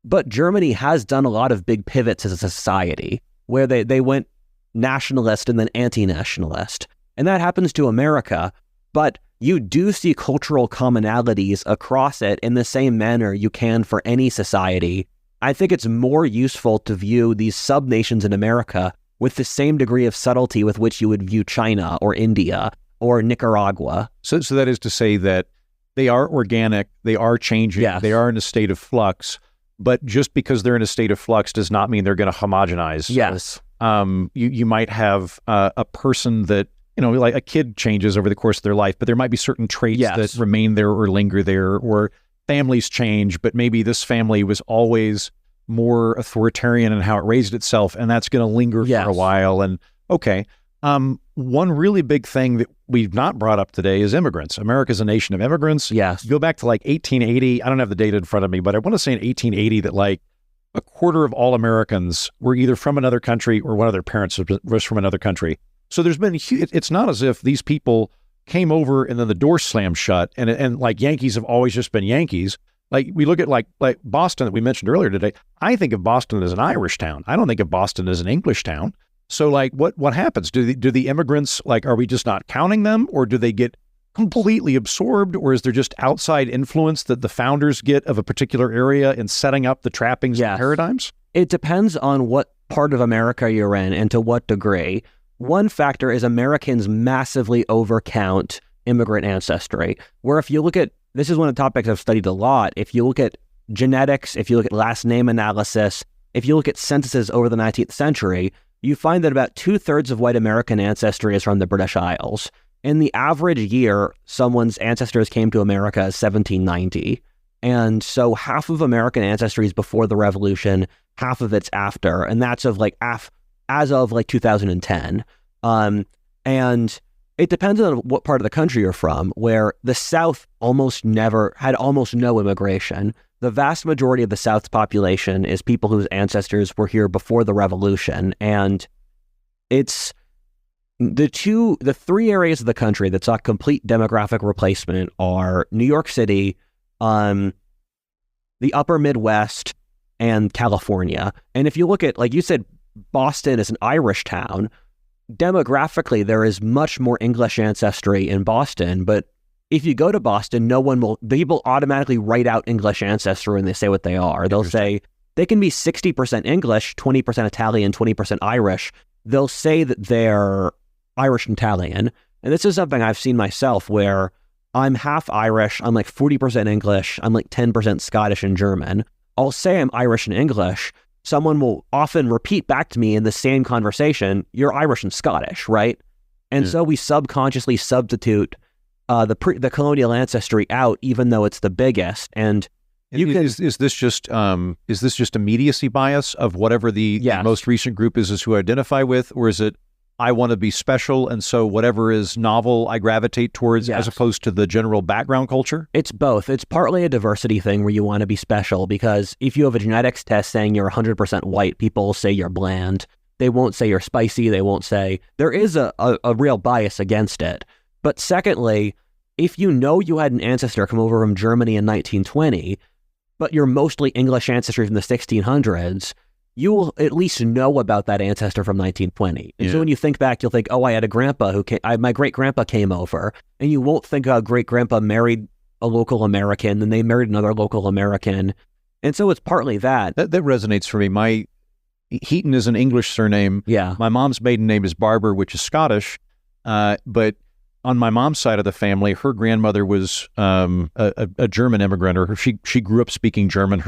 but Germany has done a lot of big pivots as a society, where they went nationalist and then anti-nationalist. And that happens to America, but you do see cultural commonalities across it in the same manner you can for any society. I think it's more useful to view these sub-nations in America with the same degree of subtlety with which you would view China or India or Nicaragua. So that is to say that they are organic, they are changing, Yes. They are in a state of flux, but just because they're in a state of flux does not mean they're going to homogenize. Yes. You might have a person that, like a kid changes over the course of their life, but there might be certain traits Yes. that remain there or linger there, or families change, but maybe this family was always more authoritarian in how it raised itself, and that's going to linger Yes. for a while. And okay. One really big thing that we've not brought up today is immigrants. America's a nation of immigrants. Yes. You go back to like 1880. I don't have the data in front of me, but I want to say in 1880 that like a quarter of all Americans were either from another country or one of their parents was from another country. So there's been it's not as if these people came over and then the door slammed shut and like Yankees have always just been Yankees. Like we look at like Boston that we mentioned earlier today. I think of Boston as an Irish town. I don't think of Boston as an English town. So like what happens? Do the immigrants, like, are we just not counting them, or do they get completely absorbed, or is there just outside influence that the founders get of a particular area in setting up the trappings Yes. and paradigms? It depends on what part of America you're in and to what degree. One factor is Americans massively overcount immigrant ancestry, where if you look at, this is one of the topics I've studied a lot, if you look at genetics, if you look at last name analysis, if you look at censuses over the 19th century, you find that about 2/3 of white American ancestry is from the British Isles. In the average year, someone's ancestors came to America as 1790. And so half of American ancestry is before the Revolution, half of it's after, and that's of like as of like 2010. And it depends on what part of the country you're from, where the South had almost no immigration. The vast majority of the South's population is people whose ancestors were here before the Revolution. And it's The three areas of the country that saw complete demographic replacement are New York City, the upper Midwest, and California. And if you look at, like you said, Boston is an Irish town. Demographically, there is much more English ancestry in Boston, but if you go to Boston, people automatically write out English ancestry when they say what they are. They'll say they can be 60% English, 20% Italian, 20% Irish. They'll say that they're Irish and Italian. And this is something I've seen myself where I'm half Irish, I'm like 40% English, I'm like 10% Scottish and German. I'll say I'm Irish and English. Someone will often repeat back to me in the same conversation, you're Irish and Scottish, right? And so we subconsciously substitute the colonial ancestry out, even though it's the biggest. And is this just immediacy bias of whatever the most recent group is who I identify with, or is it I want to be special, and so whatever is novel I gravitate towards, as opposed to the general background culture? It's both. It's partly a diversity thing where you want to be special, because if you have a genetics test saying you're 100% white, people will say you're bland. They won't say you're spicy. They won't say... There is a real bias against it. But secondly, if you know you had an ancestor come over from Germany in 1920, but you're mostly English ancestry from the 1600s, you will at least know about that ancestor from 1920. And so when you think back, you'll think, oh, I had a grandpa who came, my great-grandpa came over. And you won't think, oh, great-grandpa married a local American, then they married another local American. And so it's partly that. That resonates for me. Heaton is an English surname. Yeah. My mom's maiden name is Barber, which is Scottish. But on my mom's side of the family, her grandmother was a German immigrant, or she grew up speaking German.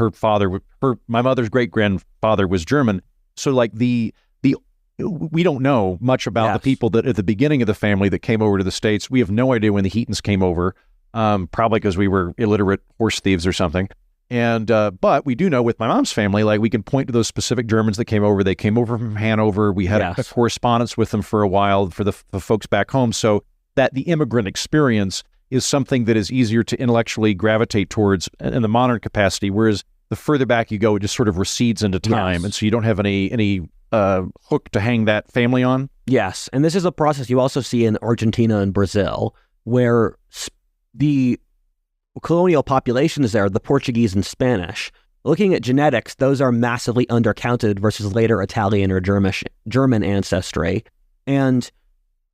My mother's great-grandfather was German. So like we don't know much about the people that at the beginning of the family that came over to the States. We have no idea when the Heatons came over, probably because we were illiterate horse thieves or something. And but we do know with my mom's family, like we can point to those specific Germans that came over. They came over from Hanover. We had a correspondence with them for a while for the folks back home. So that the immigrant experience is something that is easier to intellectually gravitate towards in the modern capacity, whereas the further back you go, it just sort of recedes into time, and so you don't have any hook to hang that family on. Yes, and this is a process you also see in Argentina and Brazil, where the colonial populations there, the Portuguese and Spanish, looking at genetics, those are massively undercounted versus later Italian or German ancestry. And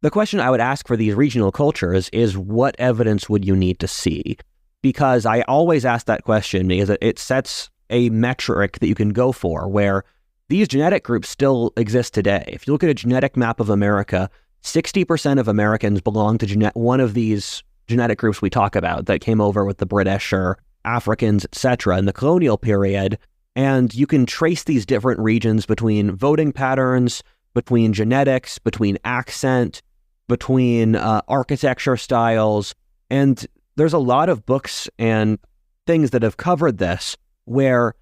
the question I would ask for these regional cultures is, what evidence would you need to see? Because I always ask that question because it sets a metric that you can go for, where these genetic groups still exist today. If you look at a genetic map of America, 60% of Americans belong to one of these genetic groups we talk about that came over with the British or Africans, etc., in the colonial period. And you can trace these different regions between voting patterns, between genetics, between accent, between architecture styles. And there's a lot of books and things that have covered this where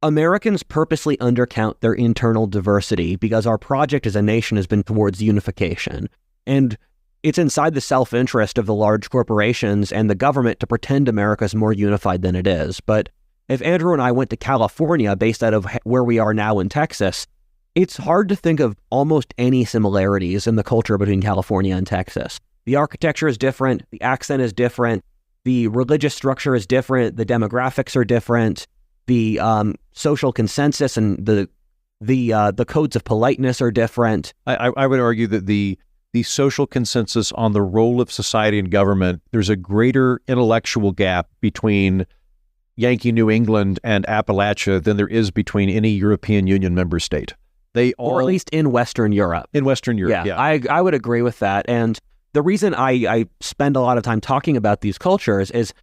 Americans purposely undercount their internal diversity because our project as a nation has been towards unification. And it's inside the self-interest of the large corporations and the government to pretend America's more unified than it is. But if Andrew and I went to California based out of where we are now in Texas, it's hard to think of almost any similarities in the culture between California and Texas. The architecture is different, the accent is different, the religious structure is different, the demographics are different, the social consensus and the codes of politeness are different. I would argue that the social consensus on the role of society and government, there's a greater intellectual gap between Yankee New England and Appalachia than there is between any European Union member state. Or at least in Western Europe. In Western Europe, yeah. I would agree with that. And the reason I spend a lot of time talking about these cultures is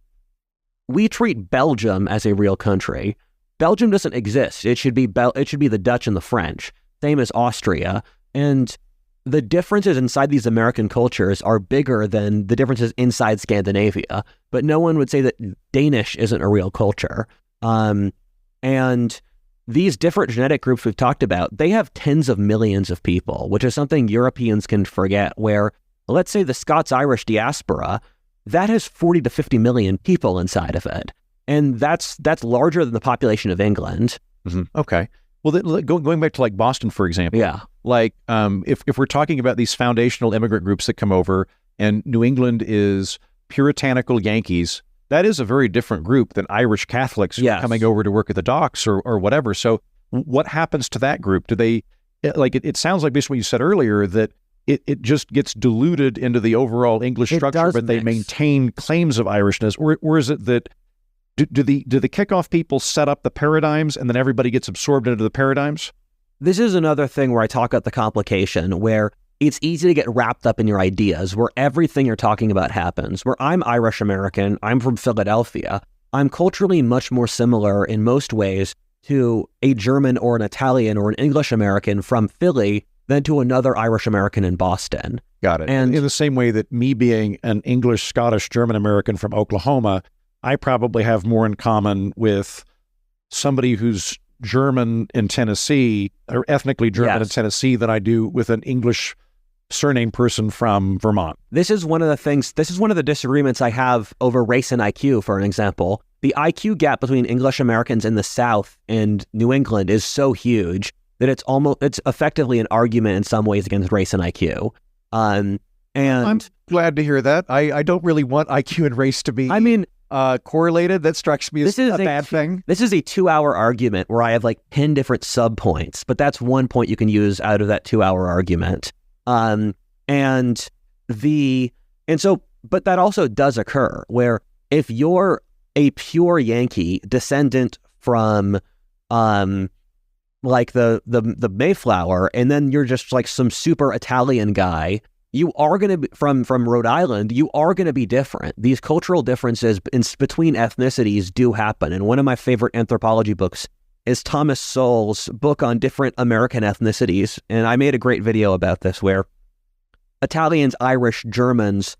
we treat Belgium as a real country. Belgium doesn't exist. It should be the Dutch and the French, same as Austria. And the differences inside these American cultures are bigger than the differences inside Scandinavia. But no one would say that Danish isn't a real culture. And these different genetic groups we've talked about, they have tens of millions of people, which is something Europeans can forget, where, let's say the Scots-Irish diaspora, that has 40 to 50 million people inside of it. And that's larger than the population of England. Mm-hmm. Okay. Well, going back to like Boston, for example. Yeah. Like if we're talking about these foundational immigrant groups that come over, and New England is puritanical Yankees, that is a very different group than Irish Catholics coming over to work at the docks or whatever. So what happens to that group? Do they, like, it sounds like based on what you said earlier, that it just gets diluted into the overall English structure, but they maintain claims of Irishness? Or is it that, do the kickoff people set up the paradigms and then everybody gets absorbed into the paradigms? This is another thing where I talk about the complication, where it's easy to get wrapped up in your ideas, where everything you're talking about happens. Where I'm Irish American, I'm from Philadelphia, I'm culturally much more similar in most ways to a German or an Italian or an English American from Philly than to another Irish American in Boston. Got it. And in the same way that me being an English, Scottish, German American from Oklahoma, I probably have more in common with somebody who's German in Tennessee, or ethnically German in Tennessee, than I do with an English surname person from Vermont. This is one of the disagreements I have over race and IQ, for an example. The IQ gap between English Americans in the South and New England is so huge that it's effectively an argument in some ways against race and IQ. And I'm glad to hear that. I don't really want IQ and race to be correlated. That strikes me as a bad thing. This is a 2-hour argument where I have like 10 different subpoints, but that's one point you can use out of that 2-hour argument. But that also does occur where if you're a pure Yankee descendant from like the Mayflower, and then you're just like some super Italian guy, you are going to be from Rhode Island, you are going to be different. These cultural differences between ethnicities do happen. And one of my favorite anthropology books is Thomas Sowell's book on different American ethnicities. And I made a great video about this where Italians, Irish, Germans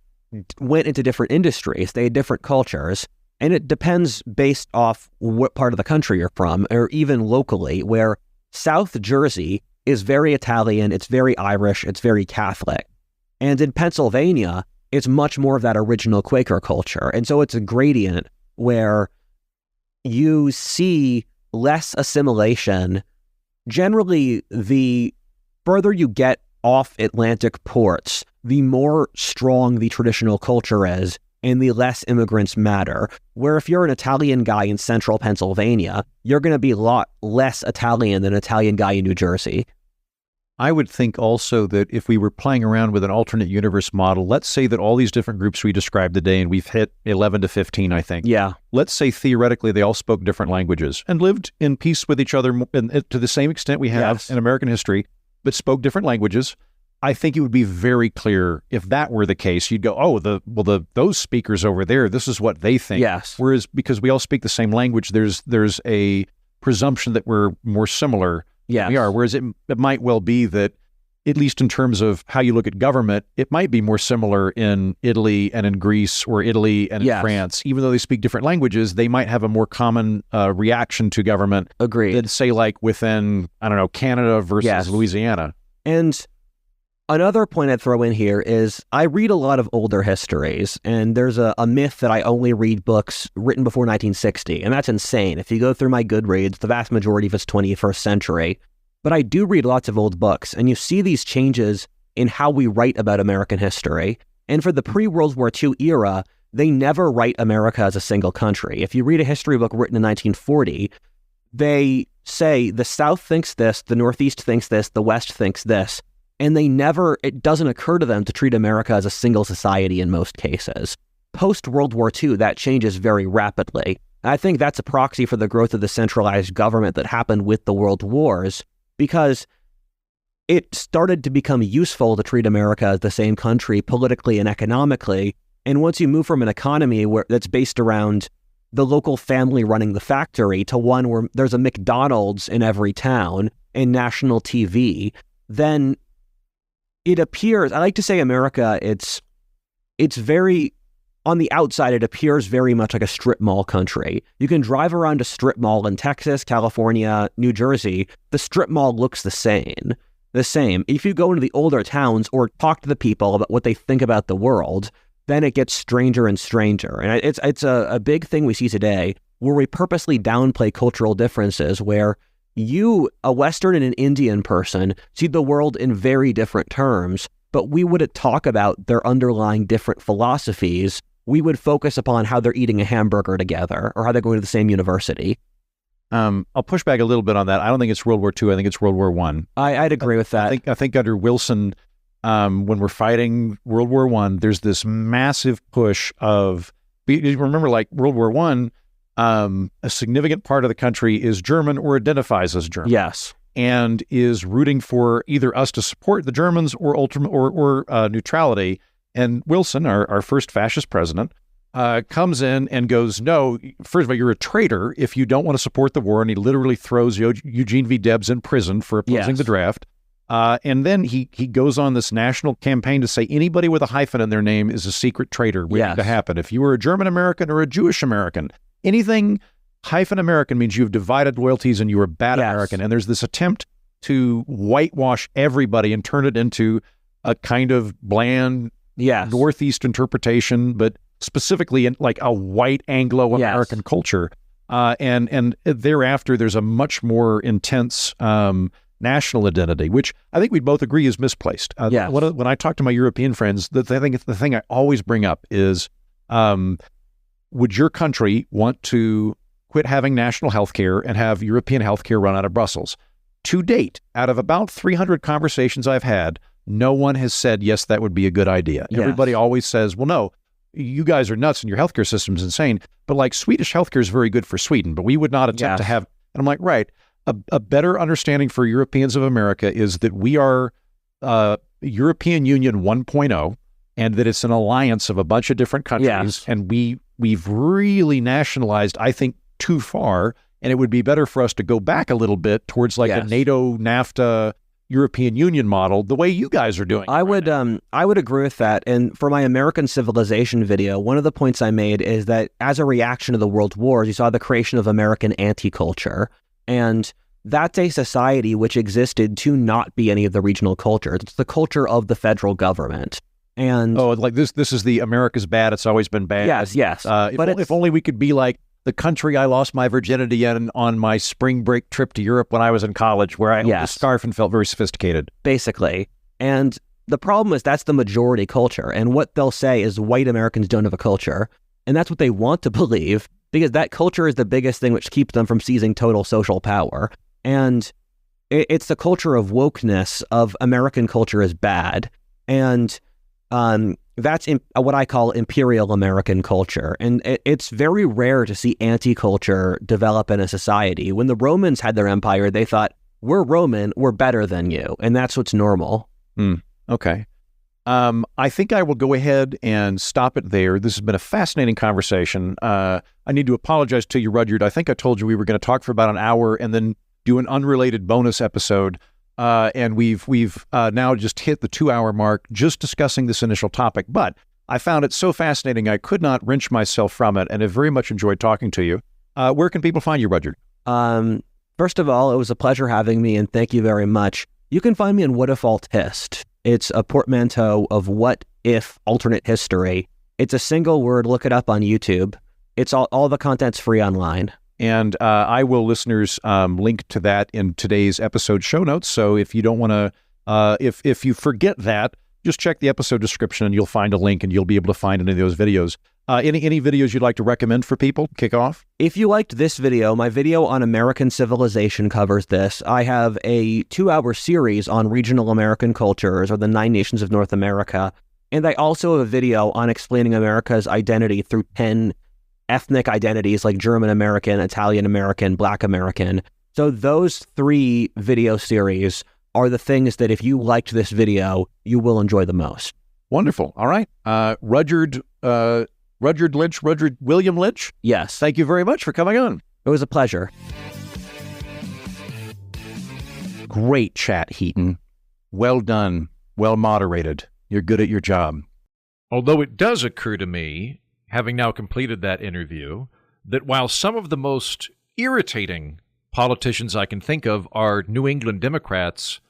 went into different industries. They had different cultures. And it depends based off what part of the country you're from, or even locally, where South Jersey is very Italian, it's very Irish, it's very Catholic. And in Pennsylvania, it's much more of that original Quaker culture. And so it's a gradient where you see less assimilation. Generally, the further you get off Atlantic ports, the more strong the traditional culture is, and the less immigrants matter. Where if you're an Italian guy in central Pennsylvania, you're going to be a lot less Italian than an Italian guy in New Jersey. I would think also that if we were playing around with an alternate universe model, let's say that all these different groups we described today, and we've hit 11 to 15, I think. Yeah. Let's say theoretically they all spoke different languages and lived in peace with each other to the same extent we have in American history, but spoke different languages. I think it would be very clear if that were the case. You'd go, those speakers over there, this is what they think. Yes. Whereas because we all speak the same language, there's a presumption that we're more similar. Yeah, we are. Whereas it might well be that, at least in terms of how you look at government, it might be more similar in Italy and in Greece, or Italy and in France. Even though they speak different languages, they might have a more common reaction to government. Agreed. Than say like within, I don't know, Canada versus Louisiana. And another point I'd throw in here is I read a lot of older histories, and there's a myth that I only read books written before 1960, and that's insane. If you go through my Goodreads, the vast majority of it's 21st century. But I do read lots of old books, and you see these changes in how we write about American history. And for the pre-World War II era, they never write America as a single country. If you read a history book written in 1940, they say the South thinks this, the Northeast thinks this, the West thinks this. And it doesn't occur to them to treat America as a single society in most cases. Post-World War II, that changes very rapidly. I think that's a proxy for the growth of the centralized government that happened with the world wars, because it started to become useful to treat America as the same country politically and economically. And once you move from an economy that's based around the local family running the factory to one where there's a McDonald's in every town and national TV, then it appears, I like to say America, it's very, on the outside, it appears very much like a strip mall country. You can drive around a strip mall in Texas, California, New Jersey. The strip mall looks the same. If you go into the older towns or talk to the people about what they think about the world, then it gets stranger and stranger. And it's a big thing we see today where we purposely downplay cultural differences, where you, a Western and an Indian person, see the world in very different terms, but we wouldn't talk about their underlying different philosophies. We would focus upon how they're eating a hamburger together or how they're going to the same university. I'll push back a little bit on that. I don't think it's World War II. I think it's World War I. I'd agree with that. I think under Wilson, when we're fighting World War I, there's this massive push of, remember, like World War I, a significant part of the country is German or identifies as German. Yes. And is rooting for either us to support the Germans or neutrality. And Wilson, our first fascist president, comes in and goes, no, first of all, you're a traitor if you don't want to support the war. And he literally throws Eugene V. Debs in prison for opposing the draft. And then he goes on this national campaign to say anybody with a hyphen in their name is a secret traitor waiting to happen. If you were a German American or a Jewish American, anything hyphen American means you've divided loyalties and you were bad American. And there's this attempt to whitewash everybody and turn it into a kind of bland Northeast interpretation, but specifically in like a white Anglo-American culture. And thereafter, there's a much more intense national identity, which I think we'd both agree is misplaced. When I talk to my European friends, the thing I always bring up is, would your country want to quit having national health care and have European health care run out of Brussels? To date, out of about 300 conversations I've had, no one has said, yes, that would be a good idea. Yes. Everybody always says, well, no, you guys are nuts and your healthcare system's insane. But like Swedish healthcare is very good for Sweden, but we would not attempt to have, and I'm like, right, a better understanding for Europeans of America is that we are European Union 1.0 and that it's an alliance of a bunch of different countries. And we've really nationalized, I think, too far. And it would be better for us to go back a little bit towards like a NATO, NAFTA, European Union model, the way you guys are doing. I would agree with that. And for my American Civilization video, one of the points I made is that as a reaction to the world wars, you saw the creation of American anti-culture. And that's a society which existed to not be any of the regional cultures. It's the culture of the federal government. And like this is the America's bad, it's always been bad. Yes. If only we could be like the country I lost my virginity in on my spring break trip to Europe when I was in college, where I owned a scarf and felt very sophisticated. Basically. And the problem is that's the majority culture. And what they'll say is white Americans don't have a culture. And that's what they want to believe, because that culture is the biggest thing which keeps them from seizing total social power. And it's the culture of wokeness, of American culture is bad. And that's what I call imperial American culture. And it's very rare to see anti-culture develop in a society. When the Romans had their empire, they thought, we're Roman, we're better than you. And that's what's normal. Okay. I think I will go ahead and stop it there. This has been a fascinating conversation. I need to apologize to you, Rudyard. I think I told you we were going to talk for about an hour and then do an unrelated bonus episode. And we've now just hit the 2-hour mark just discussing this initial topic. But I found it so fascinating, I could not wrench myself from it and have very much enjoyed talking to you. Where can people find you, Rudyard? First of all, it was a pleasure having me, and thank you very much. You can find me on Whatifalthist. It's a portmanteau of what if alternate history. It's a single word. Look it up on YouTube. It's all the content's free online. And I will, listeners, link to that in today's episode show notes. So if you don't want to, if you forget that, just check the episode description and you'll find a link and you'll be able to find any of those videos. Any videos you'd like to recommend for people? Kick off. If you liked this video, my video on American civilization covers this. I have a 2-hour series on regional American cultures, or the 9 nations of North America. And I also have a video on explaining America's identity through 10 ethnic identities like German American, Italian American, Black American. So those 3 video series are the things that if you liked this video, you will enjoy the most. Wonderful. All right. Rudyard William Lynch? Yes. Thank you very much for coming on. It was a pleasure. Great chat, Heaton. Well done. Well moderated. You're good at your job. Although it does occur to me, having now completed that interview, that while some of the most irritating politicians I can think of are New England Democrats,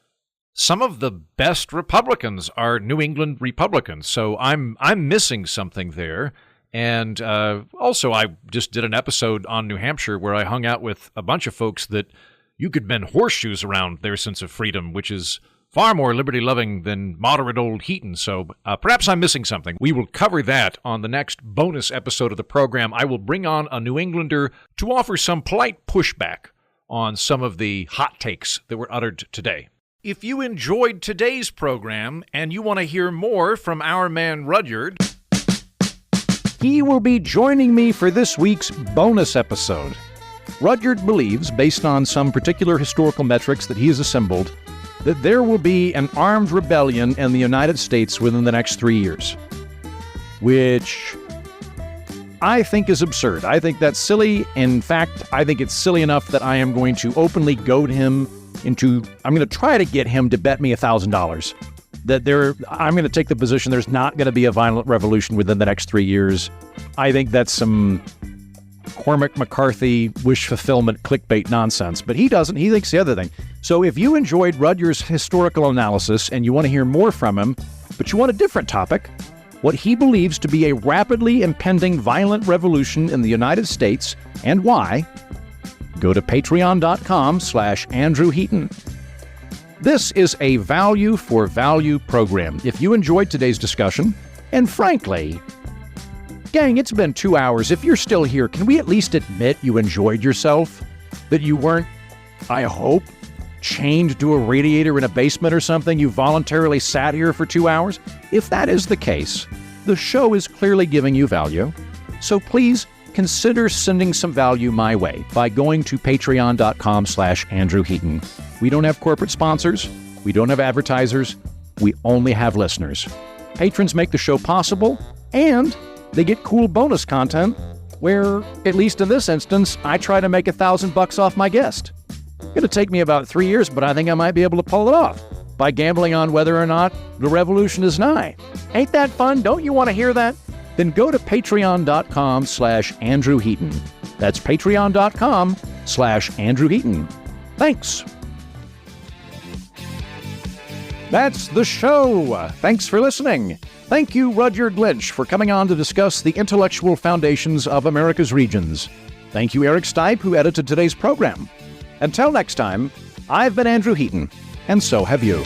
some of the best Republicans are New England Republicans. So I'm missing something there. And also, I just did an episode on New Hampshire where I hung out with a bunch of folks that you could bend horseshoes around their sense of freedom, which is far more liberty-loving than moderate old Heaton. So perhaps I'm missing something. We will cover that on the next bonus episode of the program. I will bring on a New Englander to offer some polite pushback on some of the hot takes that were uttered today. If you enjoyed today's program and you want to hear more from our man Rudyard, he will be joining me for this week's bonus episode. Rudyard believes, based on some particular historical metrics that he has assembled, that there will be an armed rebellion in the United States within the next 3 years, which I think is absurd. I think that's silly. In fact, I think it's silly enough that I am going to openly goad him I'm going to try to get him to bet me $1,000 that I'm going to take the position there's not going to be a violent revolution within the next 3 years. I think that's some Cormac McCarthy wish fulfillment clickbait nonsense, but he doesn't. He thinks the other thing. So if you enjoyed Rudyard's historical analysis and you want to hear more from him, but you want a different topic, what he believes to be a rapidly impending violent revolution in the United States and why, go to patreon.com/Andrew Heaton. This is a value for value program. If you enjoyed today's discussion, and frankly, gang, it's been 2 hours. If you're still here, can we at least admit you enjoyed yourself? That you weren't, I hope, chained to a radiator in a basement or something? You voluntarily sat here for 2 hours? If that is the case, the show is clearly giving you value. So please consider sending some value my way by going to patreon.com/Andrew Heaton. We don't have corporate sponsors. We don't have advertisers. We only have listeners. Patrons make the show possible, and they get cool bonus content where, at least in this instance, I try to make $1,000 off my guest. It's going to take me about 3 years, but I think I might be able to pull it off by gambling on whether or not the revolution is nigh. Ain't that fun? Don't you want to hear that? Then go to patreon.com/Andrew Heaton. That's patreon.com/Andrew Heaton. Thanks. That's the show. Thanks for listening. Thank you, Rudyard Lynch, for coming on to discuss the intellectual foundations of America's regions. Thank you, Eric Stipe, who edited today's program. Until next time, I've been Andrew Heaton, and so have you.